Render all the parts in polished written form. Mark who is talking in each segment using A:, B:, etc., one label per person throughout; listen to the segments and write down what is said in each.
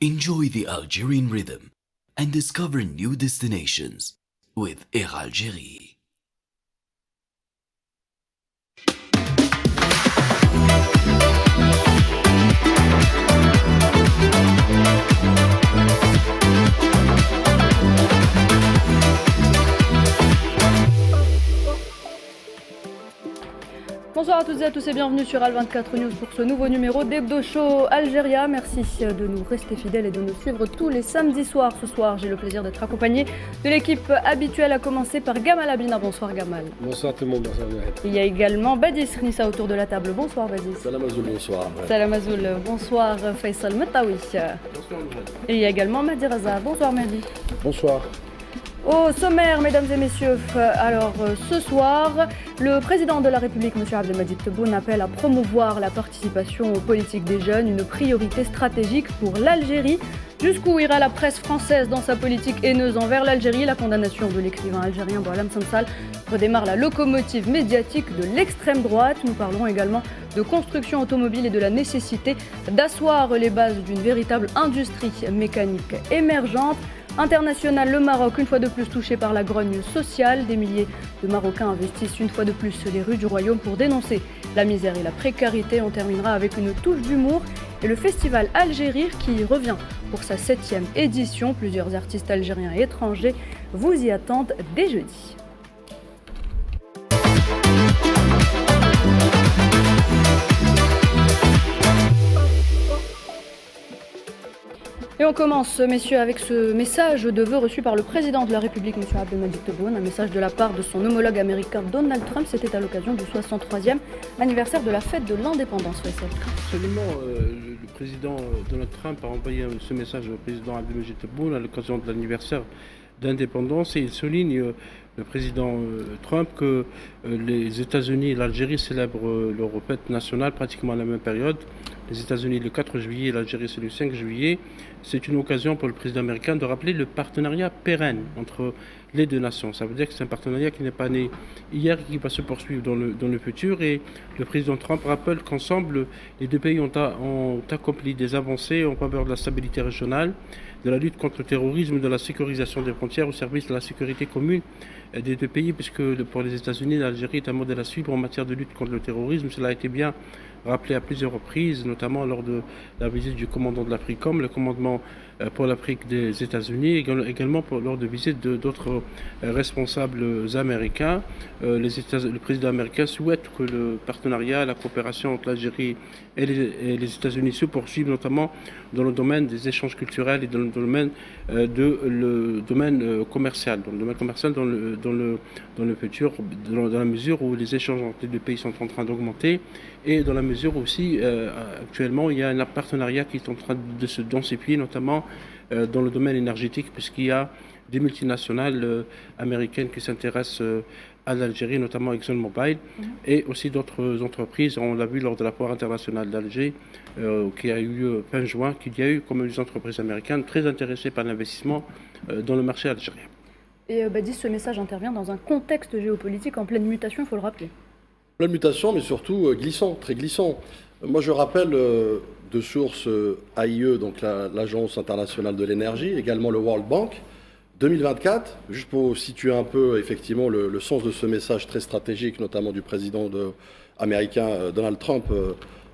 A: Enjoy the Algerian rhythm and discover new destinations with Air Algérie.
B: Bonsoir à toutes et à tous et bienvenue sur Al24 News pour ce nouveau numéro d'Hebdo Show Algéria. Merci de nous rester fidèles et de nous suivre tous les samedis soirs. Ce soir, j'ai le plaisir d'être accompagné de l'équipe habituelle, à commencer par Gamal Abina. Bonsoir Gamal.
C: Bonsoir tout le monde, bonsoir Noël.
B: Il y a également Badis Nissa autour de la table. Bonsoir Badis.
D: Salam Azoul, bonsoir.
B: Salam Azoul, bonsoir Faisal Metawi.
C: Bonsoir Noël.
B: Et il y a également Mahdi Raza. Bonsoir Mahdi.
C: Bonsoir.
B: Au sommaire, mesdames et messieurs, ce soir, le président de la République, M. Abdelmadjid Tebboune, appelle à promouvoir la participation aux politiques des jeunes, une priorité stratégique pour l'Algérie. Jusqu'où ira la presse française dans sa politique haineuse envers l'Algérie? La condamnation de l'écrivain algérien Boualem Sansal redémarre la locomotive médiatique de l'extrême droite. Nous parlerons également de construction automobile et de la nécessité d'asseoir les bases d'une véritable industrie mécanique émergente. International, le Maroc, une fois de plus touché par la grogne sociale. Des milliers de Marocains investissent une fois de plus les rues du royaume pour dénoncer la misère et la précarité. On terminera avec une touche d'humour et le festival Algérie qui revient pour sa 7e édition. Plusieurs artistes algériens et étrangers vous y attendent dès jeudi. Et on commence, messieurs, avec ce message de vœux reçu par le président de la République, M. Abdelmadjid Tebboune, un message de la part de son homologue américain Donald Trump. C'était à l'occasion du 63e anniversaire de la fête de l'indépendance.
C: Absolument, le président Donald Trump a envoyé ce message au président Abdelmadjid Tebboune à l'occasion de l'anniversaire d'indépendance et il souligne, le président Trump, que les États-Unis et l'Algérie célèbrent leur fête nationale pratiquement à la même période. Les États-Unis le 4 juillet, l'Algérie c'est le 5 juillet. C'est une occasion pour le président américain de rappeler le partenariat pérenne entre les deux nations. Ça veut dire que c'est un partenariat qui n'est pas né hier et qui va se poursuivre dans le futur. Et le président Trump rappelle qu'ensemble, les deux pays ont accompli des avancées en faveur de la stabilité régionale, de la lutte contre le terrorisme, de la sécurisation des frontières au service de la sécurité commune des deux pays, puisque pour les États-Unis, l'Algérie est un modèle à suivre en matière de lutte contre le terrorisme. Cela a été bien rappelé à plusieurs reprises, notamment lors de la visite du commandant de l'AFRICOM, le commandement pour l'Afrique des États-Unis, également lors de visites d'autres responsables américains. Le président américain souhaite que le partenariat, la coopération entre l'Algérie et les États-Unis se poursuivent, notamment dans le domaine des échanges culturels et dans le domaine commercial. Dans le domaine commercial, dans le futur, dans la mesure où les échanges entre les deux pays sont en train d'augmenter et dans la mesure aussi, actuellement, il y a un partenariat qui est en train de se densifier, notamment dans le domaine énergétique, puisqu'il y a des multinationales américaines qui s'intéressent à l'Algérie, notamment ExxonMobil, et aussi d'autres entreprises. On l'a vu lors de la foire internationale d'Alger, qui a eu lieu fin juin, qu'il y a eu comme des entreprises américaines très intéressées par l'investissement dans le marché algérien.
B: Et Badis, ce message intervient dans un contexte géopolitique en pleine mutation, il faut le rappeler.
D: Pleine mutation, mais surtout glissant, très glissant. Moi, je rappelle de sources AIE, donc l'Agence internationale de l'énergie, également le World Bank, 2024, juste pour situer un peu effectivement le sens de ce message très stratégique, notamment du président américain Donald Trump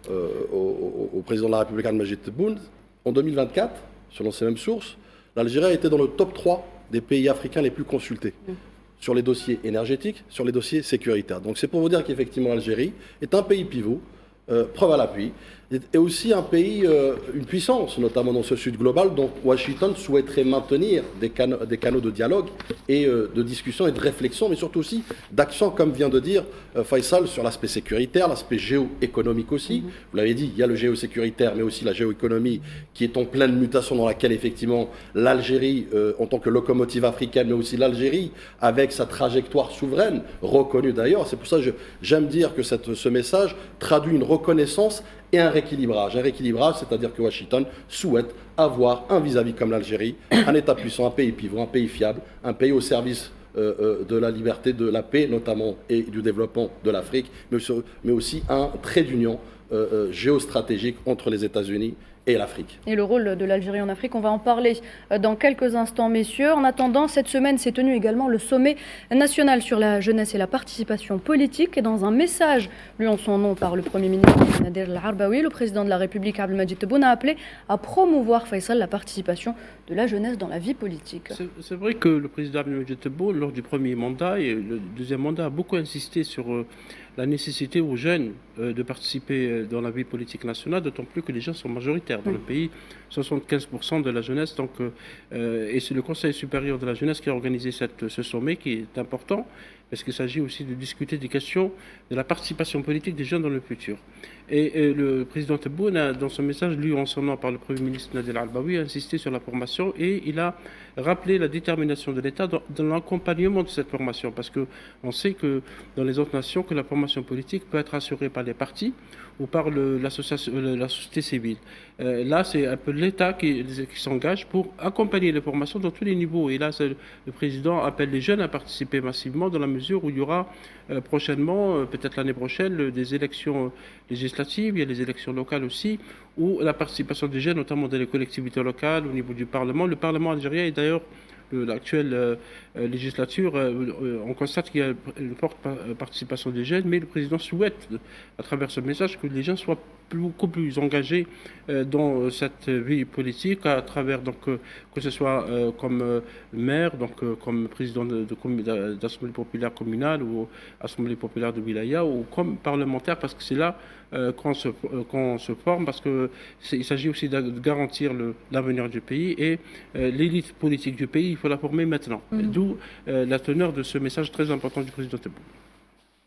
D: au président de la République Abdelmadjid Tebboune, en 2024, selon ces mêmes sources, l'Algérie a été dans le top 3 des pays africains les plus consultés. Sur les dossiers énergétiques, sur les dossiers sécuritaires. Donc c'est pour vous dire qu'effectivement l'Algérie est un pays pivot, preuve à l'appui, et aussi un pays, une puissance, notamment dans ce sud global, dont Washington souhaiterait maintenir des canaux de dialogue et de discussion et de réflexion, mais surtout aussi d'accent, comme vient de dire Faisal, sur l'aspect sécuritaire, l'aspect géoéconomique aussi. Vous l'avez dit, il y a le géosécuritaire, mais aussi la géoéconomie qui est en pleine mutation, dans laquelle effectivement l'Algérie, en tant que locomotive africaine, mais aussi l'Algérie, avec sa trajectoire souveraine, reconnue d'ailleurs. C'est pour ça que j'aime dire que ce message traduit une reconnaissance et un rééquilibrage. Un rééquilibrage, c'est-à-dire que Washington souhaite avoir un vis-à-vis comme l'Algérie, un État puissant, un pays pivot, un pays fiable, un pays au service de la liberté, de la paix notamment, et du développement de l'Afrique, mais aussi un trait d'union géostratégique entre les États-Unis et l'Afrique.
B: Et le rôle de l'Algérie en Afrique, on va en parler dans quelques instants, messieurs. En attendant, cette semaine s'est tenu également le sommet national sur la jeunesse et la participation politique. Et dans un message lu en son nom par le Premier ministre Nader El-Arbaoui, le président de la République Abdelmadjid Tebboune a appelé à promouvoir, Faisal, la participation de la jeunesse dans la vie politique.
C: C'est vrai que le président Abdelmadjid Tebboune, lors du premier mandat et le deuxième mandat, a beaucoup insisté sur la nécessité aux jeunes de participer dans la vie politique nationale, d'autant plus que les jeunes sont majoritaires dans le pays, 75% de la jeunesse. Donc, et c'est le Conseil supérieur de la jeunesse qui a organisé ce sommet qui est important, parce qu'il s'agit aussi de discuter des questions de la participation politique des jeunes dans le futur. Et le président Tebboune, dans son message lu en son nom par le Premier ministre Nader El-Arbaoui, a insisté sur la formation et il a rappelé la détermination de l'État dans l'accompagnement de cette formation, parce qu'on sait que dans les autres nations, que la formation politique peut être assurée par les partis ou par la société civile. Là, c'est un peu l'État qui s'engage pour accompagner les formations dans tous les niveaux. Et là, le président appelle les jeunes à participer massivement dans la mesure où il y aura prochainement, peut-être l'année prochaine, des élections législatives, il y a les élections locales aussi, où la participation des jeunes, notamment dans les collectivités locales, au niveau du Parlement. Le Parlement algérien est d'ailleurs l'actuelle législature, on constate qu'il y a une forte participation des jeunes, mais le président souhaite, à travers ce message, que les jeunes soient beaucoup plus engagés dans cette vie politique, à travers donc que ce soit comme maire, donc comme président d'assemblée populaire communale ou assemblée populaire de wilaya, ou comme parlementaire, parce que c'est là qu'on se forme, parce qu'il s'agit aussi de garantir l'avenir du pays et l'élite politique du pays, il faut la former maintenant. D'où la teneur de ce message très important du président Tebboune.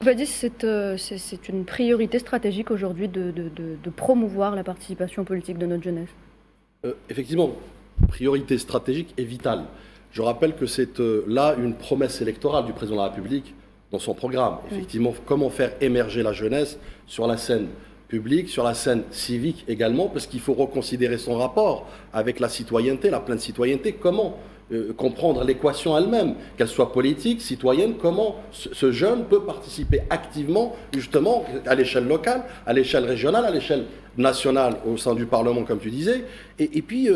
B: Badis, c'est une priorité stratégique aujourd'hui de promouvoir la participation politique de notre jeunesse.
D: Effectivement, priorité stratégique et vitale. Je rappelle que c'est là une promesse électorale du président de la République dans son programme. Effectivement, comment faire émerger la jeunesse sur la scène publique, sur la scène civique également, parce qu'il faut reconsidérer son rapport avec la citoyenneté, la pleine citoyenneté. Comment comprendre l'équation elle-même, qu'elle soit politique, citoyenne, comment ce jeune peut participer activement, justement, à l'échelle locale, à l'échelle régionale, à l'échelle nationale, au sein du Parlement, comme tu disais. Et puis,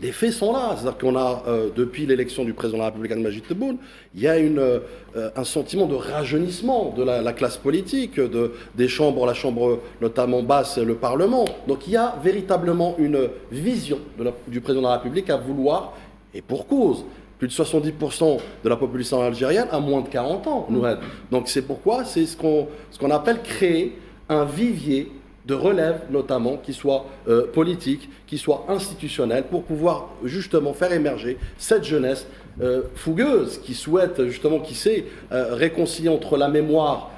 D: les faits sont là. C'est-à-dire qu'on a, depuis l'élection du président de la République, Abdelmadjid Tebboune, il y a un sentiment de rajeunissement de la classe politique, des chambres, la chambre notamment basse, le Parlement. Donc, il y a véritablement une vision du président de la République à vouloir. Et pour cause, plus de 70% de la population algérienne a moins de 40 ans, Noured. Donc c'est pourquoi c'est ce qu'on appelle créer un vivier de relève, notamment, qui soit politique, qui soit institutionnel, pour pouvoir justement faire émerger cette jeunesse fougueuse, qui souhaite justement, qui sait réconcilier entre la mémoire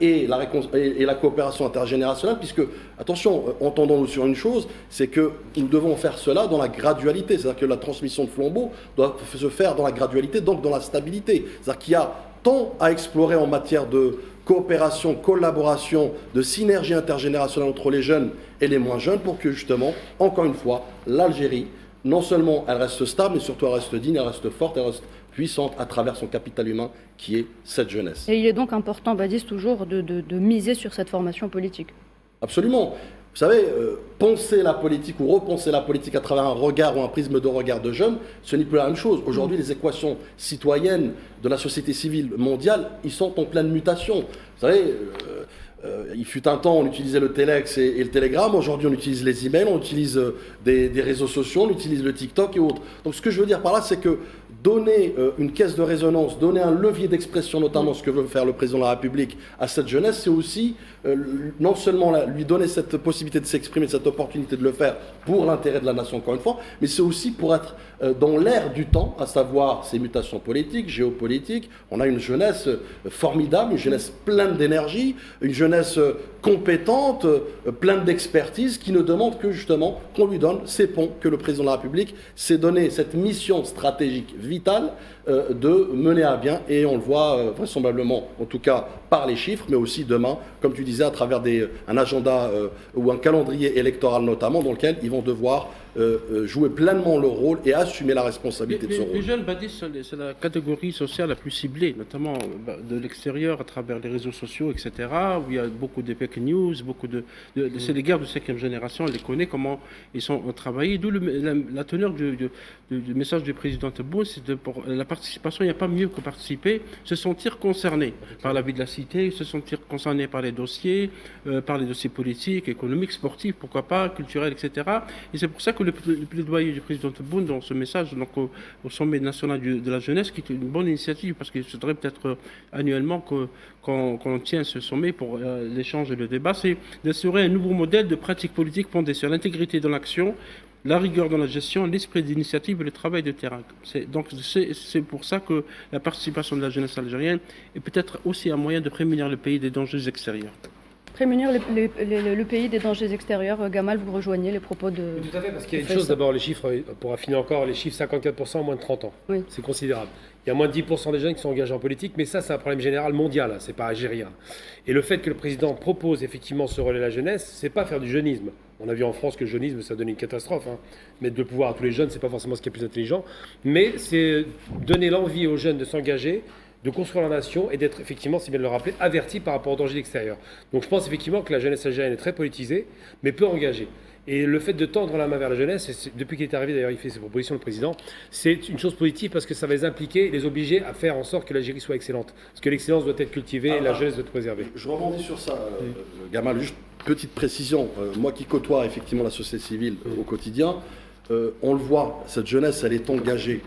D: et la coopération intergénérationnelle, puisque, attention, entendons-nous sur une chose, c'est que nous devons faire cela dans la gradualité, c'est-à-dire que la transmission de flambeau doit se faire dans la gradualité, donc dans la stabilité. C'est-à-dire qu'il y a tant à explorer en matière de coopération, collaboration, de synergie intergénérationnelle entre les jeunes et les moins jeunes, pour que justement, encore une fois, l'Algérie, non seulement elle reste stable, mais surtout elle reste digne, elle reste forte, elle reste puissante à travers son capital humain qui est cette jeunesse.
B: Et il est donc important, Badis, toujours de miser sur cette formation politique.
D: Absolument. Vous savez, penser la politique ou repenser la politique à travers un regard ou un prisme de regard de jeunes, ce n'est plus la même chose. Aujourd'hui, les équations citoyennes de la société civile mondiale, ils sont en pleine mutation. Vous savez, il fut un temps, on utilisait le téléx et le télégramme. Aujourd'hui, on utilise les emails, on utilise des réseaux sociaux, on utilise le TikTok et autres. Donc, ce que je veux dire par là, c'est que donner une caisse de résonance, donner un levier d'expression, notamment ce que veut faire le président de la République à cette jeunesse, c'est aussi non seulement lui donner cette possibilité de s'exprimer, cette opportunité de le faire pour l'intérêt de la nation, encore une fois, mais c'est aussi pour être dans l'ère du temps, à savoir ces mutations politiques, géopolitiques. On a une jeunesse formidable, une jeunesse pleine d'énergie, une jeunesse compétente, pleine d'expertise, qui ne demande que justement qu'on lui donne ces ponts que le président de la République s'est donné, cette mission stratégique vitale de mener à bien, et on le voit vraisemblablement, en tout cas par les chiffres, mais aussi demain, comme tu disais, à travers un agenda ou un calendrier électoral notamment, dans lequel ils vont devoir jouer pleinement leur rôle et assumer la responsabilité de ce rôle.
C: Les jeunes badistes, c'est la catégorie sociale la plus ciblée, notamment de l'extérieur, à travers les réseaux sociaux, etc., où il y a beaucoup de fake news, c'est les guerres de 5e génération, on les connaît, comment ils sont travaillés, d'où la teneur du message du président Tebboune, c'est pour la participation, il n'y a pas mieux que participer, se sentir concerné par la vie de la cité, se sentir concerné par les dossiers politiques, économiques, sportifs, pourquoi pas, culturels, etc. Et c'est pour ça que le plaidoyer du président Tebboune dans ce message donc, au sommet national de la jeunesse, qui est une bonne initiative, parce qu'il faudrait peut-être annuellement qu'on tienne ce sommet pour l'échange et le débat, c'est d'instaurer un nouveau modèle de pratique politique fondé sur l'intégrité dans l'action, la rigueur dans la gestion, l'esprit d'initiative et le travail de terrain. C'est pour ça que la participation de la jeunesse algérienne est peut-être aussi un moyen de prémunir le pays des dangers extérieurs.
B: Prémunir le pays des dangers extérieurs. Gamal, vous rejoignez les propos de...
E: Tout à fait, parce qu'il y a une chose d'abord, les chiffres, pour affiner encore, les chiffres 54% en moins de 30 ans. Oui. C'est considérable. Il y a moins de 10% des jeunes qui sont engagés en politique, mais ça, c'est un problème général mondial, c'est pas algérien. Et le fait que le président propose effectivement ce relais à la jeunesse, c'est pas faire du jeunisme. On a vu en France que le jeunisme, ça donne une catastrophe. Mettre le pouvoir à tous les jeunes, c'est pas forcément ce qui est plus intelligent. Mais c'est donner l'envie aux jeunes de s'engager, de construire la nation et d'être effectivement, si bien de le rappeler, averti par rapport aux dangers extérieurs. Donc je pense effectivement que la jeunesse algérienne est très politisée, mais peu engagée. Et le fait de tendre la main vers la jeunesse, depuis qu'il est arrivé, d'ailleurs il fait ses propositions, le président, c'est une chose positive parce que ça va les impliquer, les obliger à faire en sorte que l'Algérie soit excellente. Parce que l'excellence doit être cultivée et la jeunesse doit être préservée.
D: Je rebondis sur ça, Gamal, juste petite précision. Moi qui côtoie effectivement la société civile au quotidien, on le voit, cette jeunesse, elle est engagée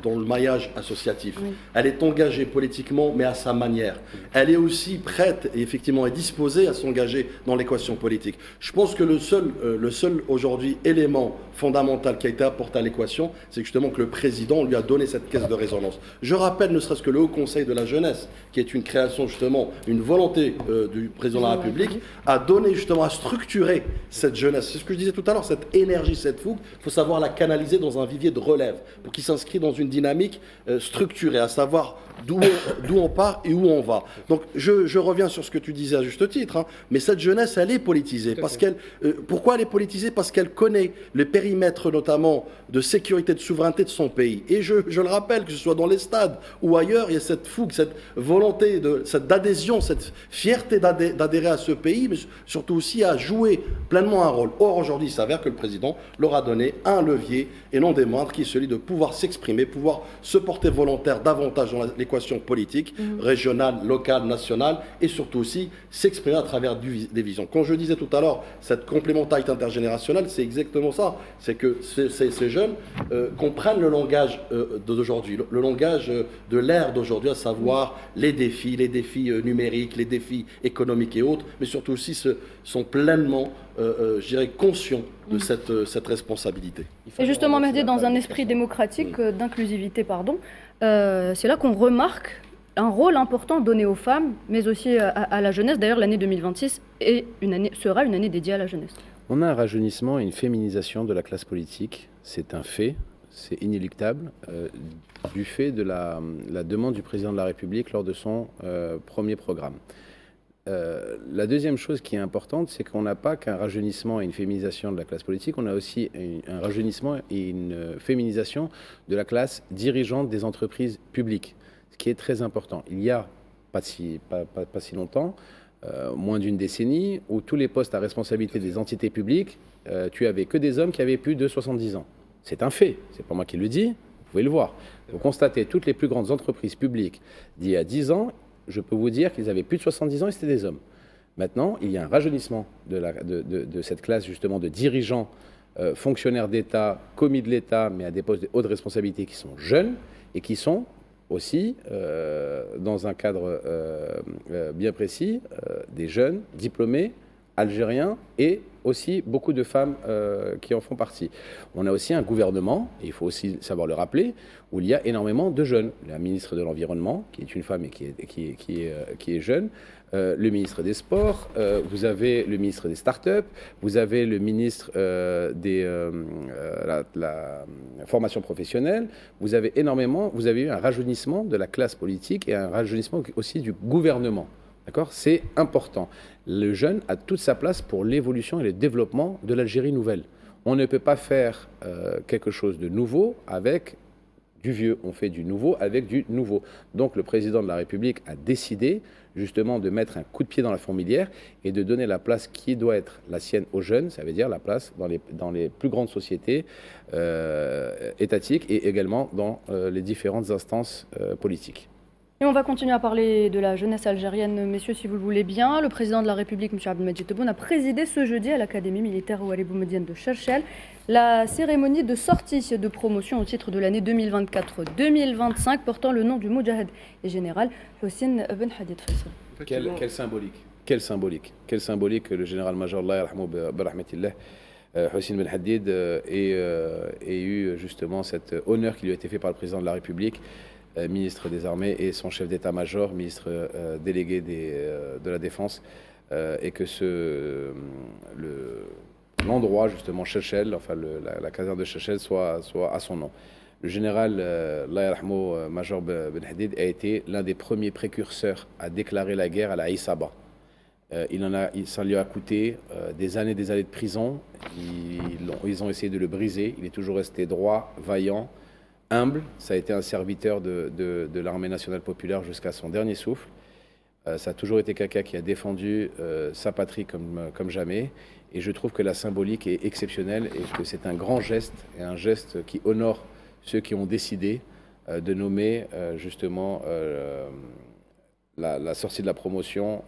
D: dans le maillage associatif. Oui. Elle est engagée politiquement, mais à sa manière. Elle est aussi prête et effectivement est disposée à s'engager dans l'équation politique. Je pense que le seul aujourd'hui élément fondamental qui a été apporté à l'équation, c'est justement que le président lui a donné cette caisse de résonance. Je rappelle ne serait-ce que le Haut Conseil de la jeunesse, qui est une création justement, une volonté du président de la République, a donné justement, à structurer cette jeunesse. C'est ce que je disais tout à l'heure, cette énergie, cette fougue. Il faut savoir la canaliser dans un vivier de relève pour qu'il s'inscrit dans une dynamique structurée, à savoir d'où on part et où on va. Donc je reviens sur ce que tu disais à juste titre, mais cette jeunesse, elle est politisée. Pourquoi elle est politisée? Parce qu'elle connaît le périmètre notamment de sécurité, de souveraineté de son pays. Et je le rappelle, que ce soit dans les stades ou ailleurs, il y a cette fougue, cette volonté d'adhésion, cette fierté d'adhérer à ce pays, mais surtout aussi à jouer pleinement un rôle. Or, aujourd'hui, il s'avère que le président leur a donné un levier, et non des moindres, qui est celui de pouvoir s'exprimer, pouvoir se porter volontaire davantage dans l'équation politique, régionale, locale, nationale, et surtout aussi s'exprimer à travers des visions. Quand je disais tout à l'heure, cette complémentarité intergénérationnelle, c'est exactement ça. C'est que ces jeunes comprennent le langage d'aujourd'hui, le langage de l'ère d'aujourd'hui, à savoir les défis numériques, les défis économiques et autres, mais surtout aussi sont pleinement, je dirais, conscients de cette responsabilité.
B: Et justement, Mehdi, dans un esprit démocratique, d'inclusivité, c'est là qu'on remarque un rôle important donné aux femmes, mais aussi à la jeunesse. D'ailleurs, l'année 2026 sera une année dédiée à la jeunesse.
F: On a un rajeunissement et une féminisation de la classe politique. C'est un fait, c'est inéluctable, du fait de la demande du président de la République lors de son premier programme. La deuxième chose qui est importante, c'est qu'on n'a pas qu'un rajeunissement et une féminisation de la classe politique, on a aussi un rajeunissement et une féminisation de la classe dirigeante des entreprises publiques, ce qui est très important. Il y a pas si longtemps, moins d'une décennie, où tous les postes à responsabilité des entités publiques, tu avais que des hommes qui avaient plus de 70 ans. C'est un fait, c'est pas moi qui le dis, vous pouvez le voir. Vous constatez toutes les plus grandes entreprises publiques d'il y a 10 ans, je peux vous dire qu'ils avaient plus de 70 ans et c'était des hommes. Maintenant, il y a un rajeunissement de cette classe justement de dirigeants, fonctionnaires d'État, commis de l'État, mais à des postes de haute responsabilité qui sont jeunes et qui sont aussi, dans un cadre bien précis, des jeunes diplômés algériens et aussi beaucoup de femmes qui en font partie. On a aussi un gouvernement, et il faut aussi savoir le rappeler, où il y a énormément de jeunes. La ministre de l'Environnement, qui est une femme et qui est jeune, le ministre des Sports, vous avez le ministre des Startups, vous avez le ministre la formation professionnelle, vous avez eu un rajeunissement de la classe politique et un rajeunissement aussi du gouvernement. D'accord ? C'est important. Le jeune a toute sa place pour l'évolution et le développement de l'Algérie nouvelle. On ne peut pas faire quelque chose de nouveau avec du vieux. On fait du nouveau avec du nouveau. Donc le président de la République a décidé justement de mettre un coup de pied dans la fourmilière et de donner la place qui doit être la sienne aux jeunes, ça veut dire la place dans les plus grandes sociétés étatiques et également dans les différentes instances politiques.
B: Et on va continuer à parler de la jeunesse algérienne, messieurs, si vous le voulez bien. Le président de la République, M. Abdelmadjid Tebboune, a présidé ce jeudi à l'Académie militaire Ouali Boumedienne de Cherchel la cérémonie de sortie de promotion au titre de l'année 2024-2025 portant le nom du Moudjahed et général Hossein Ben Hadid Faisal.
F: Quelle symbolique. Quelle symbolique que le général-major Allah yarhamou bi rahmatillah Hossein Ben Hadid ait eu justement cet honneur qui lui a été fait par le président de la République, ministre des Armées et son chef d'état-major, ministre délégué de la Défense, et que l'endroit justement Cherchel, enfin la caserne de Cherchel soit à son nom. Le général major Ben Hadid a été l'un des premiers précurseurs à déclarer la guerre à la Aïsaba. Ça lui a coûté des années de prison. Ils ont essayé de le briser. Il est toujours resté droit, vaillant, humble. Ça a été un serviteur de l'armée nationale populaire jusqu'à son dernier souffle. Ça a toujours été quelqu'un qui a défendu sa patrie comme jamais. Et je trouve que la symbolique est exceptionnelle et que c'est un grand geste, et un geste qui honore ceux qui ont décidé de nommer justement la sortie de la promotion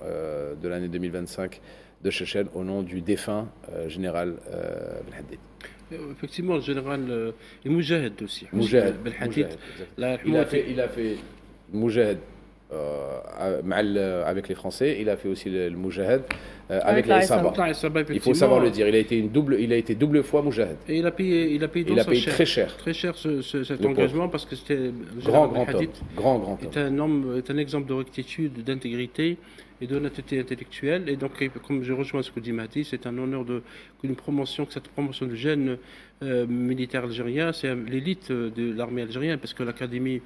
F: de l'année 2025 de Cherchel au nom du défunt général Ben Hadid.
C: Effectivement, le général Moudjahed aussi.
F: Moudjahed.
C: Ben Hadid.
F: Il a fait Moudjahed avec les Français, il a fait aussi le Moudjahed avec la Saba. Il faut savoir le dire, il a été double fois Moudjahed.
C: Et il a payé
F: très cher.
C: Très cher cet engagement parce que c'était
F: grand homme.
C: Est un exemple de rectitude, d'intégrité et d'honnêteté intellectuelle. Et donc, comme je rejoins ce que dit Mahdi, c'est un honneur que cette promotion de jeunes militaires algériens, c'est l'élite de l'armée algérienne, parce que l'académie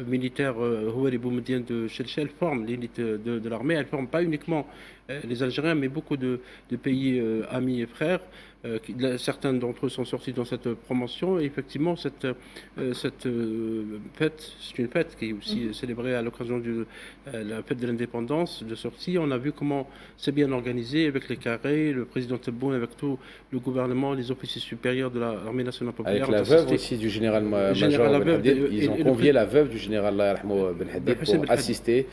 C: militaire Ouali Boumedienne de Cherchel forme l'élite de l'armée. Elle ne forme pas uniquement les Algériens, mais beaucoup de pays amis et frères. Certains d'entre eux sont sortis dans cette promotion. Et effectivement, cette fête, c'est une fête qui est aussi célébrée à l'occasion de la fête de l'indépendance, de sortie. On a vu comment c'est bien organisé avec les carrés, le président Tebboune, avec tout le gouvernement, les officiers supérieurs de l'armée nationale populaire.
F: Avec la veuve aussi du général-major Ben Hadid. Ils ont convié la veuve du général Ben Hadid pour assister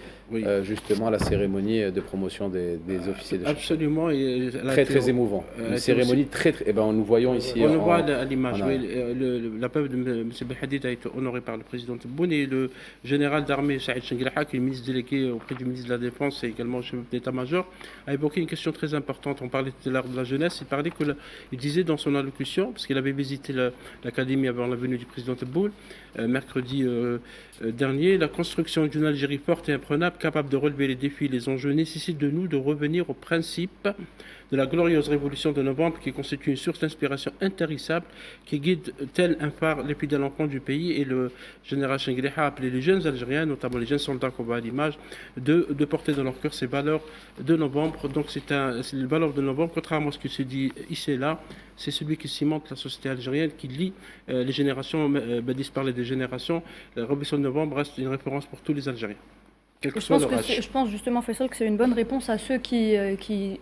F: justement à la cérémonie de promotion des officiers de Cherchel.
C: Absolument.
F: Très émouvant. Une cérémonie très. Nous voyons ici.
C: On le voit à l'image. La veuve de M. Ben Hadid a été honorée par le président Tebboune et le général d'armée Saïd Chenguelaha, qui est ministre délégué auprès du ministre de la Défense et également chef d'état-major, a évoqué une question très importante. On parlait tout à l'heure de la jeunesse. Il disait dans son allocution, parce qu'il avait visité l'académie avant la venue du président Tebboune, mercredi dernier, la construction d'une Algérie forte et imprenable, capable de relever les défis et les enjeux, nécessite de nous de revenir au principe de la glorieuse révolution de novembre, qui constitue une source d'inspiration intarissable qui guide tel un phare les fidèles enfants du pays. Et le général Chenguelaha a appelé les jeunes Algériens, notamment les jeunes soldats qu'on voit à l'image, de porter dans leur cœur ces valeurs de novembre. Donc c'est les valeurs de novembre, contrairement à ce qui se dit ici et là, c'est celui qui cimente la société algérienne, qui lie les générations. Badis parlait des générations. La révolution de novembre reste une référence pour tous les Algériens.
B: Je pense justement, Faisal, que c'est une bonne réponse à ceux qui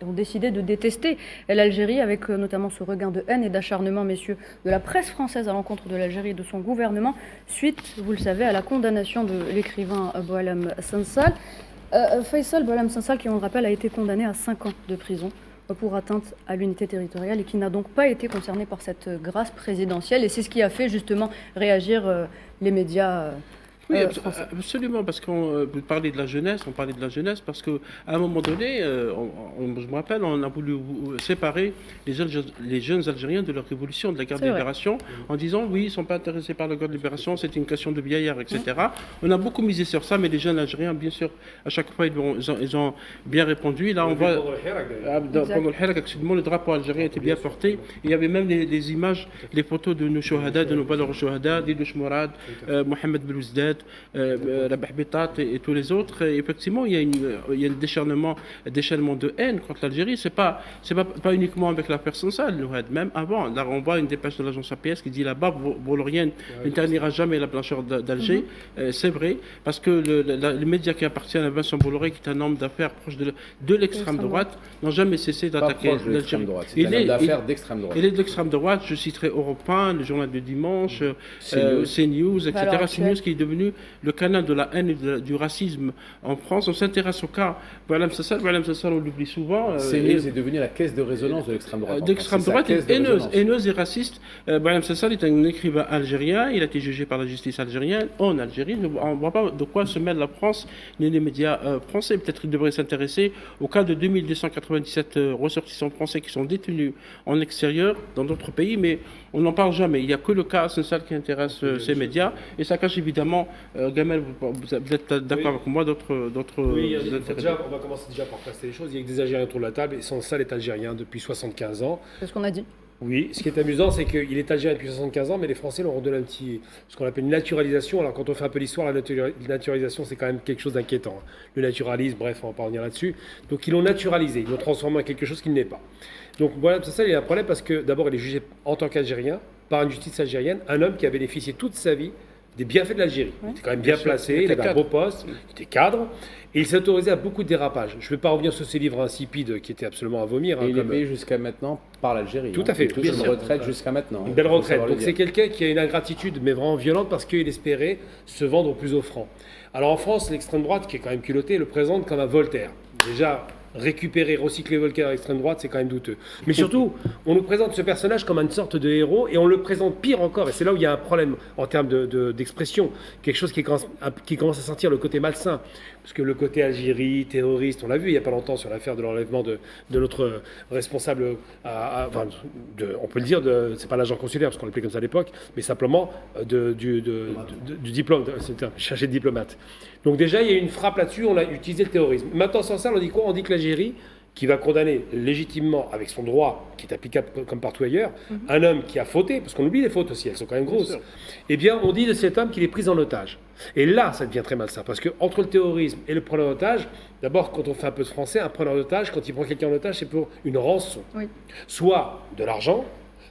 B: ont décidé de détester l'Algérie, avec notamment ce regain de haine et d'acharnement, messieurs, de la presse française à l'encontre de l'Algérie et de son gouvernement, suite, vous le savez, à la condamnation de l'écrivain Boualem Sansal. Faisal Boualem Sansal, qui on le rappelle, a été condamné à 5 ans de prison pour atteinte à l'unité territoriale et qui n'a donc pas été concerné par cette grâce présidentielle. Et c'est ce qui a fait justement réagir les médias
C: Oui, absolument, parce qu'on parlait de la jeunesse, parce qu'à un moment donné, je me rappelle, on a voulu séparer les jeunes Algériens de leur révolution, de la guerre de libération, en disant oui, ils ne sont pas intéressés par la guerre de libération, c'est une question de vieillard, etc. On a beaucoup misé sur ça, mais les jeunes Algériens, bien sûr, à chaque fois, ils ont bien répondu. Là, on voit, pendant le Hirak, le drapeau algérien était bien porté. Il y avait même les images, les photos de nos Chouhada, de nos valeurs Chouhada, d'Idouch Mourad, Mohamed Belouzdad, Rabah Bitat et tous les autres. Et effectivement, il y a un déchaînement de haine contre l'Algérie. C'est pas uniquement avec la personne sale, même avant. Là, on voit une dépêche de l'agence APS qui dit là-bas, Bollorien n'interdira jamais la blancheur d'Alger. C'est vrai, parce que les médias qui appartiennent à Vincent Bolloré, qui est un homme d'affaires proche de l'extrême droite, n'ont jamais cessé d'attaquer l'Algérie.
F: C'est un homme d'affaires d'extrême droite.
C: Il est d'extrême droite. Je citerai Europe 1, le journal de dimanche, CNews, etc. CNews qui est devenu le canal de la haine et du racisme en France. On s'intéresse au cas Boualem Sassal, on l'oublie souvent.
F: CNews est devenu la caisse de résonance de l'extrême droite.
C: D'extrême droite, haineuse et raciste. Boualem Sassal est un écrivain algérien. Il a été jugé par la justice algérienne en Algérie. On ne voit pas de quoi se mêle la France ni les médias français. Peut-être qu'il devrait s'intéresser au cas de 2297 ressortissants français qui sont détenus en extérieur dans d'autres pays, mais on n'en parle jamais. Il n'y a que le cas Sassal qui intéresse ces médias, et ça cache évidemment, Gamel, vous êtes d'accord avec moi, d'autres
E: oui, on va commencer déjà par placer les choses. Il y a que des Algériens autour de la table, et Sansal est algérien depuis 75 ans.
B: C'est ce qu'on a dit.
E: Oui, ce qui est amusant, c'est qu'il est algérien depuis 75 ans, mais les Français leur ont donné ce qu'on appelle une naturalisation. Alors quand on fait un peu l'histoire, la naturalisation, c'est quand même quelque chose d'inquiétant. Le naturalisme, bref, on va pas revenir là-dessus. Donc ils l'ont naturalisé, ils l'ont transformé en quelque chose qu'il n'est pas. Donc voilà, ça, il y a un problème parce que d'abord, il est jugé en tant qu'Algérien, par une justice algérienne, un homme qui a bénéficié toute sa vie des bienfaits de l'Algérie. Il était quand même bien placé, il avait un beau poste, il était cadre, et il s'est autorisé à beaucoup de dérapages. Je ne vais pas revenir sur ces livres insipides qui étaient absolument à vomir.
F: Et il est payé jusqu'à maintenant par l'Algérie.
E: Tout à fait.
F: Il touche une retraite jusqu'à maintenant.
E: Une belle retraite. Donc c'est quelqu'un qui a une ingratitude, mais vraiment violente, parce qu'il espérait se vendre au plus offrant. Alors en France, l'extrême droite, qui est quand même culottée, le présente comme un Voltaire. Déjà, récupérer, recycler Voltaire à l'extrême droite, c'est quand même douteux. Mais surtout, on nous présente ce personnage comme une sorte de héros, et on le présente pire encore, et c'est là où il y a un problème en termes d'expression, quelque chose qui commence à sentir le côté malsain, parce que le côté Algérie, terroriste, on l'a vu il n'y a pas longtemps sur l'affaire de l'enlèvement de notre responsable, on peut le dire, c'est pas l'agent consulaire, parce qu'on l'appelait comme ça à l'époque, mais simplement du diplôme, c'est un chargé de diplomate. Donc déjà, il y a eu une frappe là-dessus, on a utilisé le terrorisme. Maintenant, sans ça, on dit quoi? On dit que l'Algérie, qui va condamner légitimement, avec son droit, qui est applicable comme partout ailleurs, un homme qui a fauté, parce qu'on oublie les fautes aussi, elles sont quand même grosses, eh bien, on dit de cet homme qu'il est pris en otage. Et là, ça devient très malsain, parce qu'entre le terrorisme et le preneur d'otage, d'abord, quand on fait un peu de français, un preneur d'otage, quand il prend quelqu'un en otage, c'est pour une rançon. Oui. Soit de l'argent,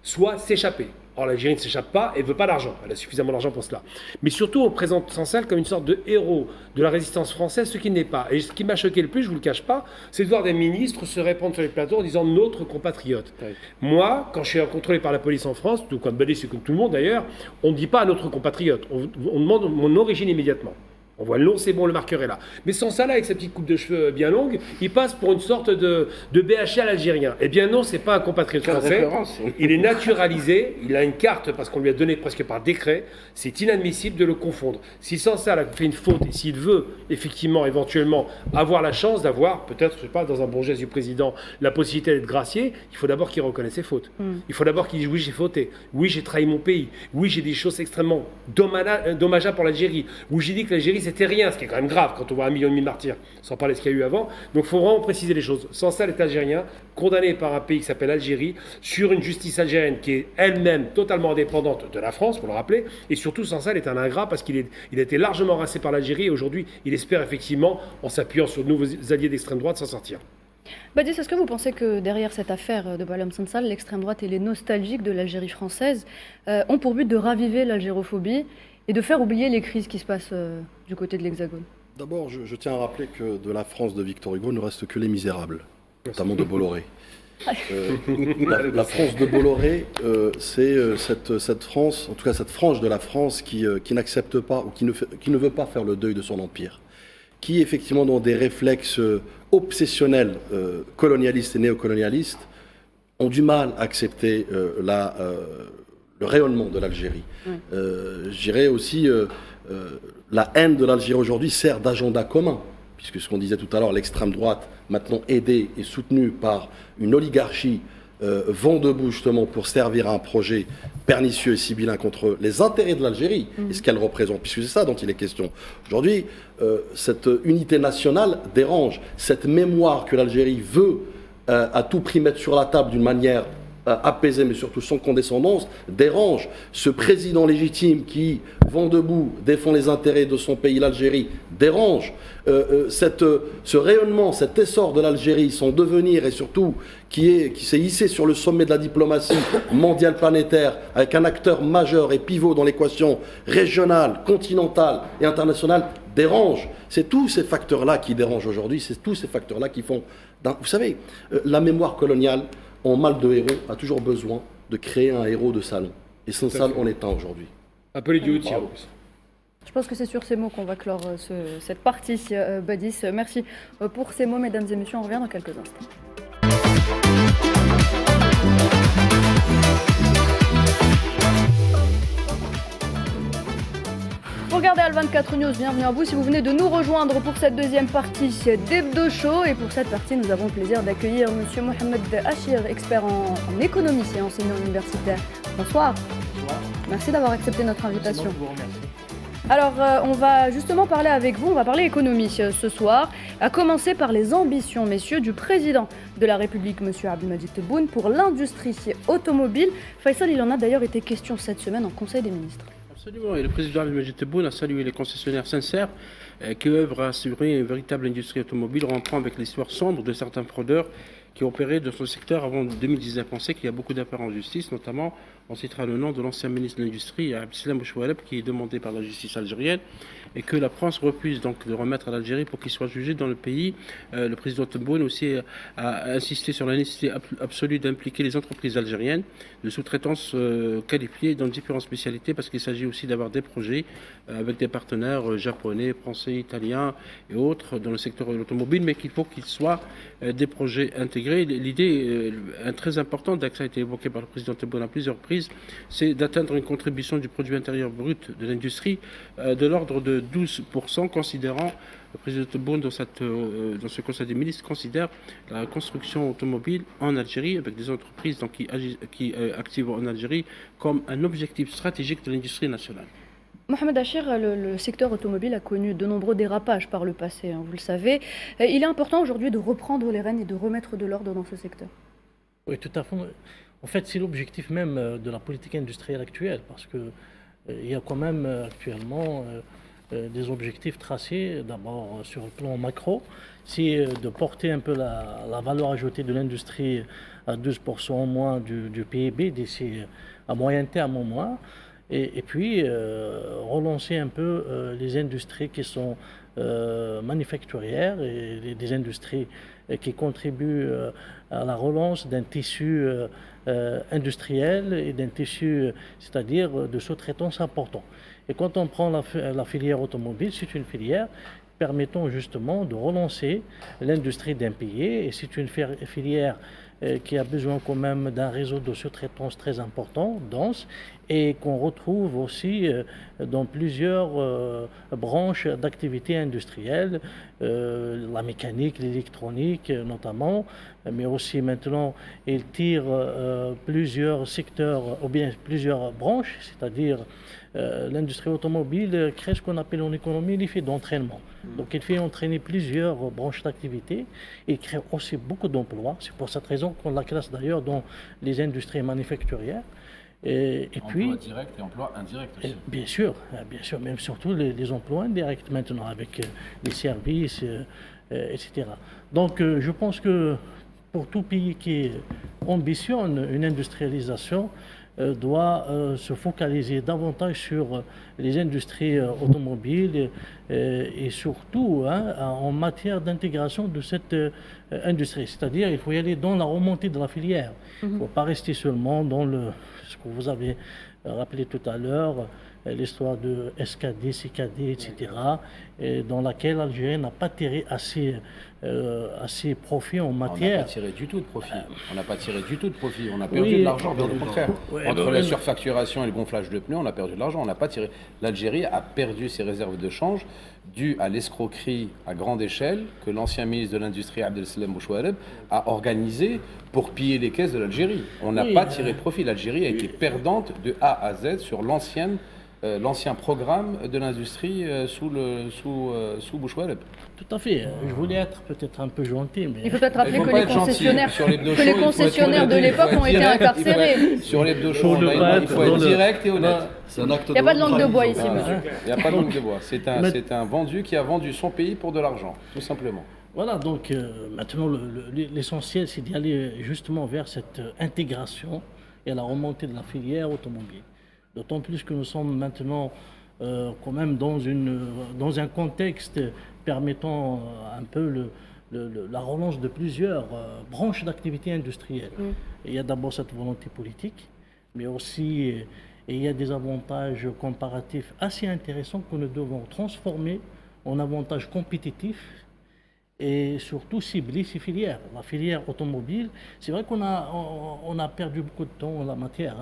E: soit s'échapper. Or, l'Algérie ne s'échappe pas et ne veut pas d'argent. Elle a suffisamment d'argent pour cela. Mais surtout, on présente Sansal comme une sorte de héros de la résistance française, ce qui n'est pas. Et ce qui m'a choqué le plus, je ne vous le cache pas, c'est de voir des ministres se répandre sur les plateaux en disant « notre compatriote oui. ». Moi, quand je suis contrôlé par la police en France, tout comme Badis, c'est comme tout le monde d'ailleurs, on ne dit pas « notre compatriote ». On demande mon origine immédiatement. On voit le nom, c'est bon, le marqueur est là. Mais sans ça, là, avec sa petite coupe de cheveux bien longue, il passe pour une sorte de BHL algérien. Eh bien non, c'est pas un compatriote français. Il est naturalisé, il a une carte parce qu'on lui a donné presque par décret. C'est inadmissible de le confondre. Si sans ça, il a fait une faute et s'il veut effectivement, éventuellement, avoir la chance d'avoir, peut-être, je sais pas, dans un bon geste du président, la possibilité d'être gracié, il faut d'abord qu'il reconnaisse ses fautes. Il faut d'abord qu'il dise oui, j'ai fauté. Oui, j'ai trahi mon pays. Oui, j'ai des choses extrêmement dommageables pour l'Algérie. Oui, j'ai dit que l'Algérie, c'était rien, ce qui est quand même grave quand on voit 1,5 million de martyrs, sans parler de ce qu'il y a eu avant. Donc il faut vraiment préciser les choses. Sansal est algérien, condamné par un pays qui s'appelle Algérie, sur une justice algérienne qui est elle-même totalement indépendante de la France, pour le rappeler. Et surtout, Sansal est un ingrat parce qu'il a été largement rincé par l'Algérie et aujourd'hui, il espère effectivement, en s'appuyant sur de nouveaux alliés d'extrême droite, s'en sortir.
B: Badis, est-ce que vous pensez que derrière cette affaire de Boualem Sansal, l'extrême droite et les nostalgiques de l'Algérie française ont pour but de raviver l'algérophobie et de faire oublier les crises qui se passent du côté de l'Hexagone? D'abord,
D: je tiens à rappeler que de la France de Victor Hugo ne reste que les misérables, notamment de Bolloré. La France de Bolloré, c'est cette France, en tout cas cette frange de la France qui n'accepte pas ou qui ne veut pas faire le deuil de son empire, qui effectivement dans des réflexes obsessionnels colonialistes et néocolonialistes ont du mal à accepter le rayonnement de l'Algérie. Je dirais aussi la haine de l'Algérie aujourd'hui sert d'agenda commun, puisque ce qu'on disait tout à l'heure, l'extrême droite, maintenant aidée et soutenue par une oligarchie, vont debout justement pour servir à un projet pernicieux et sibyllin contre les intérêts de l'Algérie et ce qu'elle représente, puisque c'est ça dont il est question. Aujourd'hui, cette unité nationale dérange, cette mémoire que l'Algérie veut à tout prix mettre sur la table d'une manière apaisée, mais surtout sans condescendance, dérange. Ce président légitime qui, vent debout, défend les intérêts de son pays, l'Algérie, dérange. Ce rayonnement, cet essor de l'Algérie, son devenir et surtout qui s'est hissé sur le sommet de la diplomatie mondiale planétaire avec un acteur majeur et pivot dans l'équation régionale, continentale et internationale, dérange. C'est tous ces facteurs-là qui dérangent aujourd'hui, c'est tous ces facteurs-là qui font... Vous savez, la mémoire coloniale, en mal de héros, a toujours besoin de créer un héros de salon. Et sans ça, on est un aujourd'hui.
E: Appelé du haut.
B: Je pense que c'est sur ces mots qu'on va clore cette partie, Badis. Merci pour ces mots, mesdames et messieurs. On revient dans quelques instants. Vous regardez Al24 News, bienvenue à vous si vous venez de nous rejoindre pour cette deuxième partie d'Hebdo Show. Et pour cette partie, nous avons le plaisir d'accueillir M. Mohamed Achir, expert en économie et enseignant universitaire. Bonsoir. Bonsoir. Merci d'avoir accepté notre invitation.
G: Merci, je vous remercie.
B: Alors, on va justement parler avec vous, on va parler économie ce soir, à commencer par les ambitions, messieurs, du président de la République, M. Abdelmadjid Tebboune, pour l'industrie automobile. Faisal, il en a d'ailleurs été question cette semaine en Conseil des ministres.
C: Absolument, et le président Abdelmadjid Tebboune a salué les concessionnaires sincères qui œuvrent à assurer une véritable industrie automobile, rompant avec l'histoire sombre de certains fraudeurs qui opéraient dans ce secteur avant 2019. On sait qu'il y a beaucoup d'affaires en justice, notamment, on citera le nom de l'ancien ministre de l'Industrie, Abdeslam Bouchoualeb, qui est demandé par la justice algérienne, et que la France refuse donc de remettre à l'Algérie pour qu'il soit jugé dans le pays. Le président Tebboune aussi a insisté sur la nécessité absolue d'impliquer les entreprises algériennes de sous-traitance qualifiées dans différentes spécialités, parce qu'il s'agit aussi d'avoir des projets avec des partenaires japonais, français, italiens et autres dans le secteur de l'automobile, mais qu'il faut qu'ils soient des projets intégrés. L'idée très importante, ça a été évoquée par le président Tebboune à plusieurs reprises, c'est d'atteindre une contribution du produit intérieur brut de l'industrie de l'ordre de 12%, considérant, le président Tebboune dans ce Conseil des ministres considère la construction automobile en Algérie, avec des entreprises donc, qui activent en Algérie, comme un objectif stratégique de l'industrie nationale.
B: Mohamed Achir, le secteur automobile a connu de nombreux dérapages par le passé, vous le savez. Il est important aujourd'hui de reprendre les rênes et de remettre de l'ordre dans ce secteur.
G: Oui, tout à fait. En fait, c'est l'objectif même de la politique industrielle actuelle, parce qu'il y a quand même actuellement des objectifs tracés, d'abord sur le plan macro, c'est de porter un peu la valeur ajoutée de l'industrie à 12% au moins du PIB d'ici à moyen terme au moins, et puis relancer un peu les industries qui sont manufacturières et des industries qui contribuent à la relance d'un tissu industriel et d'un tissu, c'est-à-dire de sous-traitance important. Et quand on prend la filière automobile, c'est une filière permettant justement de relancer l'industrie d'un pays, et c'est une filière qui a besoin quand même d'un réseau de sous-traitance très important, dense, et qu'on retrouve aussi dans plusieurs branches d'activité industrielle, la mécanique, l'électronique notamment, mais aussi maintenant il tire plusieurs secteurs ou bien plusieurs branches, c'est-à-dire l'industrie automobile crée ce qu'on appelle en économie l'effet d'entraînement. Donc il fait entraîner plusieurs branches d'activité et crée aussi beaucoup d'emplois. C'est pour cette raison qu'on la classe d'ailleurs dans les industries manufacturières. Et puis,
H: emploi direct et emploi indirect aussi.
G: Bien sûr, même surtout les emplois indirects maintenant avec les services, etc. Donc je pense que pour tout pays qui ambitionne une industrialisation, doit se focaliser davantage sur les industries automobiles et surtout en matière d'intégration de cette industrie. C'est-à-dire qu'il faut y aller dans la remontée de la filière. Il ne faut pas rester seulement dans ce que vous avez rappelé tout à l'heure, l'histoire de SKD, CKD, etc., dans laquelle l'Algérie n'a pas tiré assez assez profit en
F: On n'a
G: matière.
F: pas tiré du tout de profit. On n'a pas tiré du tout de profit. On a perdu de l'argent, bien au contraire. Entre la surfacturation et le gonflage de pneus, on a perdu de l'argent. On n'a pas tiré. L'Algérie a perdu ses réserves de change dues à l'escroquerie à grande échelle que l'ancien ministre de l'Industrie, Abdeslam Bouchouareb, a organisé pour piller les caisses de l'Algérie. On n'a pas tiré de profit. L'Algérie a été perdante de A à Z sur l'ancien programme de l'industrie sous Bouchouareb.
G: Tout à fait. Je voulais être peut-être un peu gentil, mais...
B: Il faut peut-être rappeler que les concessionnaires de l'époque ont été incarcérés.
F: Sur les deux choses, il faut être direct et honnête.
B: Il n'y a pas de langue de bois ici, monsieur.
F: Il n'y a pas de langue de bois. C'est un vendu qui a vendu son pays pour de l'argent, tout simplement.
G: Voilà, donc maintenant l'essentiel c'est d'y aller justement vers cette intégration et la remontée de la filière automobile. D'autant plus que nous sommes maintenant quand même dans un contexte permettant un peu la relance de plusieurs branches d'activité industrielle. Il y a d'abord cette volonté politique, mais aussi il y a des avantages comparatifs assez intéressants que nous devons transformer en avantages compétitifs et surtout cibler ces filières. La filière automobile, c'est vrai qu'on a perdu beaucoup de temps en la matière.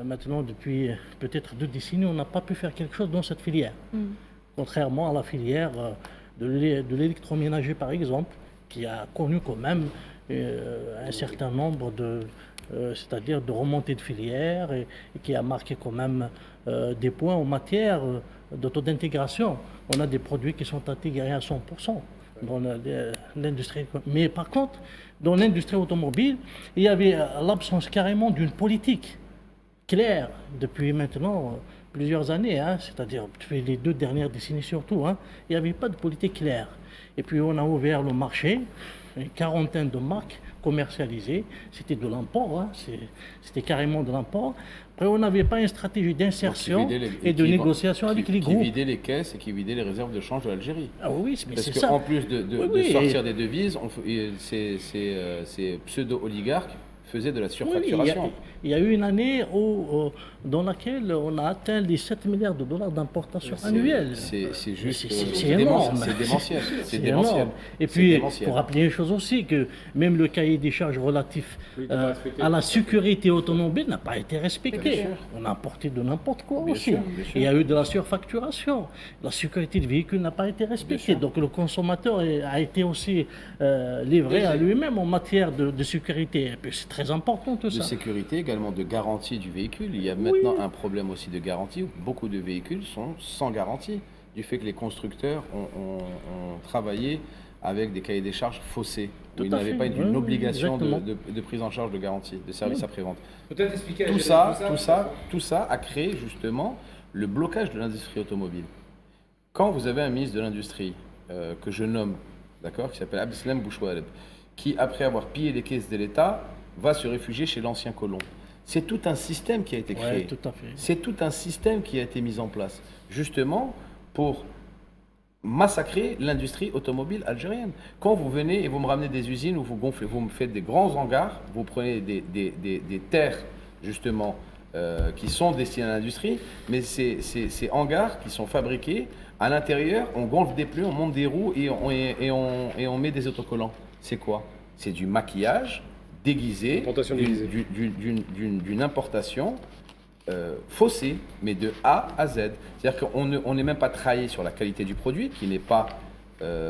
G: Maintenant, depuis peut-être 2 décennies, on n'a pas pu faire quelque chose dans cette filière. Contrairement à la filière de l'électroménager, par exemple, qui a connu quand même un certain nombre c'est-à-dire de remontées de filière et qui a marqué quand même des points en matière de taux d'intégration. On a des produits qui sont intégrés à 100% dans l'industrie. Mais par contre, dans l'industrie automobile, il y avait l'absence carrément d'une politique claire depuis maintenant plusieurs années, c'est-à-dire depuis les 2 dernières décennies surtout. Il n'y avait pas de politique claire. Et puis on a ouvert le marché, une quarantaine de marques commercialisées, c'était de l'import, c'était carrément de l'import. Après, on n'avait pas une stratégie d'insertion et de négociation avec les groupes.
F: Qui vidaient les caisses et qui vidaient les réserves de change de l'Algérie.
G: Ah oui, mais c'est ça.
F: Parce qu'en plus de sortir des devises, ces pseudo-oligarques faisaient de la surfacturation.
G: Il y a eu une année dans laquelle on a atteint les 7 milliards de dollars d'importation annuelle.
F: C'est juste...
G: C'est énorme.
F: C'est démentiel.
G: C'est démentiel. Et puis, il faut rappeler une chose aussi, que même le cahier des charges relatif à la sécurité automobile n'a pas été respecté. On a importé de n'importe quoi aussi. Il y a eu de la surfacturation. La sécurité du véhicule n'a pas été respectée. Donc le consommateur a été aussi livré à lui-même en matière de sécurité. Et puis c'est très important tout ça.
F: De sécurité, également de garantie du véhicule. Il y a maintenant un problème aussi de garantie. Beaucoup de véhicules sont sans garantie, du fait que les constructeurs ont travaillé avec des cahiers des charges faussés, où ils n'avaient pas une obligation de prise en charge de garantie, de service après-vente.
E: Peut-être expliquer
F: tout ça a créé justement le blocage de l'industrie automobile. Quand vous avez un ministre de l'Industrie, que je nomme, qui s'appelle Abdeslam Bouchouareb, qui, après avoir pillé les caisses de l'État, va se réfugier chez l'ancien colon. C'est tout un système qui a été créé.
G: Tout à fait.
F: C'est tout un système qui a été mis en place, justement pour massacrer l'industrie automobile algérienne. Quand vous venez et vous me ramenez des usines où vous gonflez, vous me faites des grands hangars, vous prenez des terres, justement, qui sont destinées à l'industrie, mais ces hangars qui sont fabriqués, à l'intérieur, on gonfle des pneus, on monte des roues et on met des autocollants. C'est quoi? C'est du maquillage déguisé d'une importation faussée, mais de A à Z. C'est-à-dire qu'on n'est même pas trahi sur la qualité du produit, qui n'est pas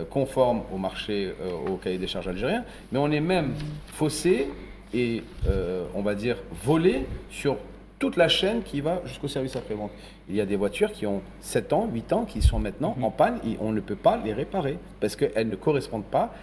F: conforme au marché, au cahier des charges algérien, mais on est même faussé et, on va dire, volé sur toute la chaîne qui va jusqu'au service après-vente. Il y a des voitures qui ont 7 ans, 8 ans, qui sont maintenant en panne et on ne peut pas les réparer parce qu'elles ne correspondent pas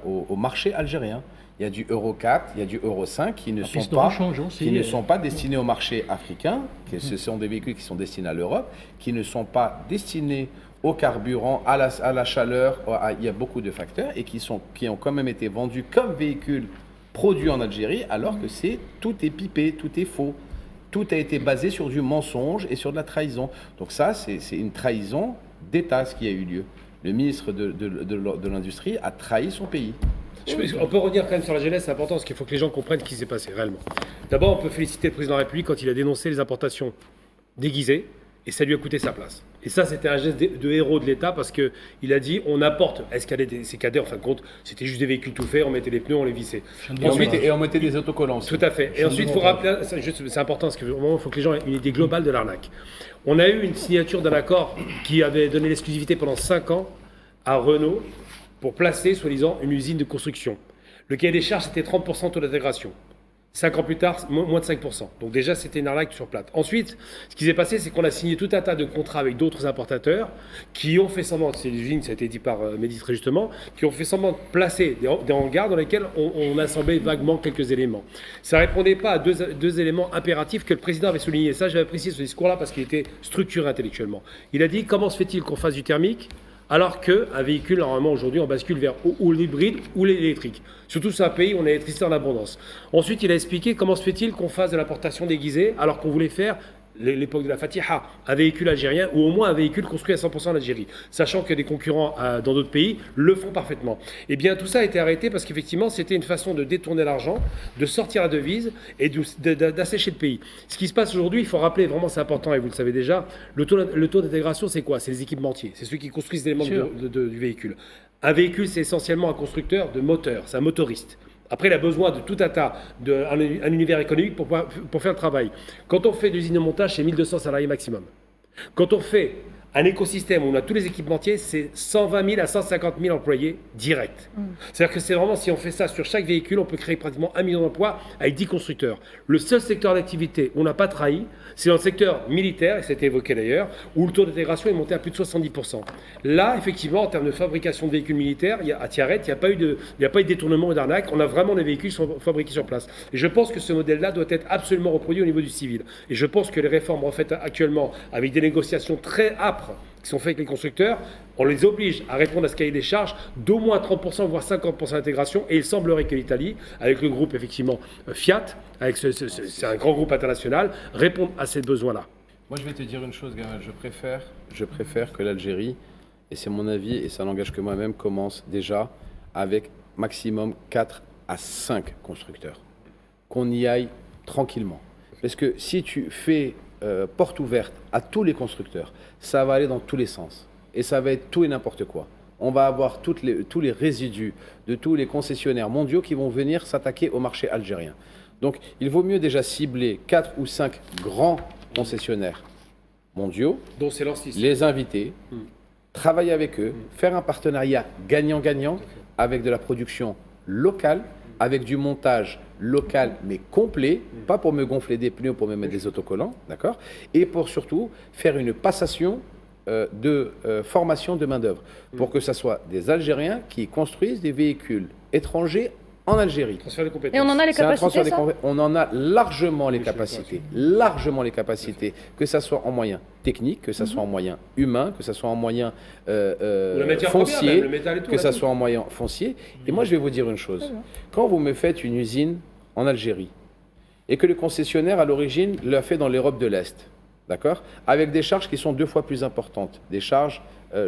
F: au marché algérien. Il y a du Euro 4, il y a du Euro 5 qui ne sont pas destinés au marché africain, ce sont des véhicules qui sont destinés à l'Europe, qui ne sont pas destinés au carburant, à la chaleur, il y a beaucoup de facteurs et qui ont quand même été vendus comme véhicules produits en Algérie alors que tout est pipé, tout est faux. Tout a été basé sur du mensonge et sur de la trahison. Donc ça, c'est une trahison d'État, ce qui a eu lieu. Le ministre de l'Industrie a trahi son pays.
E: On peut revenir quand même sur la jeunesse, c'est important parce qu'il faut que les gens comprennent ce qui s'est passé réellement. D'abord, on peut féliciter le président de la République quand il a dénoncé les importations déguisées et ça lui a coûté sa place. Et ça, c'était un geste de héros de l'État parce qu'il a dit on apporte ces cadets, en fin de compte, c'était juste des véhicules tout faits, on mettait les pneus, on les vissait.
F: Et on mettait des autocollants aussi.
E: Tout à fait. Et ensuite, il faut rappeler, c'est important parce qu'il faut que les gens aient une idée globale de l'arnaque. On a eu une signature d'un accord qui avait donné l'exclusivité pendant 5 ans à Renault pour placer, soi-disant, une usine de construction. Le cahier des charges, c'était 30% de taux d'intégration. 5 ans plus tard, moins de 5%. Donc déjà, c'était une arnaque sur plate. Ensuite, ce qui s'est passé, c'est qu'on a signé tout un tas de contrats avec d'autres importateurs qui ont fait semblant, c'est l'usine, ça a été dit par Mehdi très justement, qui ont fait semblant de placer des hangars dans lesquels on assemblait vaguement quelques éléments. Ça ne répondait pas à deux éléments impératifs que le président avait soulignés. Ça, j'avais apprécié ce discours-là parce qu'il était structuré intellectuellement. Il a dit, comment se fait-il qu'on fasse du thermique alors qu'un véhicule, normalement, aujourd'hui, on bascule vers ou l'hybride ou l'électrique. Surtout sur un pays où on a l'électricité en abondance. Ensuite, il a expliqué comment se fait-il qu'on fasse de l'importation déguisée alors qu'on voulait faire l'époque de la Fatiha, un véhicule algérien ou au moins un véhicule construit à 100% en Algérie, sachant que des concurrents dans d'autres pays le font parfaitement. Eh bien, tout ça a été arrêté parce qu'effectivement, c'était une façon de détourner l'argent, de sortir la devise et d'assécher le pays. Ce qui se passe aujourd'hui, il faut rappeler, vraiment c'est important et vous le savez déjà, le taux d'intégration, c'est quoi? C'est les équipementiers, c'est ceux qui construisent les éléments du véhicule. Un véhicule, c'est essentiellement un constructeur de moteur, c'est un motoriste. Après, il a besoin de tout un tas, un univers économique pour faire le travail. Quand on fait de l'usine de montage, c'est 1200 salariés maximum. Quand on fait un écosystème où on a tous les équipementiers, c'est 120 000 à 150 000 employés directs. C'est-à-dire que c'est vraiment, si on fait ça sur chaque véhicule, on peut créer pratiquement 1 million d'emplois avec 10 constructeurs. Le seul secteur d'activité où on n'a pas trahi, c'est dans le secteur militaire, et ça a été évoqué d'ailleurs, où le taux d'intégration est monté à plus de 70%. Là, effectivement, en termes de fabrication de véhicules militaires, à Tiaret, il n'y a pas eu de détournement ou d'arnaque. On a vraiment des véhicules qui sont fabriqués sur place. Et je pense que ce modèle-là doit être absolument reproduit au niveau du civil. Et je pense que les réformes refaites actuellement, avec des négociations très âpres, qui sont faits avec les constructeurs, on les oblige à répondre à ce cahier des charges d'au moins 30%, voire 50% d'intégration. Et il semblerait que l'Italie, avec le groupe effectivement Fiat, c'est un grand groupe international, réponde à ces besoins-là.
F: Moi, je vais te dire une chose, Gamal. Je préfère que l'Algérie, et c'est mon avis, et ça n'engage que moi-même, commence déjà avec maximum 4 à 5 constructeurs. Qu'on y aille tranquillement. Parce que si tu fais porte ouverte à tous les constructeurs, ça va aller dans tous les sens. Et ça va être tout et n'importe quoi. On va avoir tous les résidus de tous les concessionnaires mondiaux qui vont venir s'attaquer au marché algérien. Donc, il vaut mieux déjà cibler 4 ou 5 grands concessionnaires mondiaux,
E: dont c'est Lancis,
F: les inviter, travailler avec eux, faire un partenariat gagnant-gagnant avec de la production locale, avec du montage local mais complet, pas pour me gonfler des pneus, pour me mettre des autocollants, d'accord? Et pour surtout faire une passation de formation de main-d'œuvre, pour que ce soit des Algériens qui construisent des véhicules étrangers en Algérie.
E: Transfert de compétences.
B: Et on en a les capacités,
F: on en a largement les capacités, que ça soit en moyens techniques, que ça soit en moyens humains, que ça soit en moyens fonciers, que ça soit en moyens fonciers. Et moi, je vais vous dire une chose. Quand vous me faites une usine en Algérie, et que le concessionnaire, à l'origine, l'a fait dans l'Europe de l'Est, d'accord, avec des charges qui sont 2 fois plus importantes, des charges,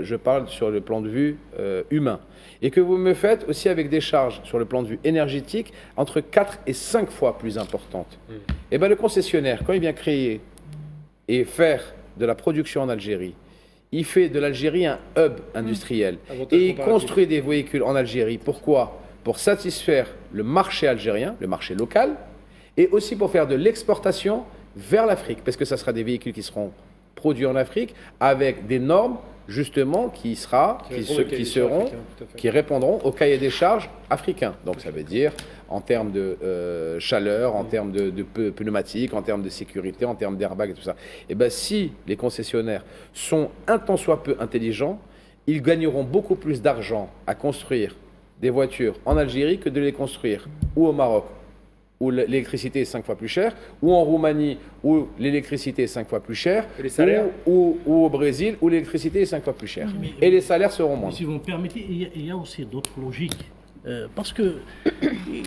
F: je parle sur le plan de vue humain, et que vous me faites aussi avec des charges sur le plan de vue énergétique entre 4 et 5 fois plus importantes. Et bien le concessionnaire, quand il vient créer et faire de la production en Algérie, il fait de l'Algérie un hub industriel. Et il construit des véhicules en Algérie. Pourquoi? Pour satisfaire le marché algérien, le marché local, et aussi pour faire de l'exportation vers l'Afrique, parce que ça sera des véhicules qui seront produits en Afrique avec des normes justement qui répondront au cahier des charges africain. Donc ça veut dire en termes de chaleur, en termes de pneumatiques, en termes de sécurité, en termes d'airbag et tout ça. Et bien si les concessionnaires sont un tant soit peu intelligents, ils gagneront beaucoup plus d'argent à construire des voitures en Algérie que de les construire ou au Maroc, où l'électricité est 5 fois plus chère, ou en Roumanie, où l'électricité est 5 fois plus chère,
E: et les salaires
F: ou au Brésil, où l'électricité est 5 fois plus chère. Et les salaires seront moins.
G: Si vous me permettez, il y a aussi d'autres logiques. Parce qu'il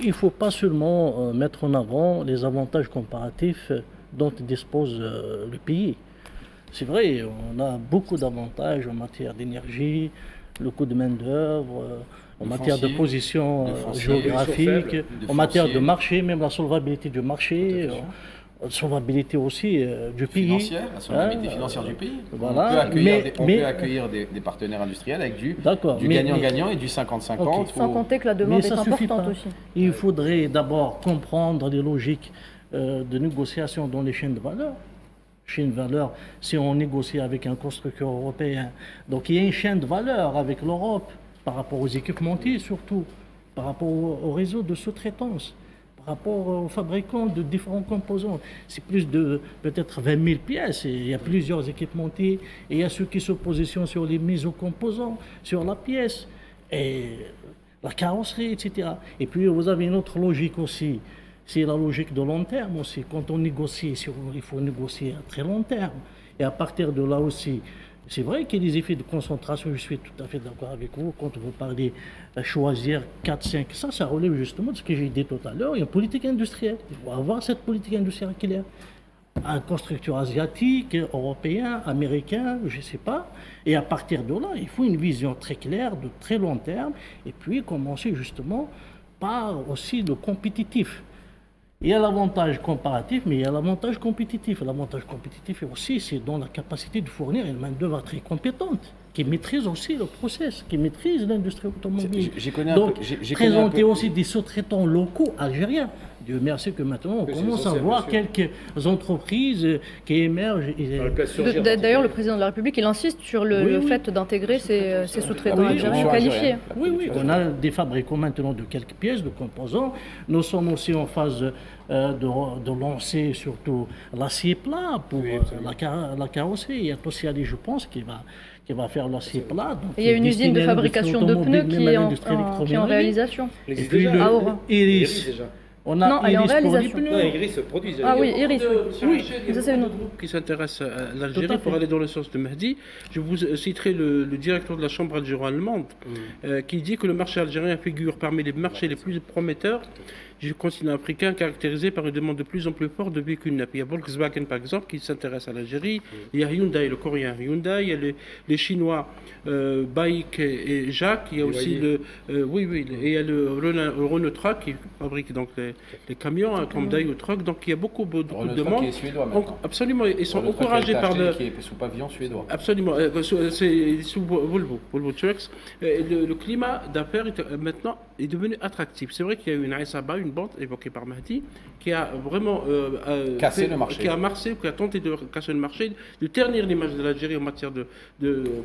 G: ne faut pas seulement mettre en avant les avantages comparatifs dont dispose le pays. C'est vrai, on a beaucoup d'avantages en matière d'énergie, le coût de main-d'œuvre, en matière de position géographique, en matière de marché, même la solvabilité du marché. solvabilité aussi du pays.
H: Financière, la solvabilité financière du pays.
G: Voilà.
H: On peut accueillir des partenaires industriels avec du gagnant-gagnant et du 50-50.
B: Okay. Sans compter que la demande est importante aussi.
G: Il faudrait d'abord comprendre les logiques de négociation dans les chaînes de valeur. Chaîne de valeur, si on négocie avec un constructeur européen, donc il y a une chaîne de valeur avec l'Europe par rapport aux équipementiers surtout, par rapport au réseau de sous-traitance, par rapport aux fabricants de différents composants. C'est plus de peut-être 20 000 pièces, et il y a plusieurs équipementiers, et il y a ceux qui se positionnent sur les mises aux composants, sur la pièce, et la carrosserie, etc. Et puis vous avez une autre logique aussi, c'est la logique de long terme aussi. Quand on négocie, il faut négocier à très long terme. Et à partir de là aussi, c'est vrai qu'il y a des effets de concentration, je suis tout à fait d'accord avec vous. Quand vous parlez de choisir 4, 5, ça relève justement de ce que j'ai dit tout à l'heure. Il y a une politique industrielle. Il faut avoir cette politique industrielle claire. Un constructeur asiatique, européen, américain, je ne sais pas. Et à partir de là, il faut une vision très claire, de très long terme. Et puis commencer justement par aussi le compétitif. Il y a l'avantage comparatif, mais il y a l'avantage compétitif. L'avantage compétitif aussi, c'est dans la capacité de fournir une main-d'œuvre très compétente, qui maîtrise aussi le process, qui maîtrise l'industrie automobile. Donc, présenter aussi des sous-traitants locaux algériens. Dieu merci que maintenant, on commence à voir quelques entreprises qui émergent.
B: D'ailleurs, le président de la République, il insiste sur le fait d'intégrer ces sous-traitants algériens qualifiés.
G: Oui, on a des fabricants maintenant de quelques pièces, de composants. Nous sommes aussi en phase de lancer surtout l'acier plat pour la carrosserie. Il y a Tossiali, je pense, qui va faire l'acier plat.
B: Il y a une usine de fabrication de pneus qui est en réalisation. À Oran.
G: Iris déjà. On a
B: non, elle est en réalisation.
E: Iris produit.
B: Ah oui, Iris. Oui,
C: ça c'est une autre groupe qui s'intéresse à l'Algérie pour aller dans le sens de Mahdi. Je vous citerai le directeur de la Chambre algéro-allemande qui dit que le marché algérien figure parmi les marchés les plus prometteurs du continent africain, caractérisé par une demande de plus en plus forte de véhicules neufs. Il y a Volkswagen, par exemple, qui s'intéresse à l'Algérie. Il y a Hyundai, le coréen Hyundai. Il y a les Chinois Baïk et Jacques. Il y a aussi et il y a le Renault Truck qui fabrique donc les camions comme Daewoo Truck. Donc il y a beaucoup de demandes.
H: Qui est suédois maintenant.
C: Absolument, ils sont encouragés par le.
H: Qui est sous pavillon suédois.
C: Absolument, c'est sous Volvo Trucks. Le climat d'affaires maintenant est devenu attractif. C'est vrai qu'il y a eu une Aïsaba, une bande évoquée par Mahdi, qui a vraiment
H: cassé le marché.
C: Qui a tenté de casser le marché, de ternir l'image de l'Algérie en matière de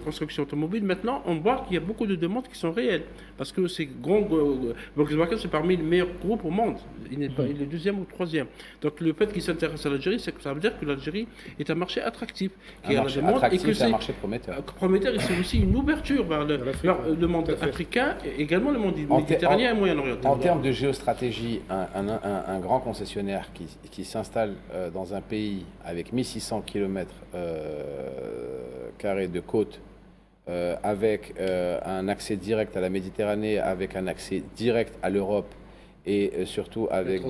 C: construction automobile. Maintenant, on voit qu'il y a beaucoup de demandes qui sont réelles. Parce que ces grands Volkswagen, c'est parmi les meilleurs groupes au monde. Il est le deuxième ou troisième. Donc le fait qu'il s'intéresse à l'Algérie, ça veut dire que l'Algérie est un marché attractif.
H: C'est un marché prometteur.
C: Prometteur, et c'est aussi une ouverture vers le monde africain et également le monde méditerranéen et moyen-oriental.
F: En termes de géostratégie, un grand concessionnaire qui s'installe dans un pays avec 1600 km carrés de côte, avec un accès direct à la Méditerranée, avec un accès direct à l'Europe et surtout avec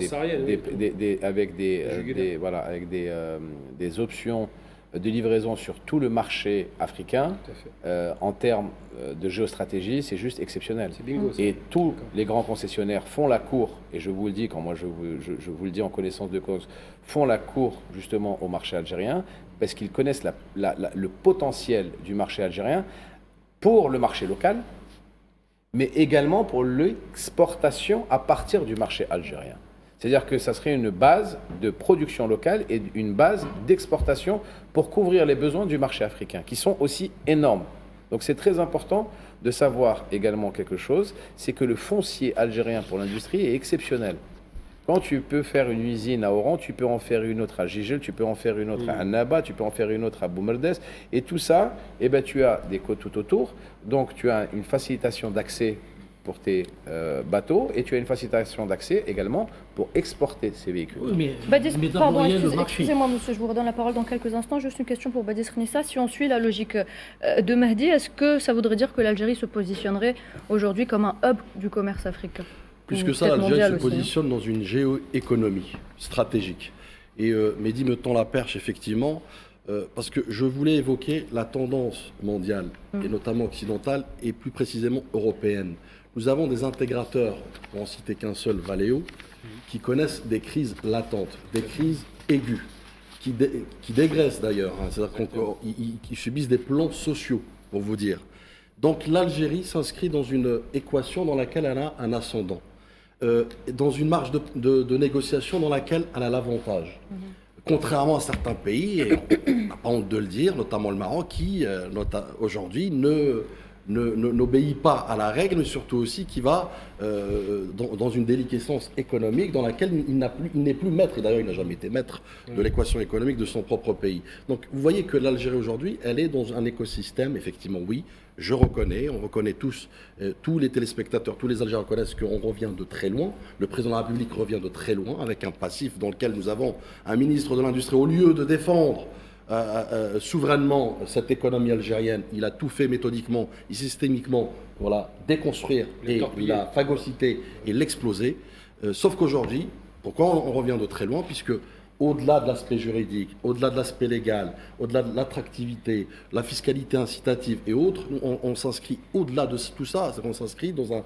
F: des options de livraison sur tout le marché africain, en termes de géostratégie, c'est juste exceptionnel. Et tous les grands concessionnaires font la cour, et je vous le dis, quand moi je vous le dis en connaissance de cause, font la cour justement au marché algérien, parce qu'ils connaissent le potentiel du marché algérien pour le marché local, mais également pour l'exportation à partir du marché algérien. C'est-à-dire que ça serait une base de production locale et une base d'exportation pour couvrir les besoins du marché africain, qui sont aussi énormes. Donc c'est très important de savoir également quelque chose, c'est que le foncier algérien pour l'industrie est exceptionnel. Quand tu peux faire une usine à Oran, tu peux en faire une autre à Gigel, tu peux en faire une autre à Annaba, tu peux en faire une autre à Boumerdes. Et tout ça, tu as des côtes tout autour. Donc tu as une facilitation d'accès pour tes bateaux et tu as une facilitation d'accès également pour exporter ces véhicules.
G: Oui,
B: excusez-moi monsieur, je vous redonne la parole dans quelques instants. Juste une question pour Badis Khnissa. Si on suit la logique de Mahdi, est-ce que ça voudrait dire que l'Algérie se positionnerait aujourd'hui comme un hub du commerce africain ?
D: Plus que ça, l'Algérie se positionne dans une géoéconomie stratégique. Et Mehdi me tend la perche, effectivement, parce que je voulais évoquer la tendance mondiale, et notamment occidentale, et plus précisément européenne. Nous avons des intégrateurs, pour en citer qu'un seul, Valeo, qui connaissent des crises latentes, des crises aigus, qui dégraissent d'ailleurs. Hein. C'est-à-dire qu'ils subissent des plans sociaux, pour vous dire. Donc l'Algérie s'inscrit dans une équation dans laquelle elle a un ascendant, dans une marge de négociation dans laquelle elle a l'avantage. Contrairement à certains pays, et on n'a pas honte de le dire, notamment le Maroc, qui aujourd'hui n'obéit pas à la règle, mais surtout aussi qui va dans une déliquescence économique dans laquelle il n'est plus maître, et d'ailleurs il n'a jamais été maître de l'équation économique de son propre pays. Donc vous voyez que l'Algérie aujourd'hui, elle est dans un écosystème, effectivement oui, je reconnais, on reconnaît tous, tous les téléspectateurs, tous les Algériens reconnaissent qu'on revient de très loin, le président de la République revient de très loin, avec un passif dans lequel nous avons un ministre de l'Industrie, au lieu de défendre souverainement cette économie algérienne, il a tout fait méthodiquement et systémiquement pour la déconstruire et la phagocyter et l'exploser. Sauf qu'aujourd'hui, pourquoi on revient de très loin? Puisque au-delà de l'aspect juridique, au-delà de l'aspect légal, au-delà de l'attractivité, la fiscalité incitative et autres, on s'inscrit au-delà de tout ça, c'est qu'on s'inscrit dans une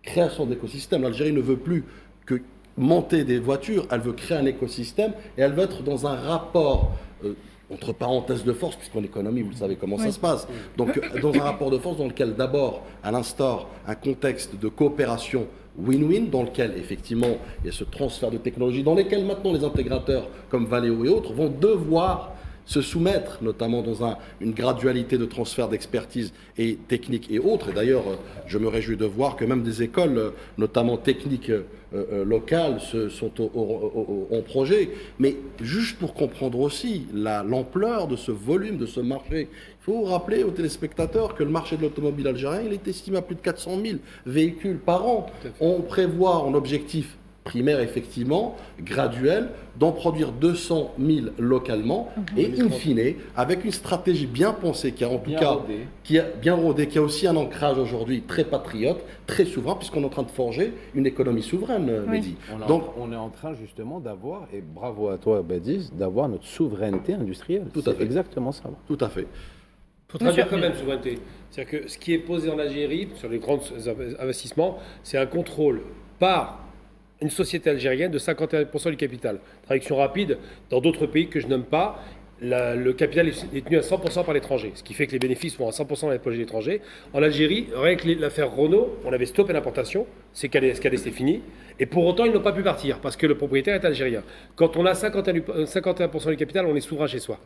D: création d'écosystème. L'Algérie ne veut plus que monter des voitures, elle veut créer un écosystème et elle veut être dans un rapport entre parenthèses de force, puisqu'en économie, vous le savez comment ça se passe. Donc, dans un rapport de force dans lequel, d'abord, elle instaure un contexte de coopération win-win, dans lequel, effectivement, il y a ce transfert de technologie, dans lequel, maintenant, les intégrateurs, comme Valeo et autres, vont devoir se soumettre, notamment dans une gradualité de transfert d'expertise et technique et autres. Et d'ailleurs, je me réjouis de voir que même des écoles, notamment techniques locales, sont en projet. Mais juste pour comprendre aussi l'ampleur de ce volume, de ce marché, il faut rappeler aux téléspectateurs que le marché de l'automobile algérien, il est estimé à plus de 400 000 véhicules par an. On prévoit en objectif primaire, effectivement, graduel, d'en produire 200 000 localement, et in fine, avec une stratégie bien pensée, qui a en tout cas, qui a bien rodée, qui a aussi un ancrage aujourd'hui très patriote, très souverain, puisqu'on est en train de forger une économie souveraine, Mehdi.
F: Donc, on est en train justement d'avoir, et bravo à toi Badiz, d'avoir notre souveraineté industrielle.
D: Tout à fait.
F: Exactement ça.
D: Tout à fait.
E: Il faut traduire quand même souveraineté. C'est-à-dire que ce qui est posé en Algérie, sur les grands investissements, c'est un contrôle par une société algérienne de 51% du capital. Traduction rapide, dans d'autres pays que je nomme pas, le capital est détenu à 100% par l'étranger, ce qui fait que les bénéfices vont à 100% dans les projets étrangers. En Algérie, rien que l'affaire Renault, on avait stoppé l'importation, c'est fini, et pour autant ils n'ont pas pu partir, parce que le propriétaire est algérien. Quand on a 51% du capital, on est souverain chez soi.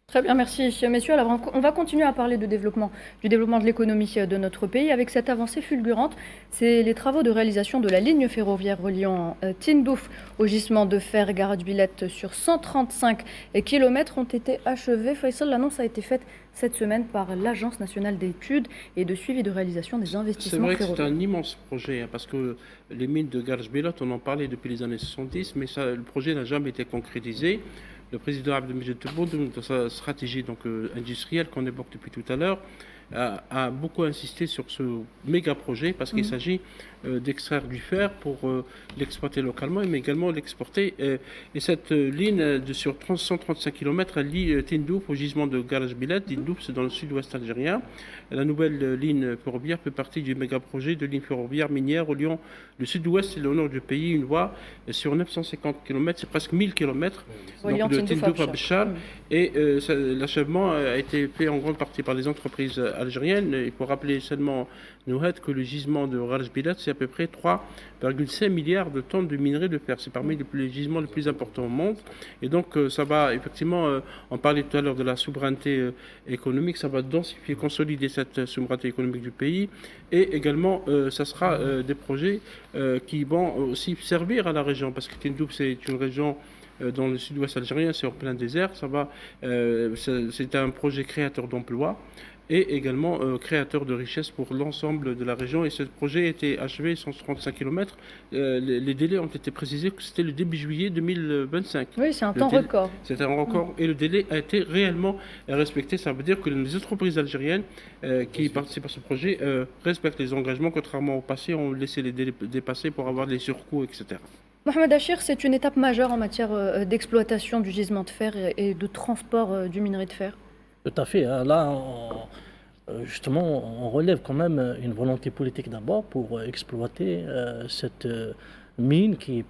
B: Très bien, merci messieurs. Alors, on va continuer à parler du développement de l'économie de notre pays avec cette avancée fulgurante. C'est les travaux de réalisation de la ligne ferroviaire reliant Tindouf au gisement de fer Garage Villette sur 135 km ont été achevés. Faisal, l'annonce a été faite cette semaine par l'Agence nationale d'études et de suivi de réalisation des investissements ferroviaires.
C: C'est vrai que c'est un immense projet, parce que les mines de Garage Villette, on en parlait depuis les années 70, mais le projet n'a jamais été concrétisé. Le président Abdelmajid Tebboune, dans sa stratégie industrielle qu'on évoque depuis tout à l'heure, a beaucoup insisté sur ce méga projet parce qu'il s'agit d'extraire du fer pour l'exploiter localement, mais également l'exporter. Et cette ligne sur 135 km, elle lie Tindouf au gisement de Garage Billet. Tindouf, c'est dans le sud-ouest algérien. La nouvelle ligne ferroviaire fait partie du méga projet de ligne ferroviaire minière reliant le sud-ouest et le nord du pays. Une voie sur 950 km, c'est presque 1000 km, donc de Tindouf à Béchar. Et l'achèvement a été fait en grande partie par les entreprises algériennes. Il faut rappeler seulement, Nouhed, que le gisement de Garage Billet, c'est à peu près 3,5 milliards de tonnes de minerais de fer. C'est parmi les gisements les plus importants au monde. Et donc, ça va effectivement, on parlait tout à l'heure de la souveraineté économique, ça va densifier, consolider cette souveraineté économique du pays. Et également, ça sera des projets qui vont aussi servir à la région, parce que Tindouf, c'est une région dans le sud-ouest algérien, c'est en plein désert. C'est un projet créateur d'emplois et également créateur de richesses pour l'ensemble de la région. Et ce projet a été achevé 135 km. Les délais ont été précisés que c'était le début juillet 2025.
B: Oui, c'est un temps record.
C: C'est un record et le délai a été réellement respecté. Ça veut dire que les entreprises algériennes qui participent à ce projet respectent les engagements, contrairement au passé, on laissait les délais dépasser pour avoir des surcoûts, etc.
B: Mohamed Achir, c'est une étape majeure en matière d'exploitation du gisement de fer et de transport du minerai de fer.
G: Tout à fait. Là, justement, on relève quand même une volonté politique d'abord pour exploiter cette mine qui est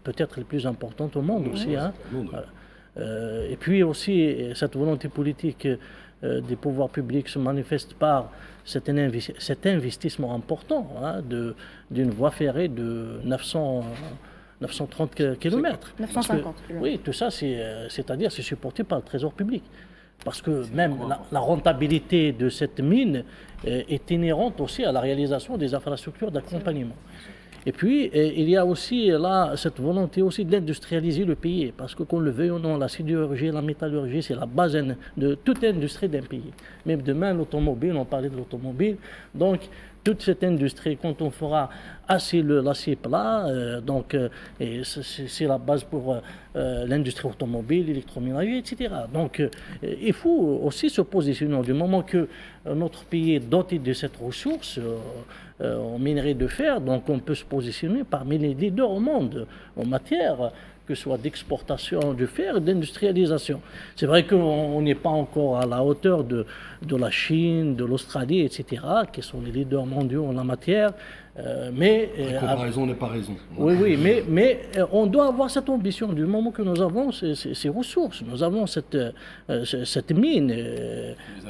G: peut-être les plus importantes au monde aussi. Hein. Et puis aussi, cette volonté politique des pouvoirs publics se manifeste par cet investissement important d'une voie ferrée de 930 km.
B: 950 km.
G: Oui, tout ça, c'est-à-dire c'est supporté par le Trésor public. Parce que même la rentabilité de cette mine est inhérente aussi à la réalisation des infrastructures d'accompagnement. Et puis, il y a aussi là cette volonté aussi d'industrialiser le pays, parce que qu'on le veuille ou non, la sidérurgie, la métallurgie, c'est la base de toute industrie d'un pays. Même demain, l'automobile, on parlait de l'automobile, donc toute cette industrie, quand on fera l'acier plat, c'est la base pour l'industrie automobile, l'électroménager, etc. Donc, il faut aussi se positionner du moment que notre pays est doté de cette ressource en minerai de fer, donc on peut se positionner parmi les leaders au monde en matière que ce soit d'exportation du fer et d'industrialisation. C'est vrai qu'on n'est pas encore à la hauteur de la Chine, de l'Australie, etc., qui sont les leaders mondiaux en la matière. Mais
D: la comparaison n'est pas raison.
G: Oui, mais on doit avoir cette ambition du moment que nous avons ces ressources. Nous avons cette mine,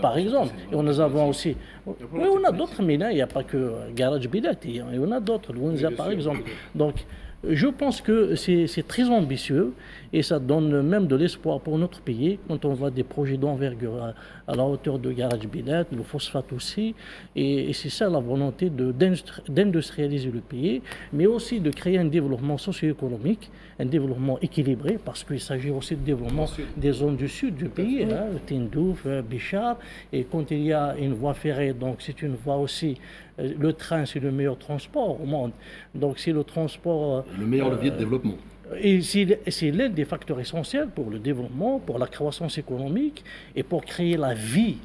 G: par exemple. Et nous avons aussi... Oui, on a d'autres mines. Il n'y a pas que Garage Bilet. Il y en a d'autres. L'Ounza, par exemple. Donc, je pense que c'est très ambitieux et ça donne même de l'espoir pour notre pays quand on voit des projets d'envergure à la hauteur de Garage Bilet, le phosphate aussi. Et c'est ça la volonté d'industrialiser le pays, mais aussi de créer un développement socio-économique, un développement équilibré, parce qu'il s'agit aussi de développement des zones du sud du pays, Tindouf, Bichar. Et quand il y a une voie ferrée, donc c'est une voie aussi. Le train, c'est le meilleur transport au monde. Donc, c'est le transport...
D: le meilleur levier de développement.
G: Et c'est l'un des facteurs essentiels pour le développement, pour la croissance économique et pour créer la vie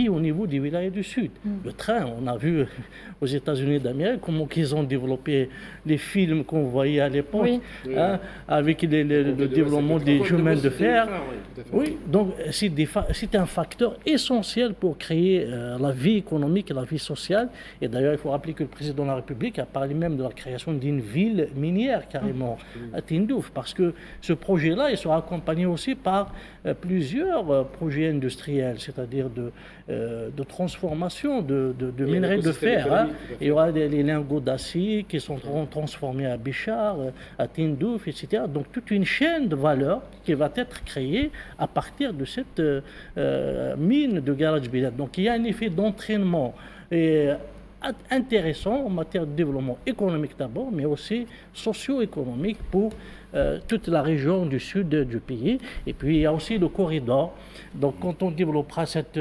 G: au niveau des villages du Sud. Le train, on a vu aux États-Unis d'Amérique comment ils ont développé les films qu'on voyait à l'époque, avec le développement des chemins de fer. Oui, donc c'est un facteur essentiel pour créer la vie économique et la vie sociale. Et d'ailleurs, il faut rappeler que le président de la République a parlé même de la création d'une ville minière carrément à Tindouf. Parce que ce projet-là, il sera accompagné aussi par plusieurs projets industriels, c'est-à-dire de transformation de minerais de fer. Il y aura les lingots d'acier qui seront transformés à Bichar, à Tindouf, etc. Donc toute une chaîne de valeur qui va être créée à partir de cette mine de Garage Bilet. Donc il y a un effet d'entraînement intéressant en matière de développement économique d'abord, mais aussi socio-économique pour toute la région du sud du pays. Et puis il y a aussi le corridor. Donc quand on développera cette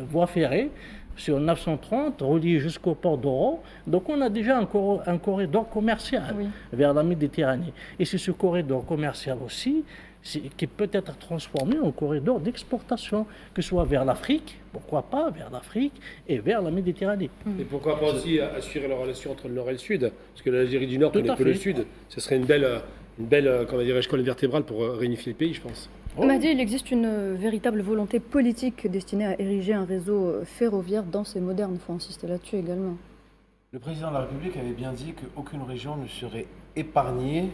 G: voie ferrée sur 930, reliée jusqu'au port d'Oran, donc on a déjà un corridor commercial vers la Méditerranée. Et c'est ce corridor commercial aussi qui peut être transformé en corridor d'exportation, que ce soit vers l'Afrique, pourquoi pas, vers l'Afrique et vers la Méditerranée.
E: Et pourquoi pas aussi assurer la relation entre le Nord et le Sud, parce que l'Algérie du Nord connaît peu le Sud. Ce serait une belle comment dirais-je, colonne vertébrale pour réunifier le pays, je pense.
B: Mahdi, il existe une véritable volonté politique destinée à ériger un réseau ferroviaire dense et moderne. Il faut insister là-dessus également.
F: Le président de la République avait bien dit qu'aucune région ne serait épargnée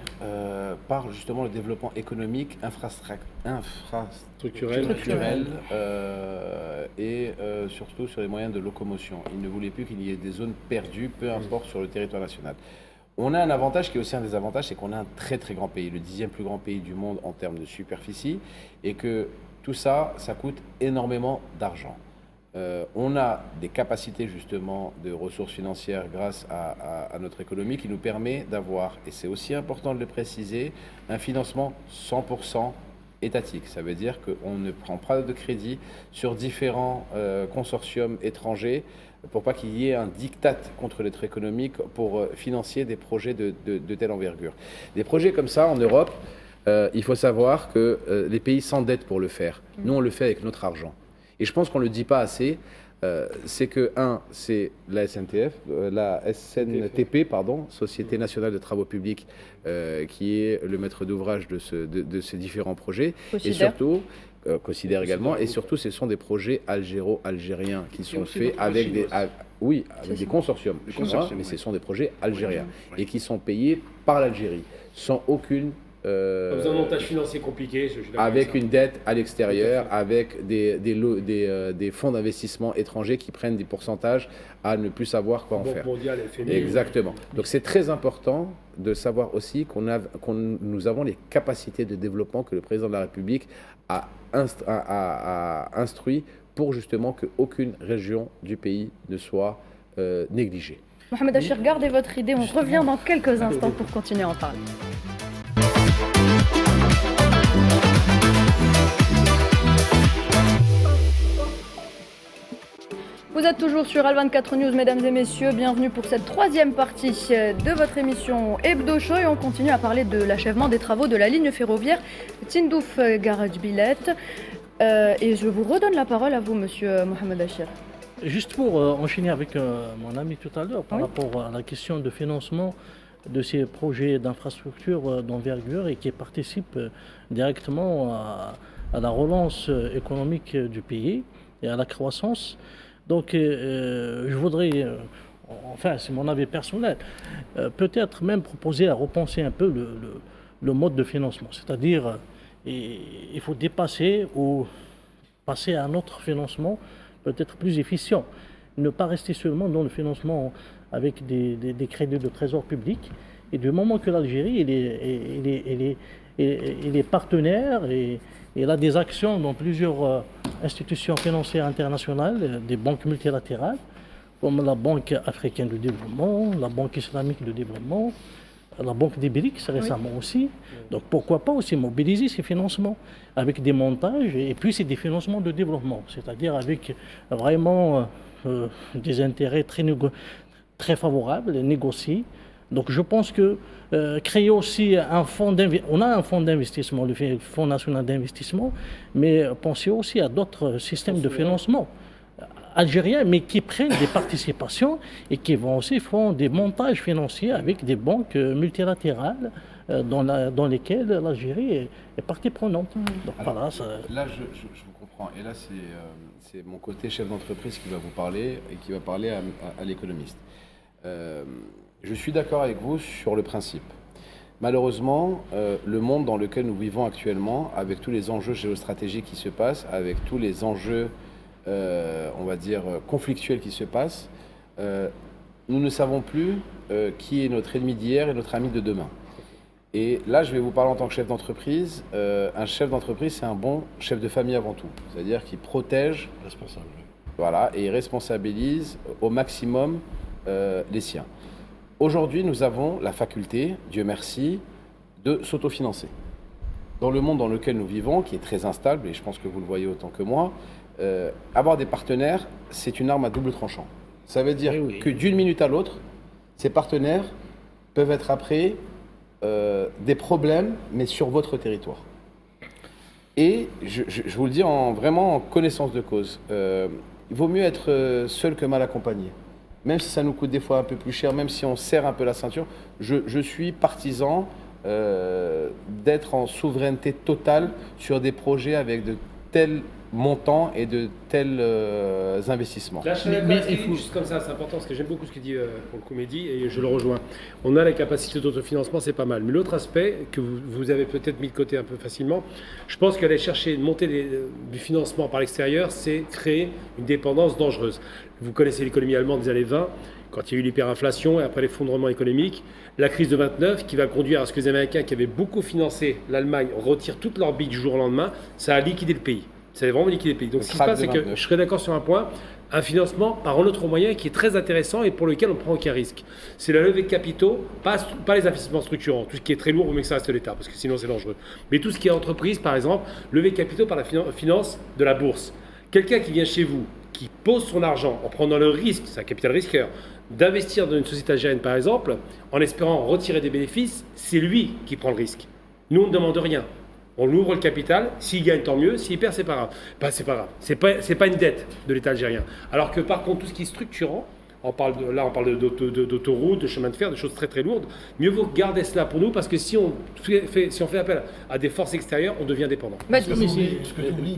F: par justement le développement économique, infrastructurel et surtout sur les moyens de locomotion. Il ne voulait plus qu'il y ait des zones perdues, peu importe sur le territoire national. On a un avantage qui est aussi un désavantage, c'est qu'on a un très très grand pays, le 10e plus grand pays du monde en termes de superficie, et que tout ça, ça coûte énormément d'argent. On a des capacités justement de ressources financières grâce à notre économie qui nous permet d'avoir, et c'est aussi important de le préciser, un financement 100% étatique. Ça veut dire qu'on ne prend pas de crédit sur différents consortiums étrangers pour pas qu'il y ait un diktat contre notre économique pour financer des projets de telle envergure. Des projets comme ça en Europe, il faut savoir que les pays s'endettent pour le faire. Nous, on le fait avec notre argent. Et je pense qu'on ne le dit pas assez, c'est que, c'est la SNTF, la SNTP, Société Nationale de Travaux Publics, qui est le maître d'ouvrage de ces différents projets. Et surtout, considère également, et surtout, ce sont des projets algéro-algériens qui sont faits avec des consortiums. Mais ce sont des projets algériens et qui sont payés par l'Algérie. sans aucune...
E: Dans un montage financier compliqué,
F: avec une dette à l'extérieur, avec des fonds d'investissement étrangers qui prennent des pourcentages à ne plus savoir quoi en faire.
E: Mondiale, FMI,
F: exactement. Donc c'est très important de savoir aussi nous avons les capacités de développement que le président de la République a instruit pour justement qu'aucune région du pays ne soit négligée.
B: Mohamed Achir, gardez votre idée, on revient dans quelques instants pour continuer à en parler. Vous êtes toujours sur Al24 News, mesdames et messieurs. Bienvenue pour cette troisième partie de votre émission Hebdo Show. Et on continue à parler de l'achèvement des travaux de la ligne ferroviaire Tindouf-Garage-Bilet. Et je vous redonne la parole à vous, monsieur Mohamed Achir.
G: Juste pour enchaîner avec mon ami tout à l'heure, par rapport à la question de financement de ces projets d'infrastructure d'envergure et qui participent directement à la relance économique du pays et à la croissance. Donc je voudrais, enfin c'est mon avis personnel, peut-être même proposer à repenser un peu le mode de financement. C'est-à-dire il faut dépasser ou passer à un autre financement peut-être plus efficient. Ne pas rester seulement dans le financement avec des crédits de trésor public. Et du moment que l'Algérie il est partenaire et il a des actions dans plusieurs institutions financières internationales, des banques multilatérales, comme la Banque africaine de développement, la Banque islamique de développement, la Banque des BRICS récemment aussi. Donc pourquoi pas aussi mobiliser ces financements avec des montages et puis c'est des financements de développement, c'est-à-dire avec vraiment des intérêts très favorables, négociés. Donc je pense que créer aussi un fonds d'investissement, on a un fonds d'investissement, le Fonds national d'investissement, mais pensez aussi à d'autres systèmes de financement algériens, mais qui prennent des participations et qui vont aussi faire des montages financiers avec des banques multilatérales dans lesquelles l'Algérie est partie prenante. Donc,
F: alors, voilà, là, je vous comprends. Et là, c'est mon côté chef d'entreprise qui va vous parler et qui va parler à l'économiste. Je suis d'accord avec vous sur le principe. Malheureusement, le monde dans lequel nous vivons actuellement, avec tous les enjeux géostratégiques qui se passent, avec tous les enjeux, on va dire, conflictuels qui se passent, nous ne savons plus qui est notre ennemi d'hier et notre ami de demain. Et là, je vais vous parler en tant que chef d'entreprise. Un chef d'entreprise, c'est un bon chef de famille avant tout. C'est-à-dire qu'il protège, voilà, et il responsabilise au maximum les siens. Aujourd'hui, nous avons la faculté, Dieu merci, de s'autofinancer. Dans le monde dans lequel nous vivons, qui est très instable, et je pense que vous le voyez autant que moi, avoir des partenaires, c'est une arme à double tranchant. Ça veut dire que d'une minute à l'autre, ces partenaires peuvent être après des problèmes, mais sur votre territoire. Et je vous le dis vraiment en connaissance de cause. Il vaut mieux être seul que mal accompagné. Même si ça nous coûte des fois un peu plus cher, même si on serre un peu la ceinture, je suis partisan d'être en souveraineté totale sur des projets avec de tels montants et de tels investissements.
E: Là, mais juste comme ça, c'est important parce que j'aime beaucoup ce qu'il dit pour le coup Mehdi et je le rejoins. On a la capacité d'autofinancement, c'est pas mal. Mais l'autre aspect que vous avez peut-être mis de côté un peu facilement, je pense qu'aller chercher, monter du financement par l'extérieur, c'est créer une dépendance dangereuse. Vous connaissez l'économie allemande des années 20, quand il y a eu l'hyperinflation et après l'effondrement économique, la crise de 29 qui va conduire à ce que les Américains qui avaient beaucoup financé l'Allemagne retirent toutes leurs billes du jour au lendemain, ça a liquidé le pays. Ça a vraiment liquidé le pays. Donc ce qui se passe, c'est que je serais d'accord sur un point, un financement par un autre moyen qui est très intéressant et pour lequel on prend aucun risque. C'est la levée de capitaux, pas les investissements structurants. Tout ce qui est très lourd, vaut mieux que ça reste l'État, parce que sinon c'est dangereux. Mais tout ce qui est entreprise, par exemple, levée de capitaux par la finance de la bourse. Quelqu'un qui vient chez vous, qui pose son argent en prenant le risque, c'est un capital risqueur, d'investir dans une société algérienne par exemple, en espérant retirer des bénéfices, c'est lui qui prend le risque. Nous, on ne demande rien. On ouvre le capital, s'il gagne tant mieux, s'il perd c'est pas grave. C'est pas grave, c'est pas une dette de l'État algérien. Alors que par contre tout ce qui est structurant, on parle d'autoroutes, de chemins de fer, de choses très très lourdes, mieux vaut garder cela pour nous parce que si on fait appel à des forces extérieures, on devient dépendant.
D: Tu oublies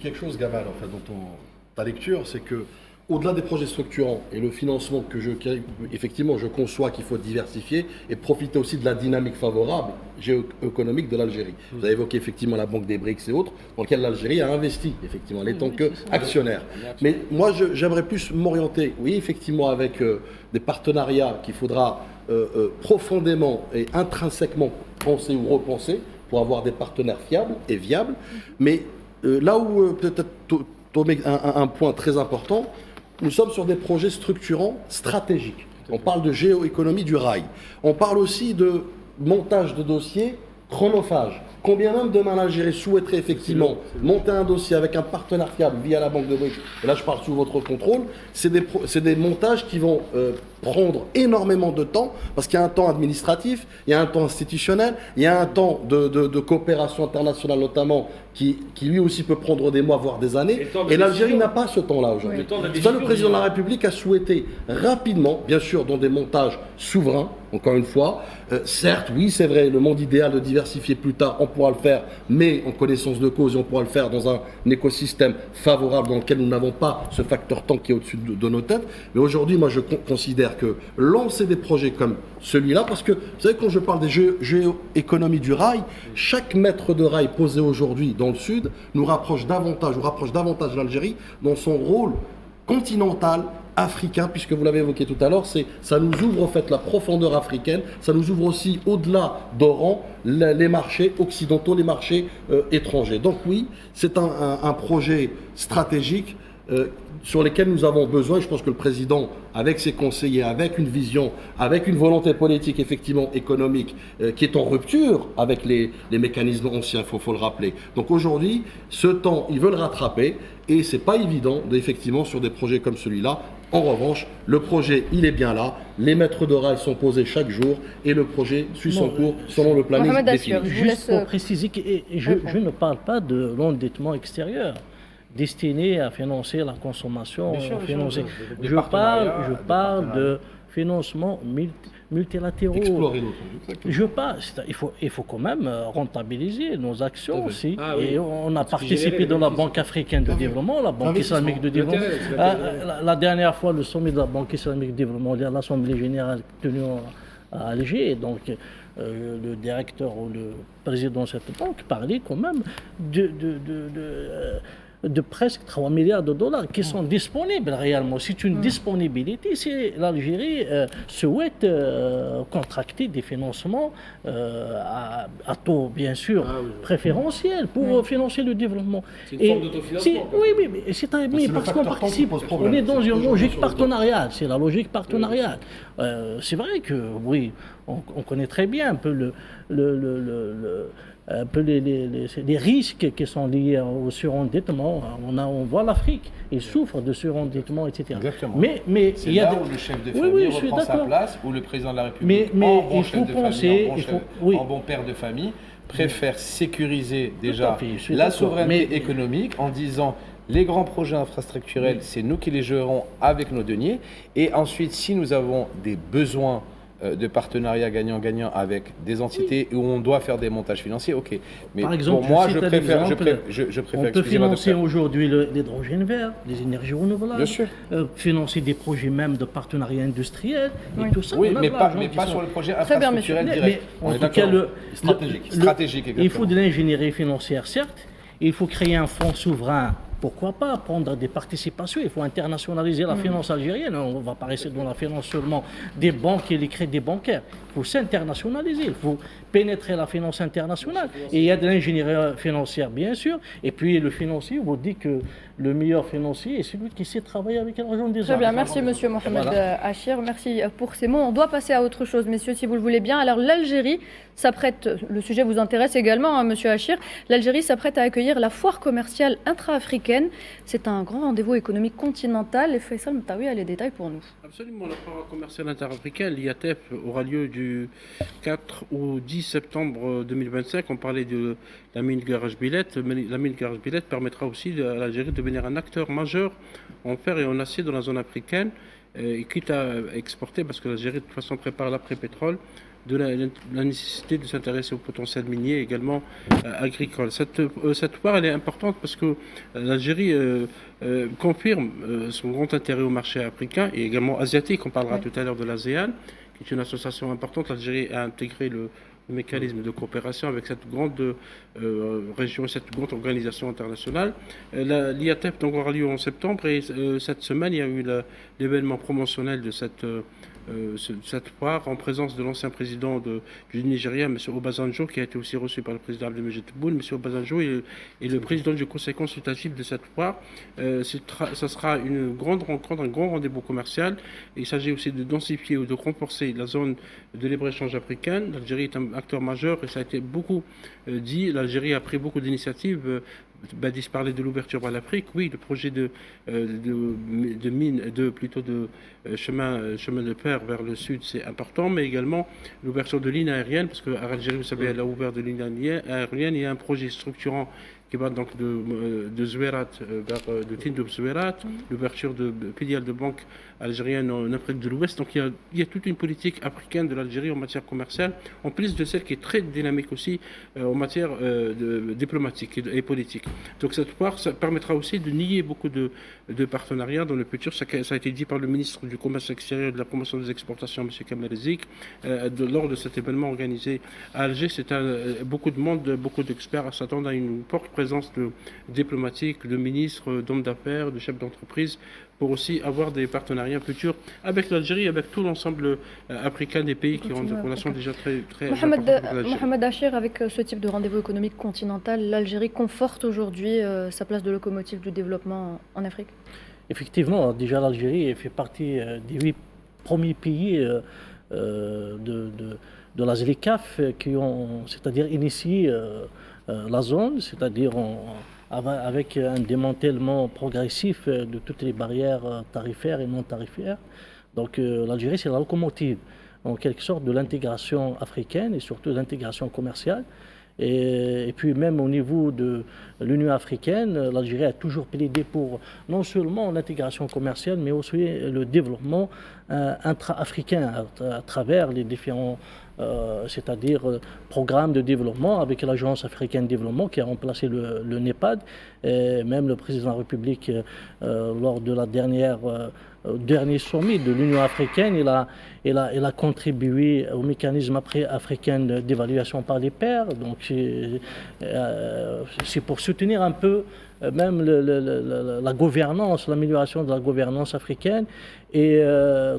D: quelque chose, Gamal, en fait, dans ta lecture, c'est que au-delà des projets structurants et le financement effectivement, je conçois qu'il faut diversifier et profiter aussi de la dynamique favorable géoéconomique de l'Algérie. Vous avez évoqué effectivement la Banque des BRICS et autres, dans laquelle l'Algérie a investi, effectivement, en étant qu'actionnaire. Mais moi, j'aimerais plus m'orienter, oui, effectivement, avec des partenariats qu'il faudra profondément et intrinsèquement penser ou repenser pour avoir des partenaires fiables et viables. Mais là où peut-être un point très important, nous sommes sur des projets structurants stratégiques. On parle de géoéconomie du rail. On parle aussi de montage de dossiers chronophage. Combien même demain l'Algérie souhaiterait effectivement monter un dossier avec un partenaire fiable via la Banque de BRICS, et là je parle sous votre contrôle, c'est des montages qui vont prendre énormément de temps, parce qu'il y a un temps administratif, il y a un temps institutionnel, il y a un temps de coopération internationale notamment, qui lui aussi peut prendre des mois, voire des années, et l'Algérie n'a pas ce temps-là aujourd'hui. Ça, le président de la République a souhaité rapidement, bien sûr dans des montages souverains, encore une fois, certes, oui, c'est vrai, le monde idéal de diversifier plus tard, on pourra le faire, mais en connaissance de cause, et on pourra le faire dans un écosystème favorable dans lequel nous n'avons pas ce facteur temps qui est au-dessus de nos têtes. Mais aujourd'hui, moi, je considère que lancer des projets comme celui-là, parce que, vous savez, quand je parle des géoéconomies du rail, chaque mètre de rail posé aujourd'hui dans le sud nous rapproche davantage de l'Algérie dans son rôle continental, africain, puisque vous l'avez évoqué tout à l'heure, ça nous ouvre en fait la profondeur africaine, ça nous ouvre aussi au-delà d'Oran les marchés occidentaux, les marchés étrangers. Donc oui, c'est un projet stratégique sur lesquels nous avons besoin. Je pense que le président, avec ses conseillers, avec une vision, avec une volonté politique effectivement économique qui est en rupture avec les mécanismes anciens, faut le rappeler. Donc aujourd'hui, ce temps, ils veulent rattraper et c'est pas évident effectivement sur des projets comme celui-là. En revanche, le projet, il est bien là, les mètres de rail sont posés chaque jour et le projet suit son cours selon le planning défini.
G: Juste pour préciser que je ne parle pas de l'endettement extérieur destiné à financer la consommation. Je parle de financement multilatéraux.
D: Explorer
G: il faut quand même rentabiliser nos actions aussi. Et on a participé dans la Banque africaine de développement, la Banque islamique de développement. La dernière fois, le sommet de la Banque islamique de développement, l'Assemblée générale tenue à Alger, donc le directeur ou le président de cette banque parlait quand même de presque 3 milliards de dollars qui sont disponibles réellement. C'est une disponibilité. Si l'Algérie souhaite contracter des financements à taux, bien sûr, préférentiel pour financer le développement.
E: C'est une forme d'autofinancement.
G: Oui, mais parce qu'on participe. On est dans une logique partenariale. C'est la logique partenariale. C'est vrai que, oui, on connaît très bien un peu les risques qui sont liés au surendettement. On voit l'Afrique, il souffre de surendettement, etc.
H: Exactement.
G: Mais
H: c'est là où le chef de famille reprend sa place, où le président de la République, en bon chef de famille, en bon père de famille, préfère sécuriser déjà la souveraineté économique en disant les grands projets infrastructurels, c'est nous qui les gérons avec nos deniers. Et ensuite, si nous avons des besoins de partenariat gagnant-gagnant avec des entités où on doit faire des montages financiers, ok. Mais
G: par exemple,
H: pour moi, je préfère
G: on peut financer aujourd'hui l'hydrogène vert, les énergies renouvelables,
H: bien sûr.
G: Financer des projets même de partenariat industriel, et tout ça.
H: Oui, mais pas sur le projet infrastructurel direct.
G: Mais en tout cas,
H: stratégique, exactement.
G: Il faut de l'ingénierie financière, certes. Il faut créer un fonds souverain. Pourquoi pas prendre des participations? Il faut internationaliser la finance algérienne. On ne va pas rester dans la finance seulement des banques et les crédits bancaires. Il faut s'internationaliser, il faut pénétrer la finance internationale. Et il y a de l'ingénierie financière, bien sûr. Et puis le financier, on vous dit que le meilleur financier est celui qui sait travailler avec l'argent des autres.
B: Très bien, merci Monsieur Mohamed Achir. Merci pour ces mots. On doit passer à autre chose, messieurs, si vous le voulez bien. Alors l'Algérie s'apprête, le sujet vous intéresse également, Monsieur Achir, l'Algérie s'apprête à accueillir la foire commerciale intra-africaine. C'est un grand rendez-vous économique continental. Et Faisal Mtaoui a les détails pour nous.
C: Absolument, la foire commerciale intra-africaine, l'IATEF, aura lieu du 4 au 10 septembre 2025. On parlait de la mine Garage Billet. La mine Garage Billet permettra aussi à l'Algérie de devenir un acteur majeur en fer et en acier dans la zone africaine, et quitte à exporter, parce que l'Algérie de toute façon prépare l'après-pétrole, de la nécessité de s'intéresser au potentiel minier, également agricole. Cette foire, elle est importante parce que l'Algérie confirme son grand intérêt au marché africain et également asiatique. On parlera tout à l'heure de l'ASEAN, qui est une association importante. L'Algérie a intégré le mécanisme de coopération avec cette grande région, cette grande organisation internationale. L'IATEF donc aura lieu en septembre et cette semaine, il y a eu l'événement promotionnel de cette foire en présence de l'ancien président du Nigeria, M. Obasanjo, qui a été aussi reçu par le président Abdelmajid Tebboune. M. Obasanjo est le président du conseil consultatif de cette foire. Ça sera une grande rencontre, un grand rendez-vous commercial. Il s'agit aussi de densifier ou de renforcer la zone de libre-échange africaine. L'Algérie est un acteur majeur et ça a été beaucoup dit. L'Algérie a pris beaucoup d'initiatives. Badis parlait de l'ouverture vers l'Afrique. Oui, le projet de chemin de fer vers le sud, c'est important, mais également l'ouverture de lignes aériennes, parce qu'Algérie, vous savez, elle a ouvert de lignes aériennes. Il y a un projet structurant qui va donc de Zouerat de Tindouf Zouerat, l'ouverture de filiales de banques algériennes en Afrique de l'Ouest. Donc il y a toute une politique africaine de l'Algérie en matière commerciale, en plus de celle qui est très dynamique aussi en matière diplomatique et politique. Donc cette foire, ça permettra aussi de nier beaucoup de partenariats dans le futur. Ça a été dit par le ministre du Commerce extérieur et de la promotion des exportations, M. Kamel Zik, lors de cet événement organisé à Alger. C'est beaucoup de monde, beaucoup d'experts s'attendent à une forte présence de diplomatique, de ministres, d'hommes d'affaires, de chefs d'entreprise, pour aussi avoir des partenariats futurs avec l'Algérie, avec tout l'ensemble africain des pays qui ont des relations déjà très importantes avec l'Algérie.
B: Mohamed Achir, avec ce type de rendez-vous économique continental, l'Algérie conforte aujourd'hui sa place de locomotive du développement en Afrique?
G: Effectivement, déjà l'Algérie fait partie des 8 premiers pays de la ZLECAf qui ont, c'est-à-dire initié la zone, c'est-à-dire avec un démantèlement progressif de toutes les barrières tarifaires et non tarifaires. Donc l'Algérie, c'est la locomotive, en quelque sorte, de l'intégration africaine et surtout de l'intégration commerciale. Et puis même au niveau de l'Union africaine, l'Algérie a toujours plaidé pour non seulement l'intégration commerciale, mais aussi le développement intra-africain à travers les différents c'est-à-dire programme de développement avec l'Agence africaine de développement qui a remplacé le NEPAD. Et même le président de la République, lors de la dernier sommet de l'Union africaine, il a contribué au mécanisme africain d'évaluation par les pairs. Donc c'est pour soutenir un peu même la gouvernance, l'amélioration de la gouvernance africaine. Et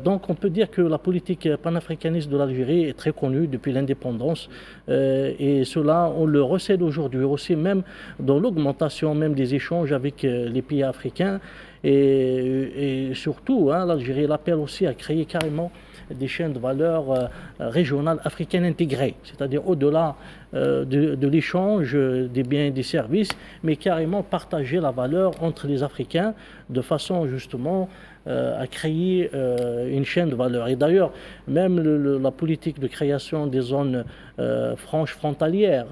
G: donc on peut dire que la politique panafricaniste de l'Algérie est très connue depuis l'indépendance et cela on le recèle aujourd'hui aussi, même dans l'augmentation même des échanges avec les pays africains et surtout l'Algérie l'appelle aussi à créer carrément des chaînes de valeur régionales africaines intégrées, c'est-à-dire au-delà de l'échange des biens et des services, mais carrément partager la valeur entre les Africains de façon justement à créer une chaîne de valeur. Et d'ailleurs, même la politique de création des zones franches frontalières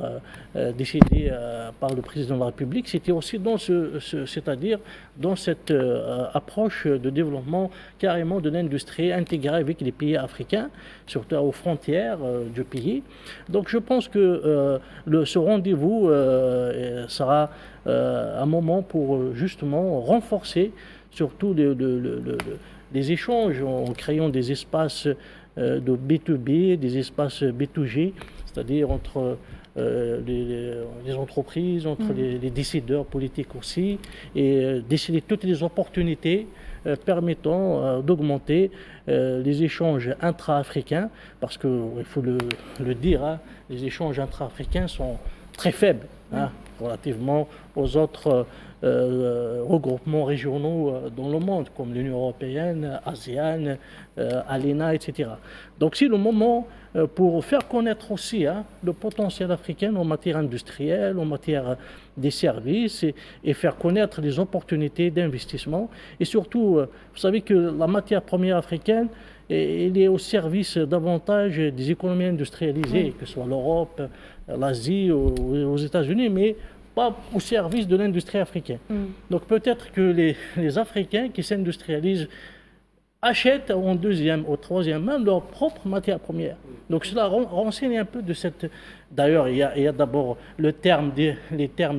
G: décidée par le président de la République, c'était aussi dans c'est-à-dire dans cette approche de développement carrément de l'industrie intégrée avec les pays africains, surtout aux frontières du pays. Donc je pense que ce rendez-vous sera un moment pour justement renforcer surtout les échanges en créant des espaces de B2B, des espaces B2G, c'est-à-dire entre les entreprises, entre les décideurs politiques aussi, et décider toutes les opportunités permettant d'augmenter les échanges intra-africains, parce qu'il faut le dire, les échanges intra-africains sont très faibles relativement aux autres regroupements régionaux dans le monde, comme l'Union européenne, ASEAN, ALENA, etc. Donc c'est le moment pour faire connaître aussi le potentiel africain en matière industrielle, en matière des services, et faire connaître les opportunités d'investissement. Et surtout, vous savez que la matière première africaine, elle est au service davantage des économies industrialisées, que ce soit l'Europe, l'Asie, aux États-Unis, mais pas au service de l'industrie africaine. Donc peut-être que les Africains qui s'industrialisent achètent en deuxième ou troisième main leur propre matière première. Donc cela renseigne un peu de cette... D'ailleurs, il y a d'abord les termes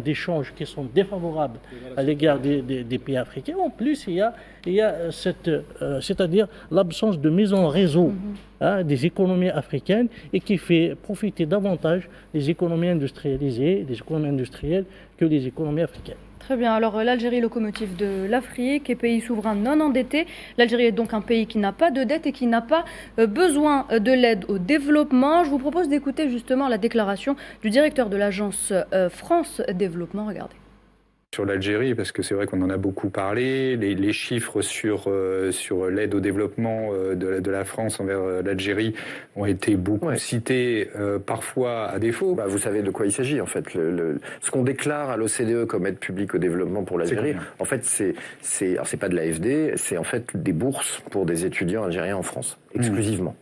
G: d'échange qui sont défavorables à l'égard des pays africains. En plus, il y a c'est-à-dire l'absence de mise en réseau des économies africaines et qui fait profiter davantage les économies industrialisées, les économies industrielles que les économies africaines.
B: Très bien. Alors l'Algérie, locomotive de l'Afrique et pays souverain non endetté. L'Algérie est donc un pays qui n'a pas de dette et qui n'a pas besoin de l'aide au développement. Je vous propose d'écouter justement la déclaration du directeur de l'agence France Développement. Regardez.
I: Sur l'Algérie, parce que c'est vrai qu'on en a beaucoup parlé, les chiffres sur l'aide au développement de la France envers l'Algérie ont été beaucoup cités, parfois à défaut.
J: Vous savez de quoi il s'agit en fait. Ce qu'on déclare à l'OCDE comme aide publique au développement pour l'Algérie, en fait c'est pas de l'AFD, c'est en fait des bourses pour des étudiants algériens en France, exclusivement.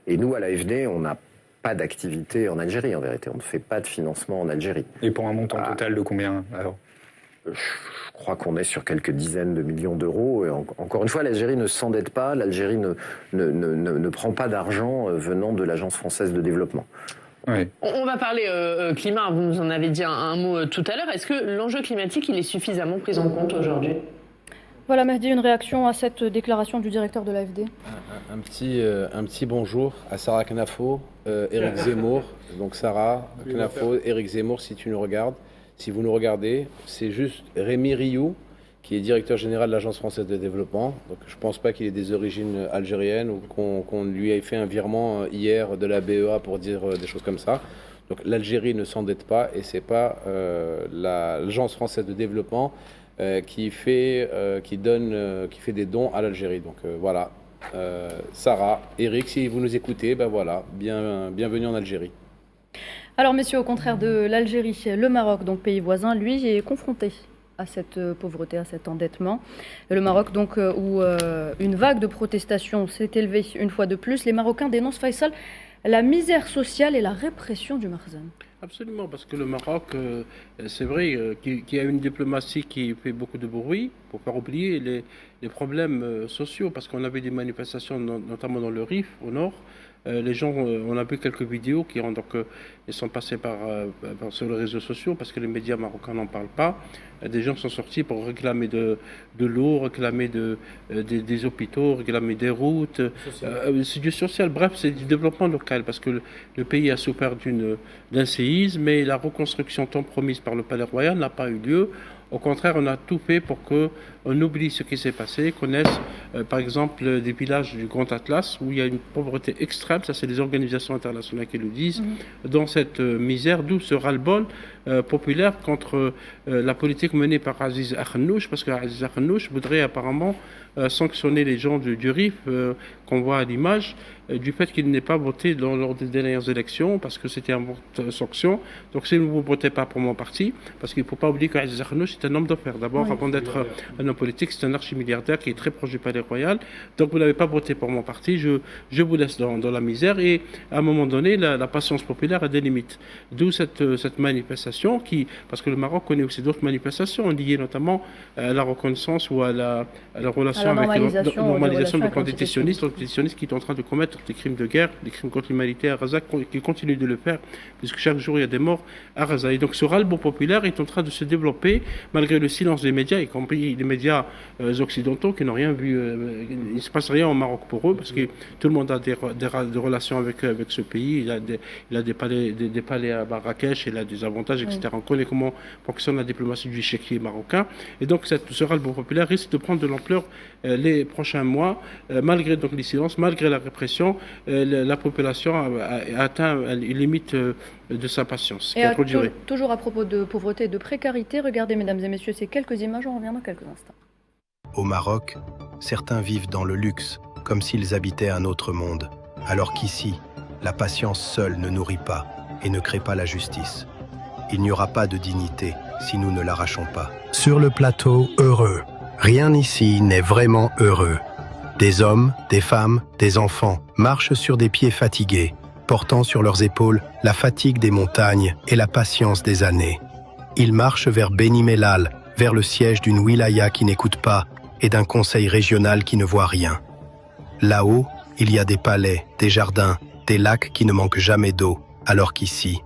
J: Et nous à l'AFD, on n'a pas d'activité en Algérie en vérité, on ne fait pas de financement en Algérie.
I: Et pour un montant total de combien alors ?
J: Je crois qu'on est sur quelques dizaines de millions d'euros. Et encore une fois, l'Algérie ne s'endette pas, l'Algérie ne prend pas d'argent venant de l'Agence française de développement.
I: Oui.
K: On va parler climat, vous nous en avez dit un mot tout à l'heure. Est-ce que l'enjeu climatique il est suffisamment pris en compte aujourd'hui ?
B: Voilà Mehdi, une réaction à cette déclaration du directeur de l'AFD.
F: Un petit bonjour à Sarah Knafo, Éric Zemmour. Donc Sarah Knafo, Éric Zemmour, si tu nous regardes. Si vous nous regardez, c'est juste Rémi Rioux, qui est directeur général de l'Agence française de développement. Donc, je ne pense pas qu'il ait des origines algériennes ou qu'on lui ait fait un virement hier de la BEA pour dire des choses comme ça. Donc l'Algérie ne s'endette pas et ce n'est pas l'Agence française de développement qui fait des dons à l'Algérie. Donc voilà, Sarah, Eric, si vous nous écoutez, voilà, bienvenue en Algérie.
B: Alors messieurs, au contraire de l'Algérie, le Maroc, donc pays voisin, lui, est confronté à cette pauvreté, à cet endettement. Le Maroc, donc, où une vague de protestations s'est élevée une fois de plus. Les Marocains dénoncent, Faisal, la misère sociale et la répression du Marzan.
C: Absolument, parce que le Maroc, c'est vrai qu'il y a une diplomatie qui fait beaucoup de bruit pour faire oublier les problèmes sociaux, parce qu'on avait des manifestations, notamment dans le Rif, au nord. Les gens, on a vu quelques vidéos qui ils sont passés sur les réseaux sociaux parce que les médias marocains n'en parlent pas. Des gens sont sortis pour réclamer de l'eau, réclamer des hôpitaux, réclamer des routes. C'est du social, bref, c'est du développement local parce que le pays a souffert d'un séisme, mais la reconstruction tant promise par le Palais Royal n'a pas eu lieu. Au contraire, on a tout fait pour qu'on oublie ce qui s'est passé, qu'on connaisse par exemple des villages du Grand Atlas où il y a une pauvreté extrême, ça c'est les organisations internationales qui le disent, dans cette misère, d'où ce ras-le-bol populaire contre la politique menée par Aziz Akhnouch, parce qu'Aziz Akhnouch voudrait apparemment sanctionner les gens du Rif, qu'on voit à l'image, du fait qu'il n'ait pas voté lors des dernières élections, parce que c'était un vote sanction. Donc si vous ne votez pas pour mon parti, parce qu'il ne faut pas oublier qu'Aziz Akhnouch est un homme d'affaires. D'abord, avant d'être un homme politique, c'est un archimilliardaire qui est très proche du Palais Royal. Donc vous n'avez pas voté pour mon parti, je vous laisse dans la misère. Et à un moment donné, la patience populaire a des limites. D'où cette manifestation parce que le Maroc connaît aussi d'autres manifestations liées notamment à la reconnaissance ou à la relation avec la normalisation du camp des sionistes, qui est en train de commettre des crimes de guerre, des crimes contre l'humanité à Gaza, qui continue de le faire, puisque chaque jour il y a des morts à Gaza. Et donc ce ras-le-bol populaire est en train de se développer malgré le silence des médias, y compris les médias occidentaux qui n'ont rien vu. Il ne se passe rien au Maroc pour eux, parce que tout le monde a des relations avec ce pays. Il a des palais à Marrakech, il a des avantages, etc. On connaît comment fonctionne la diplomatie du chéquier marocain. Et donc ce ras-le-bol populaire risque de prendre de l'ampleur les prochains mois, malgré donc les silences, malgré la répression. La population a atteint une limite de sa patience.
B: Et toujours à propos de pauvreté et de précarité, regardez mesdames et messieurs ces quelques images, on revient dans quelques instants.
L: Au Maroc, certains vivent dans le luxe, comme s'ils habitaient un autre monde, alors qu'ici, la patience seule ne nourrit pas et ne crée pas la justice. Il n'y aura pas de dignité si nous ne l'arrachons pas. Sur le plateau, heureux. Rien ici n'est vraiment heureux. Des hommes, des femmes, des enfants marchent sur des pieds fatigués, portant sur leurs épaules la fatigue des montagnes et la patience des années. Ils marchent vers Beni Mellal, vers le siège d'une wilaya qui n'écoute pas et d'un conseil régional qui ne voit rien. Là-haut, il y a des palais, des jardins, des lacs qui ne manquent jamais d'eau, alors qu'ici,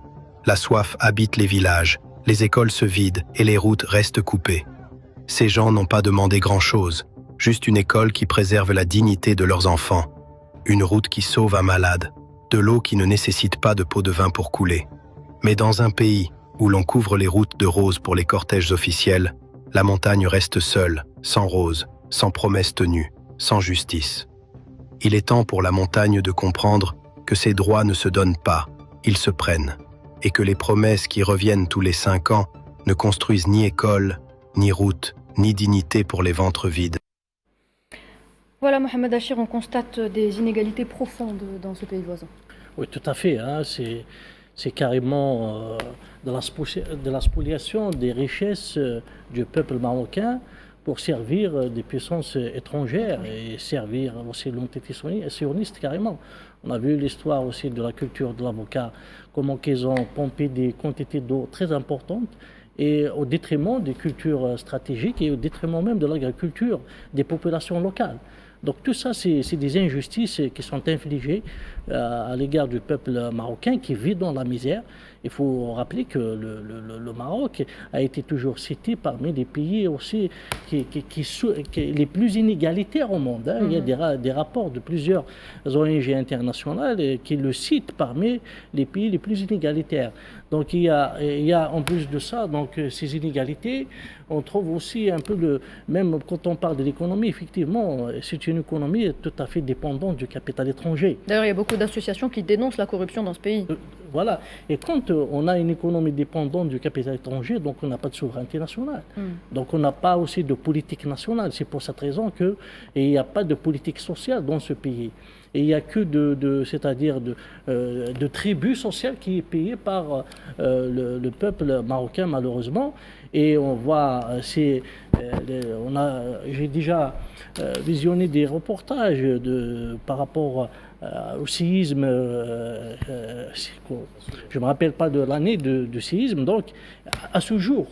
L: la soif habite les villages, les écoles se vident et les routes restent coupées. Ces gens n'ont pas demandé grand-chose, juste une école qui préserve la dignité de leurs enfants, une route qui sauve un malade, de l'eau qui ne nécessite pas de pot de vin pour couler. Mais dans un pays où l'on couvre les routes de roses pour les cortèges officiels, la montagne reste seule, sans roses, sans promesses tenues, sans justice. Il est temps pour la montagne de comprendre que ses droits ne se donnent pas, ils se prennent, et que les promesses qui reviennent tous les 5 ans ne construisent ni école, ni route, ni dignité pour les ventres vides.
B: Voilà, Mohamed Achir, on constate des inégalités profondes dans ce pays voisin.
G: Oui, tout à fait. Hein, c'est carrément de la spoliation des richesses du peuple marocain pour servir des puissances étrangères et servir aussi l'entité sioniste carrément. On a vu l'histoire aussi de la culture de l'avocat, comment ils ont pompé des quantités d'eau très importantes et au détriment des cultures stratégiques et au détriment même de l'agriculture des populations locales. Donc tout ça, c'est des injustices qui sont infligées à l'égard du peuple marocain qui vit dans la misère. Il faut rappeler que le Maroc a été toujours cité parmi les pays aussi les plus inégalitaires au monde. Hein. Il y a des rapports de plusieurs ONG internationales qui le citent parmi les pays les plus inégalitaires. Donc il y a en plus de ça, donc, ces inégalités, on trouve aussi un peu même quand on parle de l'économie, effectivement, c'est une économie tout à fait dépendante du capital étranger.
B: D'ailleurs, il y a beaucoup d'associations qui dénoncent la corruption dans ce pays.
G: Voilà. Et quand on a une économie dépendante du capital étranger, donc on n'a pas de souveraineté nationale. Donc on n'a pas aussi de politique nationale. C'est pour cette raison qu'il n'y a pas de politique sociale dans ce pays. Et il n'y a que de tribut social qui est payé par le peuple marocain, malheureusement. Et on voit, j'ai déjà visionné des reportages par rapport au séisme. Je ne me rappelle pas de l'année du séisme. Donc, à ce jour,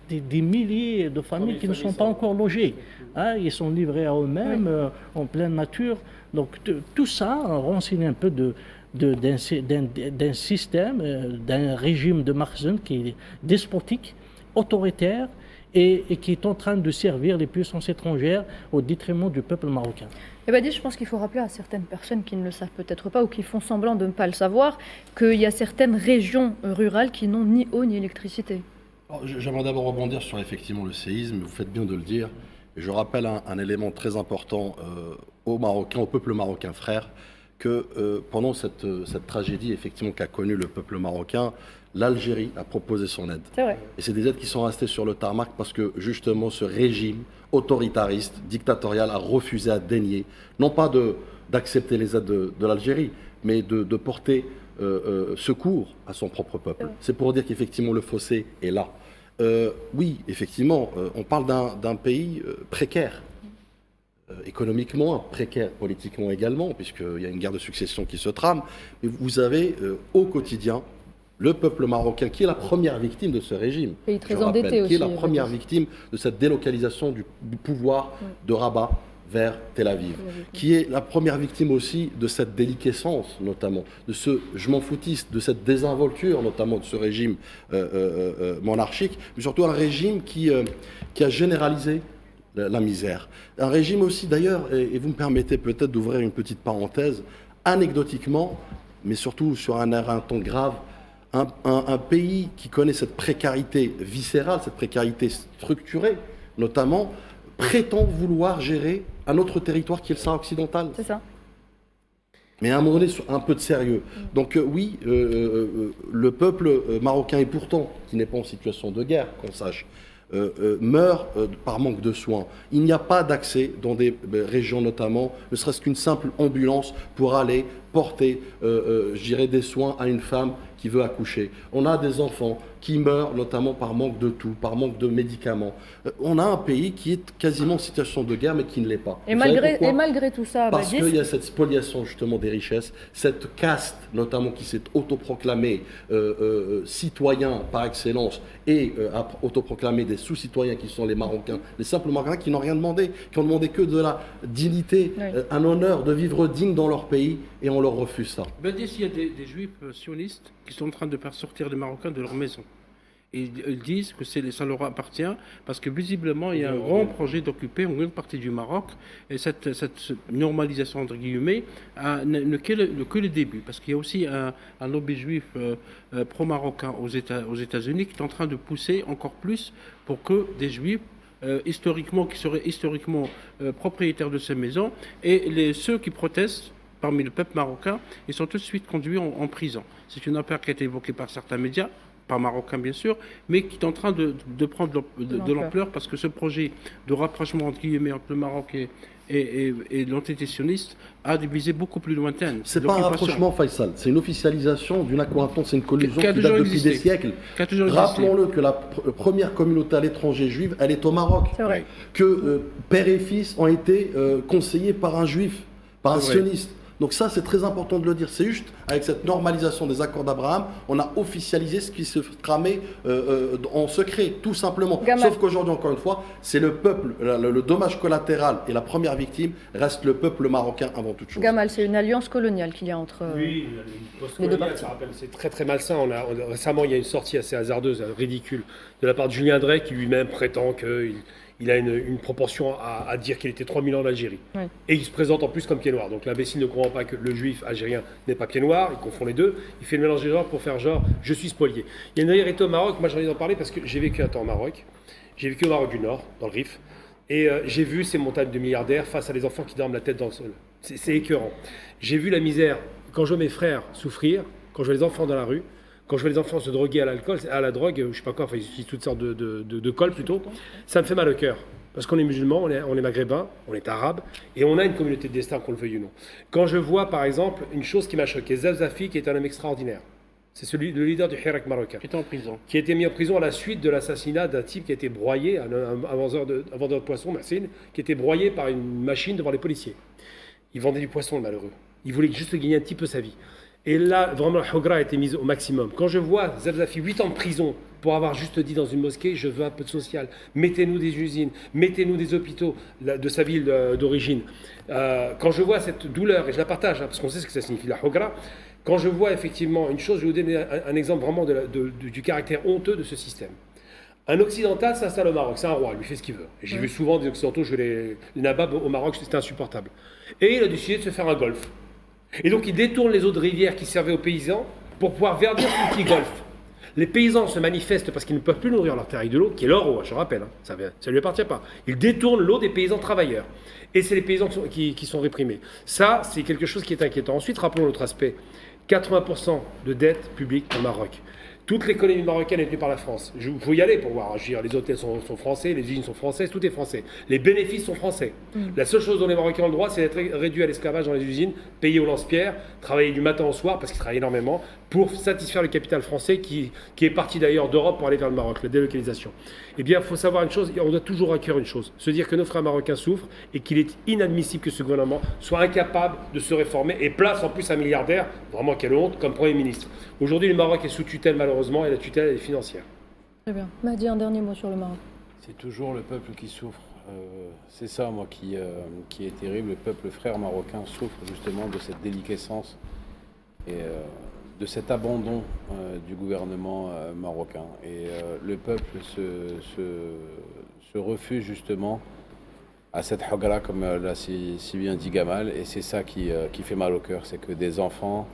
G: des milliers de familles qui ne sont pas encore logées. Hein, ils sont livrés à eux-mêmes en pleine nature. Donc tout ça renseigne un peu d'un système, d'un régime de Makhzen qui est despotique, autoritaire et qui est en train de servir les puissances étrangères au détriment du peuple marocain.
B: Eh bien, je pense qu'il faut rappeler à certaines personnes qui ne le savent peut-être pas ou qui font semblant de ne pas le savoir qu'il y a certaines régions rurales qui n'ont ni eau ni électricité.
D: J'aimerais d'abord rebondir sur effectivement le séisme, vous faites bien de le dire. Et je rappelle un élément très important aux Marocains, au peuple marocain frère, que pendant cette tragédie effectivement qu'a connue le peuple marocain, l'Algérie a proposé son aide.
B: C'est vrai.
D: Et c'est des aides qui sont restées sur le tarmac parce que justement ce régime autoritariste, dictatorial a refusé, a dénié, non pas d'accepter les aides de l'Algérie, mais de porter secours à son propre peuple. C'est pour dire qu'effectivement le fossé est là. Oui, effectivement, on parle d'un pays précaire, économiquement, précaire politiquement également, puisqu'il y a une guerre de succession qui se trame. Mais vous avez au quotidien le peuple marocain qui est la première victime de ce régime.
B: Pays très endetté aussi.
D: Qui est la première victime de cette délocalisation du pouvoir de Rabat vers Tel Aviv, qui est la première victime aussi de cette déliquescence, notamment, de ce je m'en foutiste, de cette désinvolture, notamment de ce régime monarchique, mais surtout un régime qui a généralisé la misère. Un régime aussi, d'ailleurs, et vous me permettez peut-être d'ouvrir une petite parenthèse, anecdotiquement, mais surtout sur un ton grave, un pays qui connaît cette précarité viscérale, cette précarité structurée, notamment, prétend vouloir gérer un autre territoire qui est le Sahara occidental.
B: C'est ça.
D: Mais à un moment donné, un peu de sérieux. Donc oui, le peuple marocain, et pourtant, qui n'est pas en situation de guerre, qu'on sache, meurt par manque de soins. Il n'y a pas d'accès dans des régions notamment, ne serait-ce qu'une simple ambulance pour aller porter, je dirais, des soins à une femme qui veut accoucher. On a des enfants qui meurent notamment par manque de tout, par manque de médicaments. On a un pays qui est quasiment en situation de guerre, mais qui ne l'est pas.
B: Et malgré tout ça,
D: parce qu'il y a cette spoliation justement des richesses, cette caste notamment qui s'est autoproclamée citoyen par excellence et a autoproclamé des sous-citoyens qui sont les Marocains, les simples Marocains qui n'ont rien demandé, qui ont demandé que de la dignité, un honneur de vivre digne dans leur pays, et on leur refuse ça.
C: Ben, il y a des juifs sionistes qui sont en train de faire sortir les Marocains de leur maison. Et ils disent que ça leur appartient parce que visiblement il y a un grand projet d'occuper une grande partie du Maroc, et cette normalisation entre guillemets n'est que le début, parce qu'il y a aussi un lobby juif pro-marocain aux États-Unis qui est en train de pousser encore plus pour que des juifs qui seraient historiquement propriétaires de ces maisons, et ceux qui protestent parmi le peuple marocain, ils sont tout de suite conduits en prison. C'est une affaire qui a été évoquée par certains médias, pas marocains bien sûr, mais qui est en train de prendre de l'ampleur, parce que ce projet de rapprochement entre le Maroc et l'entité sioniste a des visées beaucoup plus lointaines.
D: C'est pas un rapprochement, Faisal, c'est une officialisation d'une accointance, c'est une collusion qui date depuis des siècles. Rappelons-le que la première communauté à l'étranger juive, elle est au Maroc.
B: C'est vrai.
D: Que père et fils ont été conseillés par un juif, par un sioniste. Donc ça, c'est très important de le dire. C'est juste, avec cette normalisation des accords d'Abraham, on a officialisé ce qui se tramait en secret, tout simplement. Sauf qu'aujourd'hui, encore une fois, c'est le peuple, le dommage collatéral et la première victime reste le peuple marocain avant toute chose.
B: Gamal, c'est une alliance coloniale qu'il y a entre les deux parties.
E: C'est très très malsain. Récemment, il y a une sortie assez hasardeuse, ridicule, de la part de Julien Drey, qui lui-même prétend qu'il a une proportion à dire qu'il était 3000 ans en Algérie. Oui. Et il se présente en plus comme pied noir. Donc l'imbécile ne comprend pas que le juif algérien n'est pas pied noir, il confond les deux. Il fait le mélange des genres pour faire genre, je suis spolié. Il y a une vérité au Maroc, moi j'ai envie d'en parler parce que j'ai vécu un temps au Maroc. J'ai vécu au Maroc du Nord, dans le Rif. Et j'ai vu ces montagnes de milliardaires face à des enfants qui dorment la tête dans le sol. C'est écœurant. J'ai vu la misère, quand je vois mes frères souffrir, quand je vois les enfants dans la rue, quand je vois les enfants se droguer à l'alcool, à la drogue, je sais pas quoi, enfin ils utilisent toutes sortes de cols plutôt, ça me fait mal au cœur. Parce qu'on est musulmans, on est maghrébins, on est arabes, et on a une communauté de destin, qu'on le veuille ou non. Quand je vois par exemple une chose qui m'a choqué, Zafzafi, qui est un homme extraordinaire, c'est le leader du Hirak marocain,
C: qui était en prison,
E: qui a été mis en prison à la suite de l'assassinat d'un type qui a été broyé, un vendeur de poissons, Massine, qui a été broyé par une machine devant les policiers. Il vendait du poisson, le malheureux. Il voulait juste gagner un petit peu sa vie. Et là, vraiment, la Hogra a été mise au maximum. Quand je vois Zafzafi 8 ans de prison pour avoir juste dit dans une mosquée, je veux un peu de social, mettez-nous des usines, mettez-nous des hôpitaux de sa ville d'origine. Quand je vois cette douleur, et je la partage, parce qu'on sait ce que ça signifie, la Hogra, quand je vois effectivement une chose, je vais vous donner un exemple vraiment du caractère honteux de ce système. Un occidental s'installe au Maroc, c'est un roi, il lui fait ce qu'il veut. J'ai vu souvent des occidentaux jouer les nababs au Maroc, c'était insupportable. Et il a décidé de se faire un golf. Et donc il détourne les eaux de rivière qui servaient aux paysans pour pouvoir verdir son petit golfe. Les paysans se manifestent parce qu'ils ne peuvent plus nourrir leur terre avec de l'eau, qui est leur eau, je rappelle, hein, ça ne lui appartient pas. Ils détournent l'eau des paysans travailleurs. Et c'est les paysans qui sont réprimés. Ça, c'est quelque chose qui est inquiétant. Ensuite, rappelons l'autre aspect. 80% de dette publique au Maroc. Toute l'économie marocaine est tenue par la France. Il faut y aller pour voir. Je veux dire, les hôtels sont français, les usines sont françaises, tout est français. Les bénéfices sont français. La seule chose dont les Marocains ont le droit, c'est d'être réduits à l'esclavage dans les usines, payés au lance-pierre, travailler du matin au soir, parce qu'ils travaillent énormément, pour satisfaire le capital français qui est parti d'ailleurs d'Europe pour aller vers le Maroc, la délocalisation. Eh bien, il faut savoir une chose, on doit toujours acquérir une chose, se dire que nos frères marocains souffrent et qu'il est inadmissible que ce gouvernement soit incapable de se réformer et place en plus un milliardaire, vraiment quelle honte, comme Premier ministre. Aujourd'hui, le Maroc est sous tutelle malheureusement et la tutelle est financière.
B: Très bien. Mahdi, un dernier mot sur le Maroc.
F: C'est toujours le peuple qui souffre. C'est ça, moi, qui est terrible. Le peuple frère marocain souffre justement de cette déliquescence et de cet abandon du gouvernement marocain. Et le peuple se refuse justement à cette hogra, comme l'a si bien dit Gamal. Et c'est ça qui fait mal au cœur, c'est que des enfants,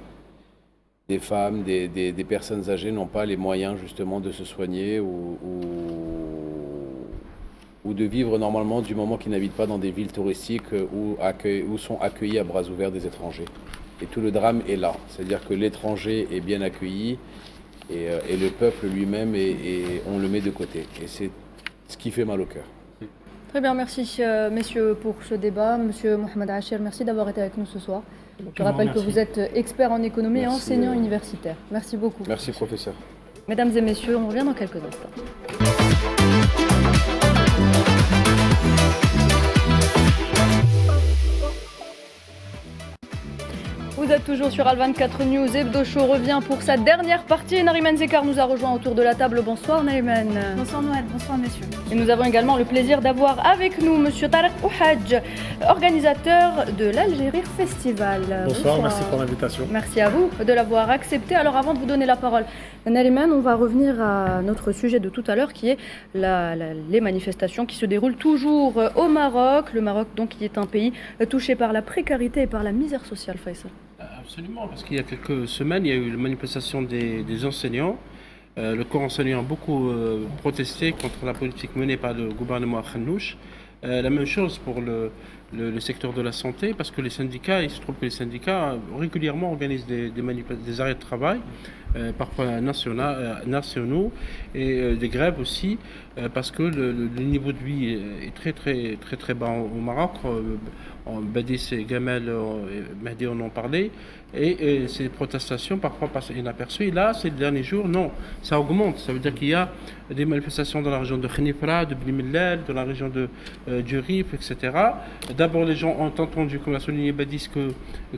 F: des femmes, des personnes âgées n'ont pas les moyens justement de se soigner ou de vivre normalement du moment qu'ils n'habitent pas dans des villes touristiques où sont accueillis à bras ouverts des étrangers. Et tout le drame est là, c'est-à-dire que l'étranger est bien accueilli et le peuple lui-même, on le met de côté. Et c'est ce qui fait mal au cœur.
B: Très bien, merci messieurs pour ce débat. Monsieur Mohamed Achir, merci d'avoir été avec nous ce soir. Je rappelle que vous êtes expert en économie et enseignant universitaire. Merci beaucoup.
D: Merci professeur.
B: Mesdames et messieurs, on revient dans quelques instants. Vous êtes toujours sur Al24 News. Hebdo Show revient pour sa dernière partie. Nariman Zekar nous a rejoint autour de la table. Bonsoir Nariman.
M: Bonsoir Noël, bonsoir messieurs.
B: Et nous avons également le plaisir d'avoir avec nous Monsieur Tarek Ouhadj, organisateur de l'Algérie Festival.
N: Bonsoir, merci pour l'invitation.
B: Merci à vous de l'avoir accepté. Alors avant de vous donner la parole, Nariman, on va revenir à notre sujet de tout à l'heure qui est les manifestations qui se déroulent toujours au Maroc. Le Maroc donc qui est un pays touché par la précarité et par la misère sociale, Faisal.
C: Absolument, parce qu'il y a quelques semaines, il y a eu la manifestation des enseignants. Le corps enseignant a beaucoup protesté contre la politique menée par le gouvernement Khanouch. La même chose pour le secteur de la santé, parce que les syndicats, il se trouve que les syndicats régulièrement organisent des arrêts de travail, parfois nationaux, et des grèves aussi, parce que le niveau de vie est très bas au Maroc. Badis et Gamel, Mahdi en ont parlé, et ces protestations parfois passent inaperçues. Et là, ces derniers jours, non, ça augmente. Ça veut dire qu'il y a des manifestations dans la région de Khenifra, de Bni Mellal, dans la région du Rif, etc. D'abord, les gens ont entendu, comme l'a souligné Badis,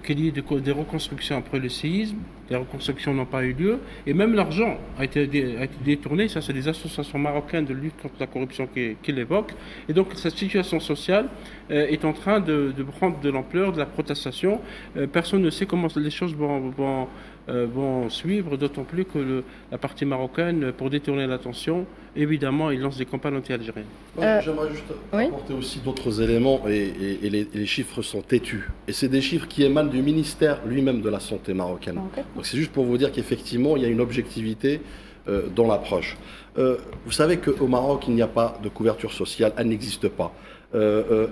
C: qu'il y ait des reconstructions après le séisme. Les reconstructions n'ont pas eu lieu, et même l'argent a été détourné. Ça, c'est des associations marocaines de lutte contre la corruption qui l'évoquent. Et donc, cette situation sociale est en train de prendre de l'ampleur, de la protestation. Personne ne sait comment les choses vont suivre, d'autant plus que la partie marocaine, pour détourner l'attention, évidemment, il lance des campagnes anti-algériennes.
D: J'aimerais juste apporter aussi d'autres éléments, et les chiffres sont têtus. Et c'est des chiffres qui émanent du ministère lui-même de la Santé marocaine. Okay. Donc c'est juste pour vous dire qu'effectivement, il y a une objectivité dans l'approche. Vous savez qu'au Maroc, il n'y a pas de couverture sociale, elle n'existe pas.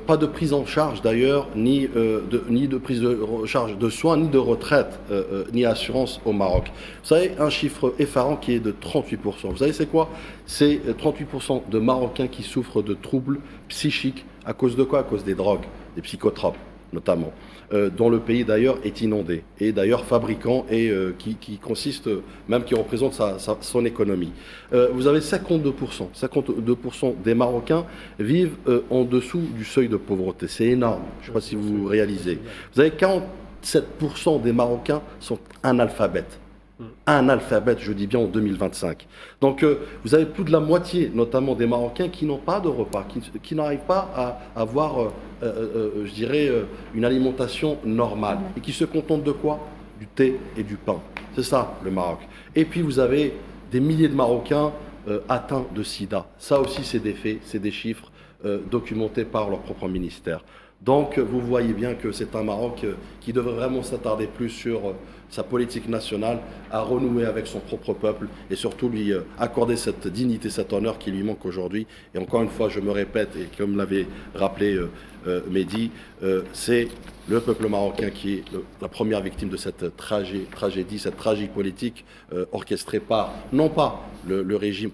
D: Pas de prise en charge d'ailleurs, ni de prise de charge de soins, ni de retraite, ni assurance au Maroc. Vous savez, un chiffre effarant qui est de 38%. Vous savez c'est quoi? C'est 38% de Marocains qui souffrent de troubles psychiques. À cause de quoi? À cause des drogues, des psychotropes notamment, dont le pays d'ailleurs est inondé, et d'ailleurs fabricant, et qui consiste, même qui représente son économie. Vous avez 52% des Marocains vivent en dessous du seuil de pauvreté. C'est énorme, je ne sais pas si vous réalisez. Vous avez 47% des Marocains sont analphabètes. Analphabètes, je dis bien en 2025. Donc vous avez plus de la moitié, notamment des Marocains, qui n'ont pas de repas, qui n'arrivent pas à avoir, je dirais, une alimentation normale, et qui se contentent de quoi? Du thé et du pain. C'est ça, le Maroc. Et puis vous avez des milliers de Marocains atteints de sida. Ça aussi, c'est des faits, c'est des chiffres documentés par leur propre ministère. Donc vous voyez bien que c'est un Maroc qui devrait vraiment s'attarder plus sur sa politique nationale, à renouer avec son propre peuple, et surtout lui accorder cette dignité, cet honneur qui lui manque aujourd'hui. Et encore une fois, je me répète, et comme l'avait rappelé Mehdi, c'est le peuple marocain qui est la première victime de cette tragédie, cette tragique politique orchestrée par, non pas le régime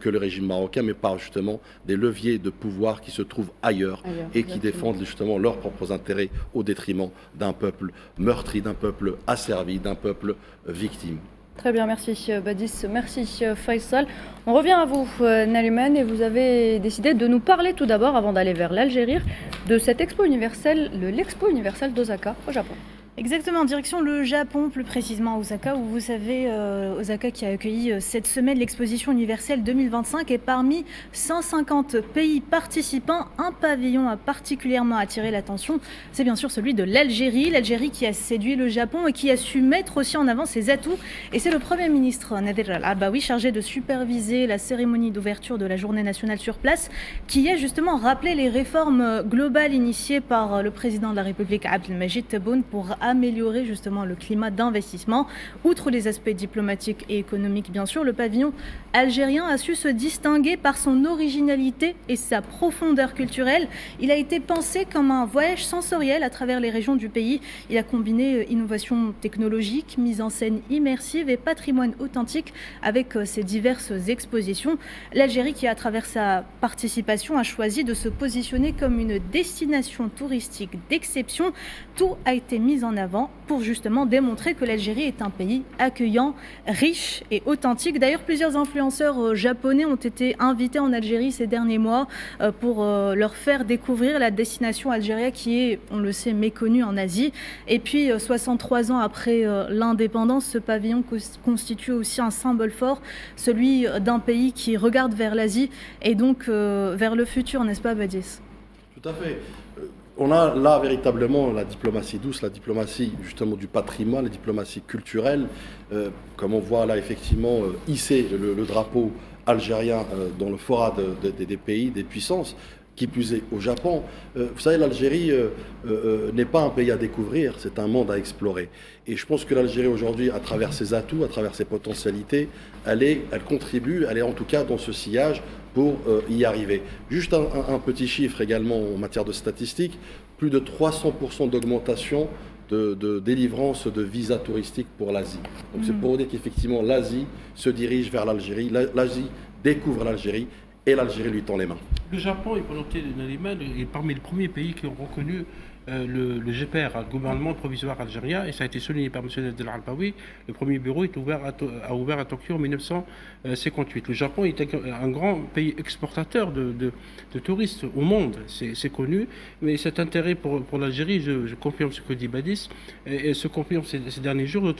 D: marocain, mais par justement des leviers de pouvoir qui se trouvent ailleurs et qui défendent justement leurs propres intérêts au détriment d'un peuple meurtri, d'un peuple asservi, d'un peuple victime.
B: Très bien, merci Badis, merci Faisal. On revient à vous Nariman, et vous avez décidé de nous parler tout d'abord, avant d'aller vers l'Algérie, de cette expo universelle, l'expo universelle d'Osaka au Japon.
M: Exactement, en direction le Japon, plus précisément à Osaka, où vous savez, Osaka qui a accueilli cette semaine l'exposition universelle 2025, et parmi 150 pays participants, un pavillon a particulièrement attiré l'attention, c'est bien sûr celui de l'Algérie, l'Algérie qui a séduit le Japon et qui a su mettre aussi en avant ses atouts, et c'est le Premier ministre Nader Al-Arbaoui, chargé de superviser la cérémonie d'ouverture de la journée nationale sur place, qui a justement rappelé les réformes globales initiées par le président de la République Abdelmadjid Tebboune pour améliorer justement le climat d'investissement. Outre les aspects diplomatiques et économiques, bien sûr, le pavillon algérien a su se distinguer par son originalité et sa profondeur culturelle. Il a été pensé comme un voyage sensoriel à travers les régions du pays. Il a combiné innovation technologique, mise en scène immersive et patrimoine authentique avec ses diverses expositions. L'Algérie, qui à travers sa participation a choisi de se positionner comme une destination touristique d'exception. Tout a été mis en avant pour justement démontrer que l'Algérie est un pays accueillant, riche et authentique. D'ailleurs, plusieurs influenceurs japonais ont été invités en Algérie ces derniers mois pour leur faire découvrir la destination algérienne qui est, on le sait, méconnue en Asie. Et puis, 63 ans après l'indépendance, ce pavillon constitue aussi un symbole fort, celui d'un pays qui regarde vers l'Asie et donc vers le futur, n'est-ce pas, Badis?
D: Tout à fait. On a là véritablement la diplomatie douce, la diplomatie justement du patrimoine, la diplomatie culturelle, comme on voit là effectivement hisser le drapeau algérien dans le fora des pays, des puissances, qui plus est au Japon. Vous savez, l'Algérie n'est pas un pays à découvrir, c'est un monde à explorer. Et je pense que l'Algérie aujourd'hui, à travers ses atouts, à travers ses potentialités, elle contribue, elle est en tout cas dans ce sillage pour y arriver. Juste un petit chiffre également en matière de statistiques, plus de 300% d'augmentation de délivrance de visas touristiques pour l'Asie. Donc c'est pour dire qu'effectivement l'Asie se dirige vers l'Algérie, l'Asie découvre l'Algérie et l'Algérie lui tend les mains.
C: Le Japon, il faut noter, est parmi les premiers pays qui ont reconnu le GPR, le gouvernement provisoire algérien, et ça a été souligné par M. Nadel Al-Baoui. Le premier bureau a ouvert à Tokyo en 1958. Le Japon est un grand pays exportateur de touristes au monde, c'est connu, mais cet intérêt pour l'Algérie, je confirme ce que dit Badis, et se confirme ces derniers jours,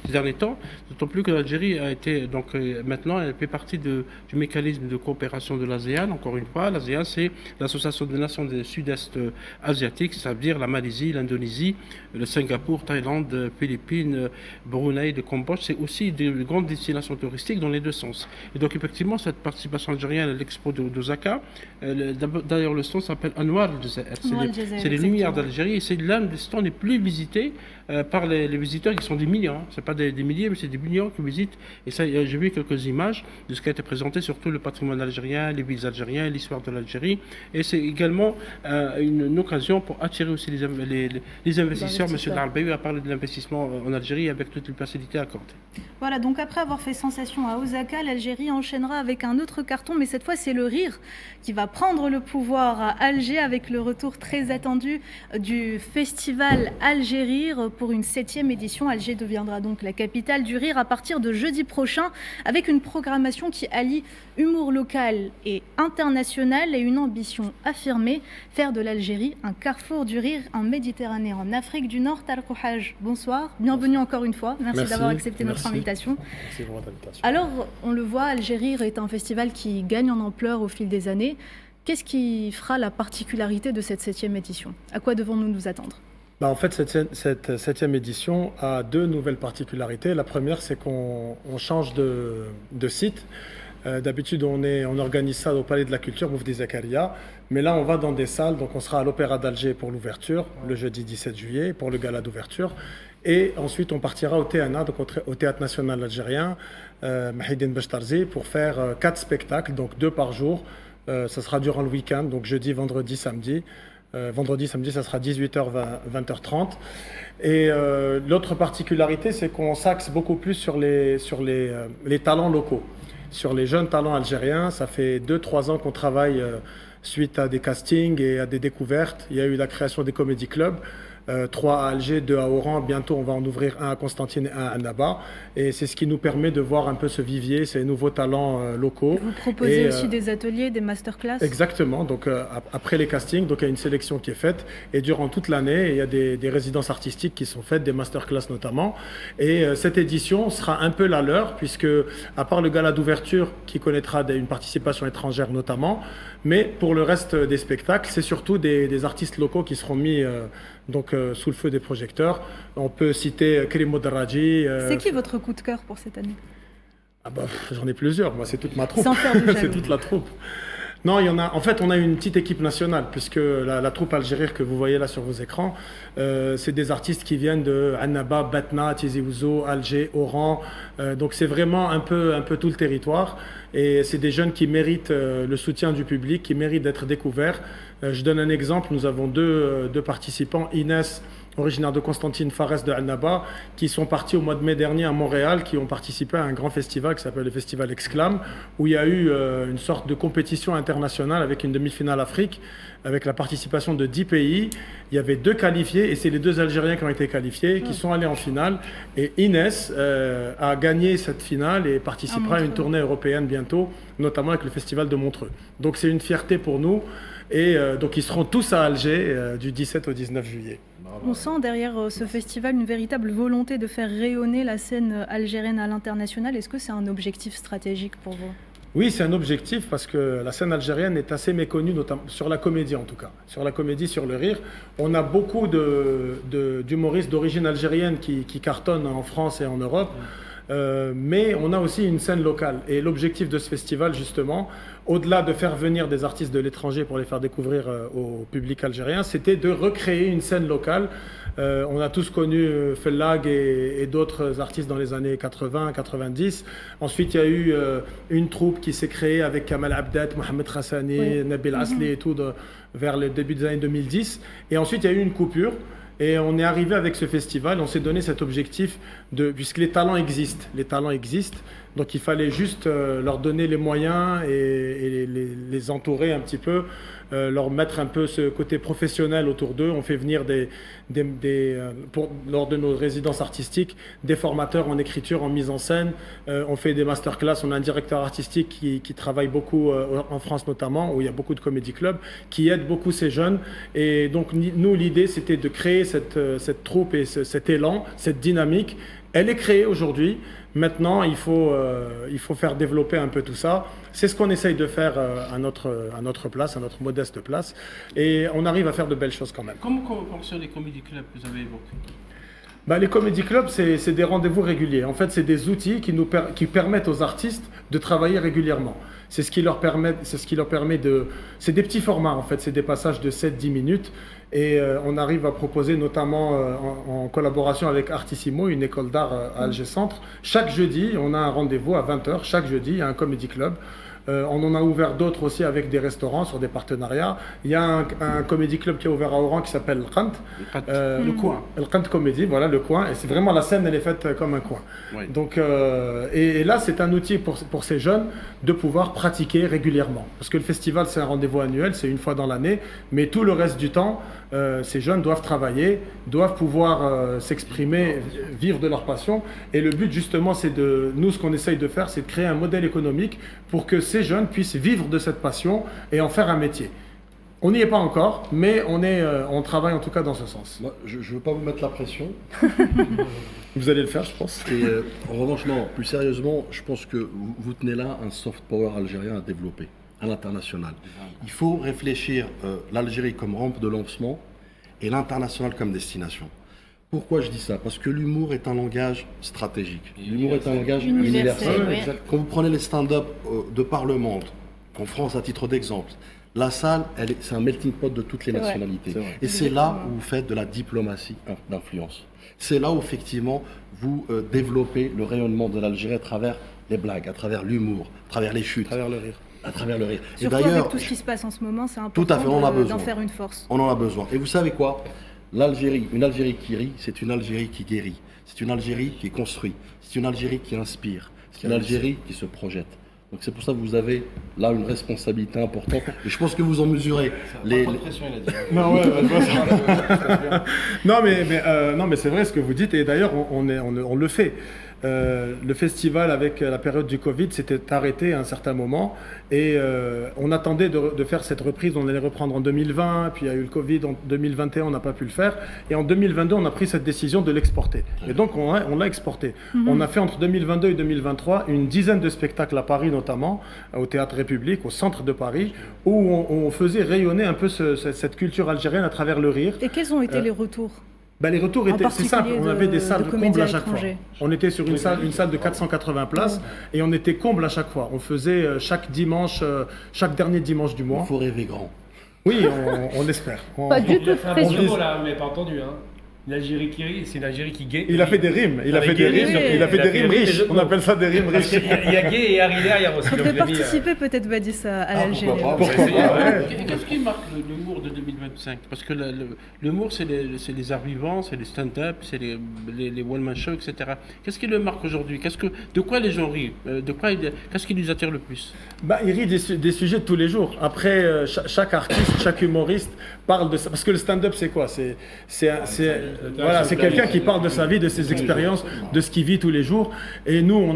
C: ces derniers temps, d'autant plus que l'Algérie a été, donc maintenant, elle fait partie du mécanisme de coopération de l'ASEAN. Encore une fois, l'ASEAN, c'est l'association des nations du sud-est asiatique, ça veut dire la Malaisie, l'Indonésie, le Singapour, Thaïlande, Philippines, Brunei, le Cambodge. C'est aussi de grandes destinations touristiques dans les deux sens. Et donc effectivement, cette participation algérienne à l'expo d'Osaka, d'ailleurs le stand s'appelle Anwar al-Jazair. C'est les lumières d'Algérie et c'est l'un des stands les plus visités par les visiteurs qui sont des millions. C'est pas des milliers, mais c'est des millions qui visitent. Et ça, j'ai vu quelques images de ce qui a été présenté, surtout le patrimoine algérien, les villes algériennes, l'histoire de l'Algérie. Et c'est également une occasion pour attirer aussi les investisseurs. M. Al-Baoui a parlé de l'investissement en Algérie avec toutes les facilités accordées.
M: Voilà, donc après avoir fait sensation à Osaka, l'Algérie enchaînera avec un autre carton, mais cette fois c'est le rire qui va prendre le pouvoir à Alger avec le retour très attendu du festival Alger Rire pour une 7e édition. Alger deviendra donc la capitale du rire à partir de jeudi prochain avec une programmation qui allie humour local et international et une ambition affirmée, faire de l'Algérie un carrefour du rire en Méditerranée, en Afrique du Nord. Tarek Ouhaj, bonsoir, bienvenue encore une fois, merci d'avoir accepté notre invitation.
E: Merci pour votre invitation.
M: Alors, on le voit, Alger Rire est un festival qui gagne en ampleur au fil des années. Qu'est-ce qui fera la particularité de cette 7e édition? À quoi devons-nous nous attendre?
N: En fait, cette 7e édition a deux nouvelles particularités. La première, c'est qu'on change de site. D'habitude, on organise ça au Palais de la Culture, Moufdi Zakaria. Mais là, on va dans des salles. Donc, on sera à l'Opéra d'Alger pour l'ouverture, le jeudi 17 juillet, pour le gala d'ouverture. Et ensuite, on partira au TNA, donc au Théâtre National Algérien, Mahidine Bechtarzi, pour faire 4 spectacles, donc 2 par jour. Ça sera durant le week-end, donc jeudi, vendredi, samedi. Vendredi, samedi, ça sera 18h, 20h30. Et l'autre particularité, c'est qu'on s'axe beaucoup plus sur les talents locaux, sur les jeunes talents algériens. Ça fait 2-3 ans qu'on travaille suite à des castings et à des découvertes. Il y a eu la création des comédie clubs. 3 à Alger, 2 à Oran. Bientôt, on va en ouvrir 1 à Constantine et 1 à Annaba. Et c'est ce qui nous permet de voir un peu ce vivier, ces nouveaux talents locaux.
M: Vous proposez aussi des ateliers, des masterclass?
N: Exactement. Donc, après les castings, donc, il y a une sélection qui est faite. Et durant toute l'année, il y a des résidences artistiques qui sont faites, des masterclass notamment. Et cette édition sera un peu la leur, puisque, à part le gala d'ouverture, qui connaîtra une participation étrangère notamment, mais pour le reste des spectacles, c'est surtout des artistes locaux qui seront mis sous le feu des projecteurs. On peut citer Karim Darraji.
M: C'est qui votre coup de cœur pour cette année?
N: J'en ai plusieurs. Moi, c'est toute ma troupe.
M: Sans faire de jaloux.
N: C'est toute la troupe. Non, il y en a. En fait, on a une petite équipe nationale, puisque la troupe algérienne que vous voyez là sur vos écrans, c'est des artistes qui viennent de Annaba, Batna, Tizi Ouzou, Alger, Oran. Donc c'est vraiment un peu tout le territoire. Et c'est des jeunes qui méritent le soutien du public, qui méritent d'être découverts. Je donne un exemple. Nous avons deux participants, Inès, originaire de Constantine, Fares de Annaba, qui sont partis au mois de mai dernier à Montréal, qui ont participé à un grand festival qui s'appelle le Festival Exclame, où il y a eu une sorte de compétition internationale avec une demi-finale Afrique, avec la participation de 10 pays. Il y avait 2 qualifiés, et c'est les 2 Algériens qui ont été qualifiés, qui sont allés en finale. Et Inès a gagné cette finale et participera à une tournée européenne bientôt, notamment avec le Festival de Montreux. Donc c'est une fierté pour nous. Et donc ils seront tous à Alger du 17 au 19 juillet.
M: On sent derrière ce festival une véritable volonté de faire rayonner la scène algérienne à l'international. Est-ce que c'est un objectif stratégique pour vous ?
N: Oui, c'est un objectif parce que la scène algérienne est assez méconnue, notamment sur la comédie en tout cas. Sur la comédie, sur le rire. On a beaucoup d'humoristes d'origine algérienne qui cartonnent en France et en Europe. Mais on a aussi une scène locale. Et l'objectif de ce festival, justement, au-delà de faire venir des artistes de l'étranger pour les faire découvrir au public algérien, c'était de recréer une scène locale. On a tous connu Fellag et d'autres artistes dans les années 80, 90. Ensuite, il y a eu une troupe qui s'est créée avec Kamal Abdet, Mohamed Khassani, Nabil Asli et tout vers le début des années 2010. Et ensuite, il y a eu une coupure. Et on est arrivé avec ce festival, on s'est donné cet objectif puisque les talents existent, donc il fallait juste leur donner les moyens et les entourer un petit peu, leur mettre un peu ce côté professionnel autour d'eux. On fait venir lors de nos résidences artistiques, des formateurs en écriture, en mise en scène. On fait des masterclass, on a un directeur artistique qui travaille beaucoup en France notamment, où il y a beaucoup de comédie clubs, qui aide beaucoup ces jeunes. Et donc nous, l'idée, c'était de créer cette troupe et cet élan, cette dynamique. Elle est créée aujourd'hui. Maintenant, il faut faire développer un peu tout ça. C'est ce qu'on essaye de faire à notre place, à notre modeste place. Et on arrive à faire de belles choses quand même.
C: Comment fonctionnent les comédie clubs que vous avez évoqués ?
N: Les comédie clubs, c'est des rendez-vous réguliers. En fait, c'est des outils qui permettent aux artistes de travailler régulièrement. C'est ce qui leur permet de... C'est des petits formats, en fait. C'est des passages de 7-10 minutes. Et on arrive à proposer, notamment en collaboration avec Artissimo, une école d'art à Alger Centre. Chaque jeudi, on a un rendez-vous à 20h. Chaque jeudi, il y a un comédie club. On en a ouvert d'autres aussi avec des restaurants sur des partenariats. Il y a un comédie club qui a ouvert à Oran qui s'appelle Le Qant.
C: Le coin.
N: Le Qant Comédie, voilà, le coin. Et c'est vraiment, la scène, elle est faite comme un coin. Oui. Donc, et là, c'est un outil pour ces jeunes de pouvoir pratiquer régulièrement. Parce que le festival, c'est un rendez-vous annuel, c'est une fois dans l'année. Mais tout le reste du temps, ces jeunes doivent travailler, doivent pouvoir s'exprimer, vivre de leur passion. Et le but, justement, nous, ce qu'on essaye de faire, c'est de créer un modèle économique pour que ces jeunes puissent vivre de cette passion et en faire un métier. On n'y est pas encore, mais on travaille en tout cas dans ce sens.
D: Moi, je ne veux pas vous mettre la pression.
N: Vous allez le faire, je pense.
D: Et en revanche, non, plus sérieusement, je pense que vous tenez là un soft power algérien à développer à l'international. Il faut réfléchir l'Algérie comme rampe de lancement et l'international comme destination. Pourquoi je dis ça ? Parce que l'humour est un langage stratégique. L'humour est un langage universel. Oui. Quand vous prenez les stand-up de par le monde, en France à titre d'exemple, la salle, c'est un melting pot de toutes les nationalités. Et c'est là où vous faites de la diplomatie d'influence. C'est là où effectivement vous développez le rayonnement de l'Algérie à travers les blagues, à travers l'humour, à travers les chutes.
N: À travers le rire.
D: À travers le rire.
M: Surtout avec tout ce qui se passe en ce moment, c'est important d'en faire une force.
D: On en a besoin. Et vous savez quoi ? Une Algérie qui rit, c'est une Algérie qui guérit. C'est une Algérie qui construit. C'est une Algérie qui inspire. C'est une Algérie qui se projette. Donc c'est pour ça que vous avez là une responsabilité importante. Et je pense que vous en mesurez les...
N: Non, mais c'est vrai ce que vous dites. Et d'ailleurs, on le fait. Le festival avec la période du Covid s'était arrêté à un certain moment et on attendait de faire cette reprise. On allait reprendre en 2020, puis il y a eu le Covid en 2021, on n'a pas pu le faire. Et en 2022, on a pris cette décision de l'exporter. Et donc on l'a exporté. On a fait entre 2022 et 2023 une dizaine de spectacles à Paris notamment, au Théâtre République, au centre de Paris, où on faisait rayonner un peu cette culture algérienne à travers le rire.
M: Et quels ont été les retours ?
N: Les retours étaient simples. On avait des salles de comble à chaque fois. On était sur une salle de 480 places et on était comble à chaque fois. On faisait chaque dernier dimanche du mois.
D: Il faut rêver grand.
N: Oui, on espère.
B: Pas du tout.
E: Là, vous n'avez pas entendu, hein. L'Algérie qui rit, c'est une Algérie qui gay.
N: Il a fait des rimes. Il a fait des rimes riches. On appelle ça des rimes riches.
E: Il y a gay et Harry derrière aussi.
M: Il faudrait participer peut-être, Badis, à l'Algérie.
C: Qu'est-ce qui marque l'humour de 2025? Parce que l'humour, c'est les arts vivants, c'est les stand-up, c'est les one-man shows, etc. Qu'est-ce qui le marque aujourd'hui? De quoi les gens rient? Qu'est-ce qui les attire le plus?
N: Ils rient des sujets de tous les jours. Après, chaque artiste, chaque humoriste parle de ça. Parce que le stand-up, c'est quoi? C'est quelqu'un qui parle de sa vie, de ses expériences, de ce qu'il vit tous les jours. Et nous,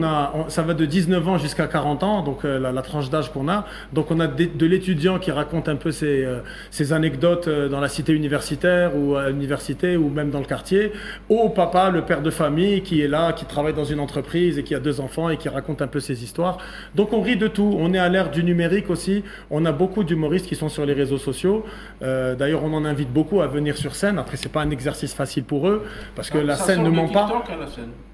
N: ça va de 19 ans jusqu'à 40 ans, donc la tranche d'âge qu'on a. Donc on a de l'étudiant qui raconte un peu ses anecdotes dans la cité universitaire ou à l'université ou même dans le quartier, au papa, le père de famille qui est là, qui travaille dans une entreprise et qui a 2 enfants et qui raconte un peu ses histoires. Donc on rit de tout. On est à l'ère du numérique aussi. On a beaucoup d'humoristes qui sont sur les réseaux sociaux. D'ailleurs, on en invite beaucoup à venir sur scène. Après, c'est pas un exercice facile pour eux, parce que la scène ne ment pas.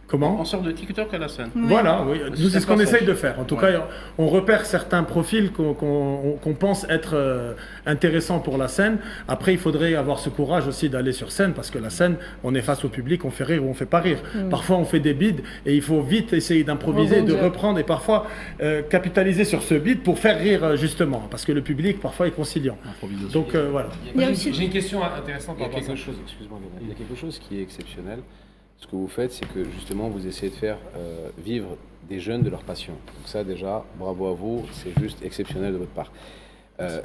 N: Comment?
C: On sort de TikTok à la scène.
N: Voilà, oui. Nous, c'est ce qu'on essaye de faire. En tout cas, on repère certains profils qu'on pense être intéressants pour la scène. Après, il faudrait avoir ce courage aussi d'aller sur scène, parce que la scène, on est face au public, on fait rire ou on fait pas rire. Parfois, on fait des bides et il faut vite essayer d'improviser, de reprendre et parfois capitaliser sur ce bide pour faire rire justement, parce que le public, parfois, est conciliant. Donc, voilà.
E: J'ai une question intéressante par rapport à ça.
F: Excuse-moi, il y a quelque chose qui est exceptionnel. Ce que vous faites, c'est que justement, vous essayez de faire vivre des jeunes de leur passion. Donc ça, déjà, bravo à vous, c'est juste exceptionnel de votre part.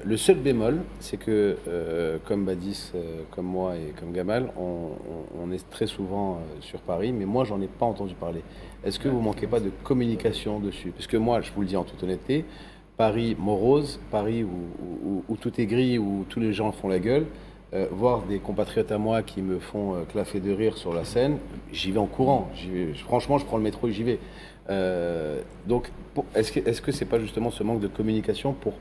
F: Le seul bémol, c'est que, comme Badis, comme moi et comme Gamal, on est très souvent sur Paris, mais moi, j'en ai pas entendu parler. Est-ce que vous manquez pas de communication dessus? Parce que moi, je vous le dis en toute honnêteté, Paris morose, Paris où tout est gris, où tous les gens font la gueule, voir des compatriotes à moi qui me font claffer de rire sur la scène, j'y vais en courant. Franchement, je prends le métro et j'y vais. Donc, est-ce que c'est pas justement ce manque de communication pour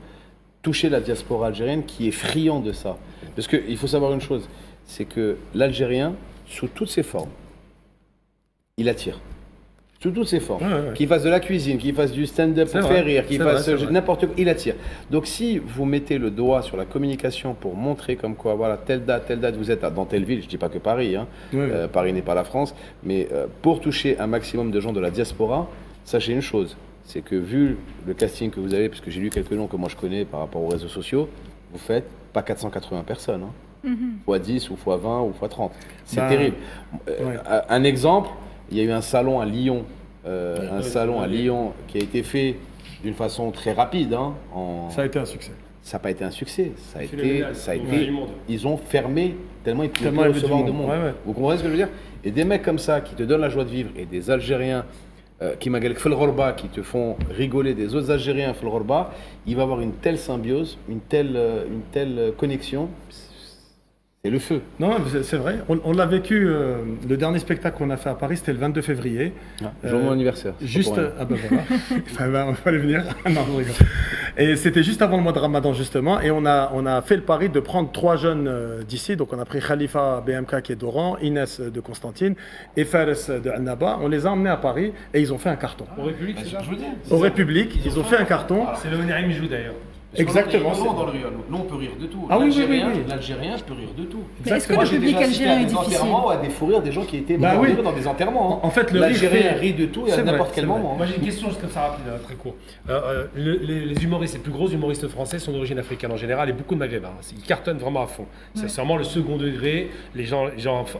F: toucher la diaspora algérienne qui est friand de ça? Parce qu'il faut savoir une chose, c'est que l'Algérien, sous toutes ses formes, il attire. Sous toutes ses formes. Qu'il fasse de la cuisine, qu'il fasse du stand-up pour faire rire, qu'il fasse n'importe quoi, il attire. Donc si vous mettez le doigt sur la communication pour montrer comme quoi, voilà, telle date, vous êtes dans telle ville, je ne dis pas que Paris, hein, Paris n'est pas la France, mais pour toucher un maximum de gens de la diaspora, sachez une chose, c'est que vu le casting que vous avez, parce que j'ai lu quelques noms que moi je connais par rapport aux réseaux sociaux, vous faites pas 480 personnes, hein, fois 10 ou fois 20 ou fois 30. C'est terrible. Un exemple, il y a eu un salon à Lyon, qui a été fait d'une façon très rapide. Hein,
N: ça a été un succès.
F: Ça n'a pas été un succès. Ça a été. Ils ont fermé tellement ils pouvaient pas recevoir de monde. Vous comprenez ce que je veux dire? Et des mecs comme ça qui te donnent la joie de vivre et des Algériens qui te font rigoler des autres Algériens Fel Ghorba, il va y avoir une telle symbiose, une telle connexion. C'est le feu.
N: Non, c'est vrai. On l'a vécu, le dernier spectacle qu'on a fait à Paris, c'était le 22 février.
F: Jour de mon anniversaire.
N: Juste, voilà. On fallait venir. Non, je rigole. Et c'était juste avant le mois de Ramadan, justement. Et on a fait le pari de prendre 3 jeunes d'ici. Donc on a pris Khalifa BMK qui est d'Oran, Inès de Constantine et Fares de Annaba. On les a emmenés à Paris et ils ont fait un carton.
E: Au République, c'est ça?
N: Au République, ils ont fait un carton.
E: C'est le Naïm Jou d'ailleurs.
F: Exactement. Dans le rire. Nous, on peut rire de tout.
N: Ah oui.
F: L'Algérien, je peux rire de tout.
M: Est-ce que le public algérien est difficile?
F: À des fous rires des gens qui étaient dans des enterrements.
N: En fait,
F: l'Algérien rit de tout et à n'importe quel moment.
E: Moi, j'ai une question juste comme ça rapide, très court. Les humoristes, les plus gros humoristes français sont d'origine africaine en général et beaucoup de maghrébins. Ils cartonnent vraiment à fond. C'est vraiment le second degré. Les gens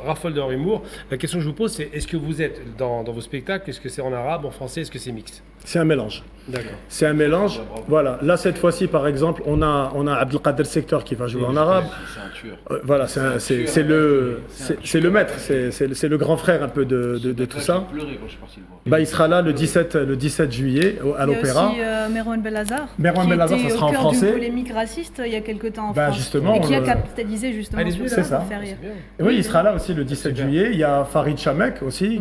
E: raffolent de leur humour. La question que je vous pose, c'est est-ce que vous êtes dans vos spectacles, est-ce que c'est en arabe, en français, est-ce que c'est mixte?
N: C'est un mélange.
E: D'accord.
N: C'est un mélange. Voilà. Là, cette fois-ci, par exemple, on a Abdelkader Sector qui va jouer en arabe.
F: C'est un tueur.
N: Voilà, c'est le maître, c'est le grand frère un peu de tout ça. Il sera là le 17 juillet à l'Opéra.
M: Il y a aussi Merouane Belhazar.
N: Merouane Belhazar, ça sera en français.
M: Qui était au cœur d'une polémique raciste il y a quelques temps en France.
N: Justement,
M: et qui a capitalisé justement sur ça pour faire rire.
N: Oui, il sera là aussi le 17 juillet. Il y a Farid Chamek aussi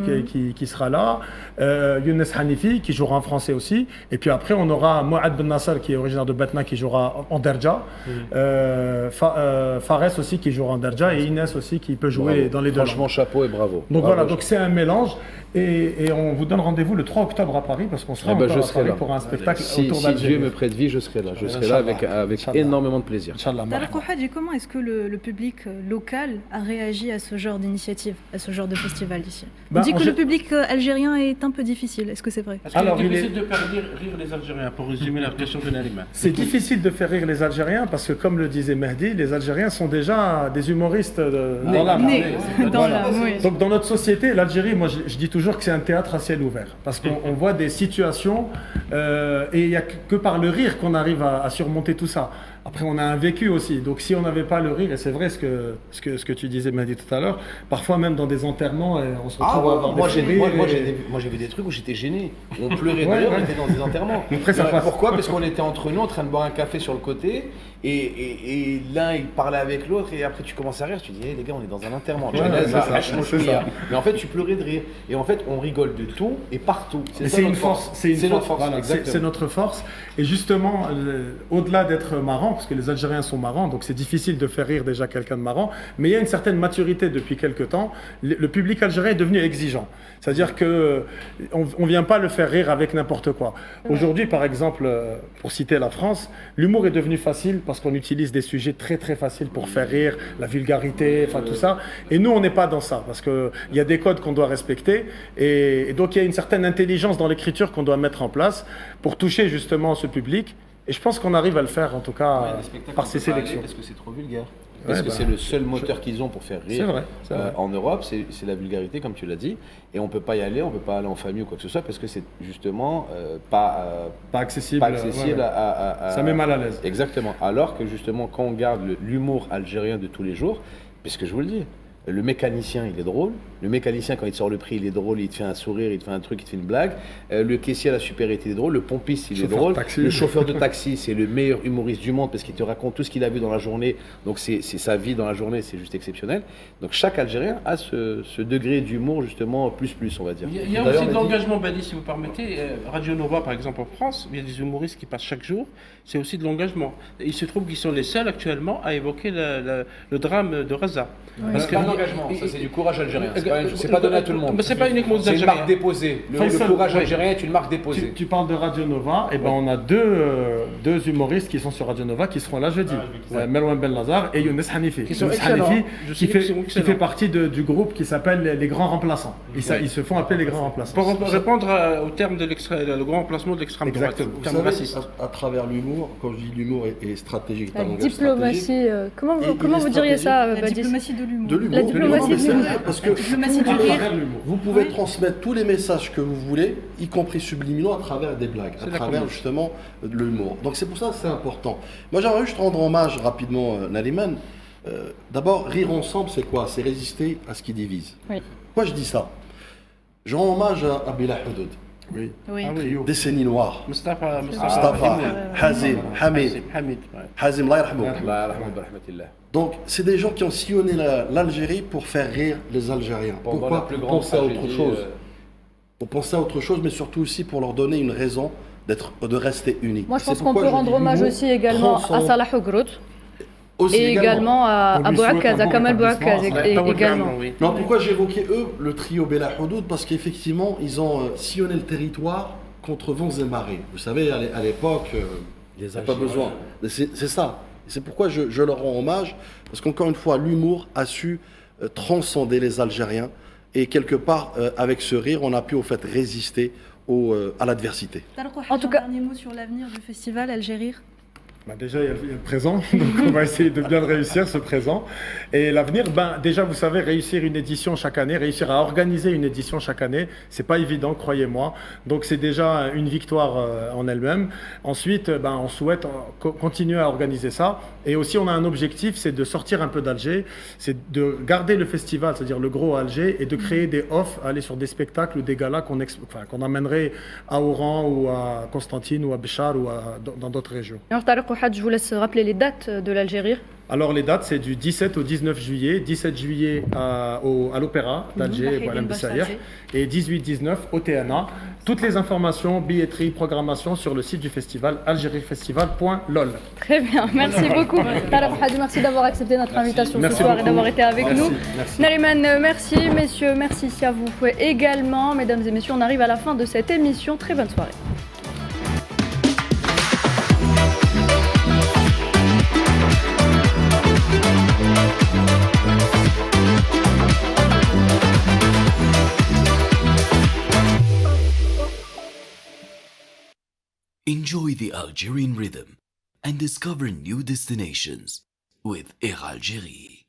N: qui sera là. Younes Hanifi qui jouera en français aussi. Et puis après, on aura Mouad Ben Nasser, qui est originaire de Batna, qui jouera en Derja. Fares aussi, qui jouera en Derja. Et Inès aussi, qui peut jouer dans les deux.
J: Franchement, chapeau et bravo.
N: Donc
J: bravo,
N: voilà, donc c'est un mélange. Et on vous donne rendez-vous le 3 octobre à Paris, parce qu'on sera encore à Paris pour un spectacle autour d'Algérie.
F: Si Dieu me prête vie, je serai là. Je serai là avec énormément de plaisir.
M: Tarek Ouhadji, comment est-ce que le public local a réagi à ce genre d'initiative, à ce genre de festival ici? On dit que le public algérien est un peu difficile. Est-ce que c'est vrai?
C: Alors, c'est difficile de faire rire les Algériens, pour résumer la question de Nariman.
N: C'est difficile de faire rire les Algériens parce que, comme le disait Mehdi, les Algériens sont déjà des humoristes dans l'âme. Donc, dans notre société, l'Algérie, moi je dis toujours que c'est un théâtre à ciel ouvert. Parce qu'on voit des situations et il n'y a que par le rire qu'on arrive à surmonter tout ça. Après, on a un vécu aussi. Donc, si on n'avait pas le rire, et c'est vrai ce que tu disais, Mehdi, tout à l'heure, parfois même dans des enterrements, on se retrouve à avoir des rires.
J: Moi, j'ai vu des trucs où j'étais gêné. On pleurait d'ailleurs, on était dans des enterrements. Pourquoi? Parce qu'on était entre nous en train de boire un café sur le côté et l'un il parlait avec l'autre et après tu commences à rire, tu dis hey, les gars, on est dans un enterrement. Mais en fait, tu pleurais de rire. Et en fait, on rigole de tout et partout.
N: C'est une force. C'est notre force. Et justement, au-delà d'être marrant, parce que les Algériens sont marrants, donc c'est difficile de faire rire déjà quelqu'un de marrant, mais il y a une certaine maturité depuis quelques temps. Le public algérien est devenu exigeant. C'est-à-dire qu'on ne vient pas le faire rire avec n'importe quoi. Aujourd'hui, par exemple, pour citer la France, l'humour est devenu facile parce qu'on utilise des sujets très très faciles pour faire rire, la vulgarité, enfin tout ça. Et nous, on n'est pas dans ça parce qu'il y a des codes qu'on doit respecter. Et donc, il y a une certaine intelligence dans l'écriture qu'on doit mettre en place pour toucher justement ce public. Et je pense qu'on arrive à le faire, en tout cas, par ces sélections.
J: Parce que c'est trop vulgaire. Parce que c'est le seul moteur qu'ils ont pour faire rire.
N: C'est vrai.
J: En Europe, c'est la vulgarité, comme tu l'as dit. Et on ne peut pas y aller, on ne peut pas aller en famille ou quoi que ce soit, parce que c'est justement pas accessible.
N: Ça met mal à l'aise.
J: Exactement. Alors que justement, quand on garde l'humour algérien de tous les jours, puisque je vous le dis, le mécanicien, il est drôle. Le mécanicien, quand il sort le prix, il est drôle, il te fait un sourire, il te fait un truc, il te fait une blague. Le caissier à la supérette, il est drôle. Le pompiste, il est drôle. Le chauffeur de taxi, c'est le meilleur humoriste du monde parce qu'il te raconte tout ce qu'il a vu dans la journée. Donc, c'est sa vie dans la journée, c'est juste exceptionnel. Donc, chaque Algérien a ce degré d'humour, justement, plus, on va dire.
C: Il y a aussi de l'engagement, Badi, si vous permettez. Radio Nova, par exemple, en France, il y a des humoristes qui passent chaque jour. C'est aussi de l'engagement. Il se trouve qu'ils sont les seuls actuellement à évoquer le drame de Raza.
J: Parce que l'engagement, ça c'est du courage algérien. C'est pas donné à tout le monde.
C: Mais c'est pas uniquement aux Algériens.
J: C'est une marque déposée. Le courage algérien est une marque déposée.
N: Tu parles de Radio Nova, et ben on a deux humoristes qui sont sur Radio Nova qui seront là jeudi. Merouane Ben Lazar et Younes Hanifi. Qui fait partie du groupe qui s'appelle les Grands Remplaçants. Ils se font appeler les Grands Remplaçants.
C: Pour répondre au terme de le grand remplacement de l'extrême droite.
D: Vous savez, à travers l'humour, quand je dis l'humour est stratégique,
B: la diplomatie, comment vous diriez ça,
M: la diplomatie de l'humour.
B: La diplomatie de l'humour.
D: Parce que vous pouvez transmettre tous les messages que vous voulez, y compris subliminaux, à travers des blagues, à travers justement l'humour. Donc c'est pour ça que c'est important. Moi j'aimerais juste rendre hommage rapidement Nariman. D'abord, rire ensemble, c'est quoi? C'est résister à ce qui divise. Pourquoi je dis ça? Je rends hommage à Bila Houdoud.
M: Oui.
D: Décennie noire.
C: Mustafa,
D: Hazim, Hamid. Hazim, Allah yarhamou. Donc, c'est des gens qui ont sillonné l'Algérie pour faire rire les Algériens. Pourquoi? Pour penser à autre chose. Pour penser à autre chose, mais surtout aussi pour leur donner une raison de rester unis.
B: Moi, je pense qu'on peut rendre hommage aussi également à Salah Ougroud. Et également à Bouakaz, à Kamal Bouakaz également.
D: Non, pourquoi j'évoquais eux, le trio Bela Houdoud? Parce qu'effectivement, ils ont sillonné le territoire contre vents et marées. Vous savez, à l'époque, il n'y a pas besoin. C'est ça. C'est pourquoi je leur rends hommage, parce qu'encore une fois, l'humour a su transcender les Algériens. Et quelque part, avec ce rire, on a pu au fait résister à l'adversité.
M: En tout cas, un dernier mot sur l'avenir du festival Algérie.
N: Déjà, il y a le présent, donc on va essayer de bien réussir ce présent. Et l'avenir, déjà, vous savez, réussir une édition chaque année, réussir à organiser une édition chaque année, c'est pas évident, croyez-moi. Donc c'est déjà une victoire en elle-même. Ensuite, on souhaite continuer à organiser ça. Et aussi, on a un objectif, c'est de sortir un peu d'Alger, c'est de garder le festival, c'est-à-dire le gros à Alger, et de créer des offs, aller sur des spectacles ou des galas qu'on amènerait à Oran ou à Constantine ou à Béchar ou dans d'autres régions.
B: Alors, Ouhad, je vous laisse rappeler les dates de l'Algérie.
N: Alors les dates, c'est du 17 au 19 juillet. 17 juillet à l'Opéra d'Alger, et 18-19 au TNA. Toutes les informations, billetterie, programmation sur le site du festival, algeriefestival.lol.
B: Très bien, merci beaucoup. Tarek Ouhad, merci d'avoir accepté notre invitation ce soir et d'avoir été avec nous. Nariman, merci messieurs, merci à vous également. Mesdames et messieurs, on arrive à la fin de cette émission. Très bonne soirée.
A: Enjoy the Algerian rhythm and discover new destinations with Air Algérie.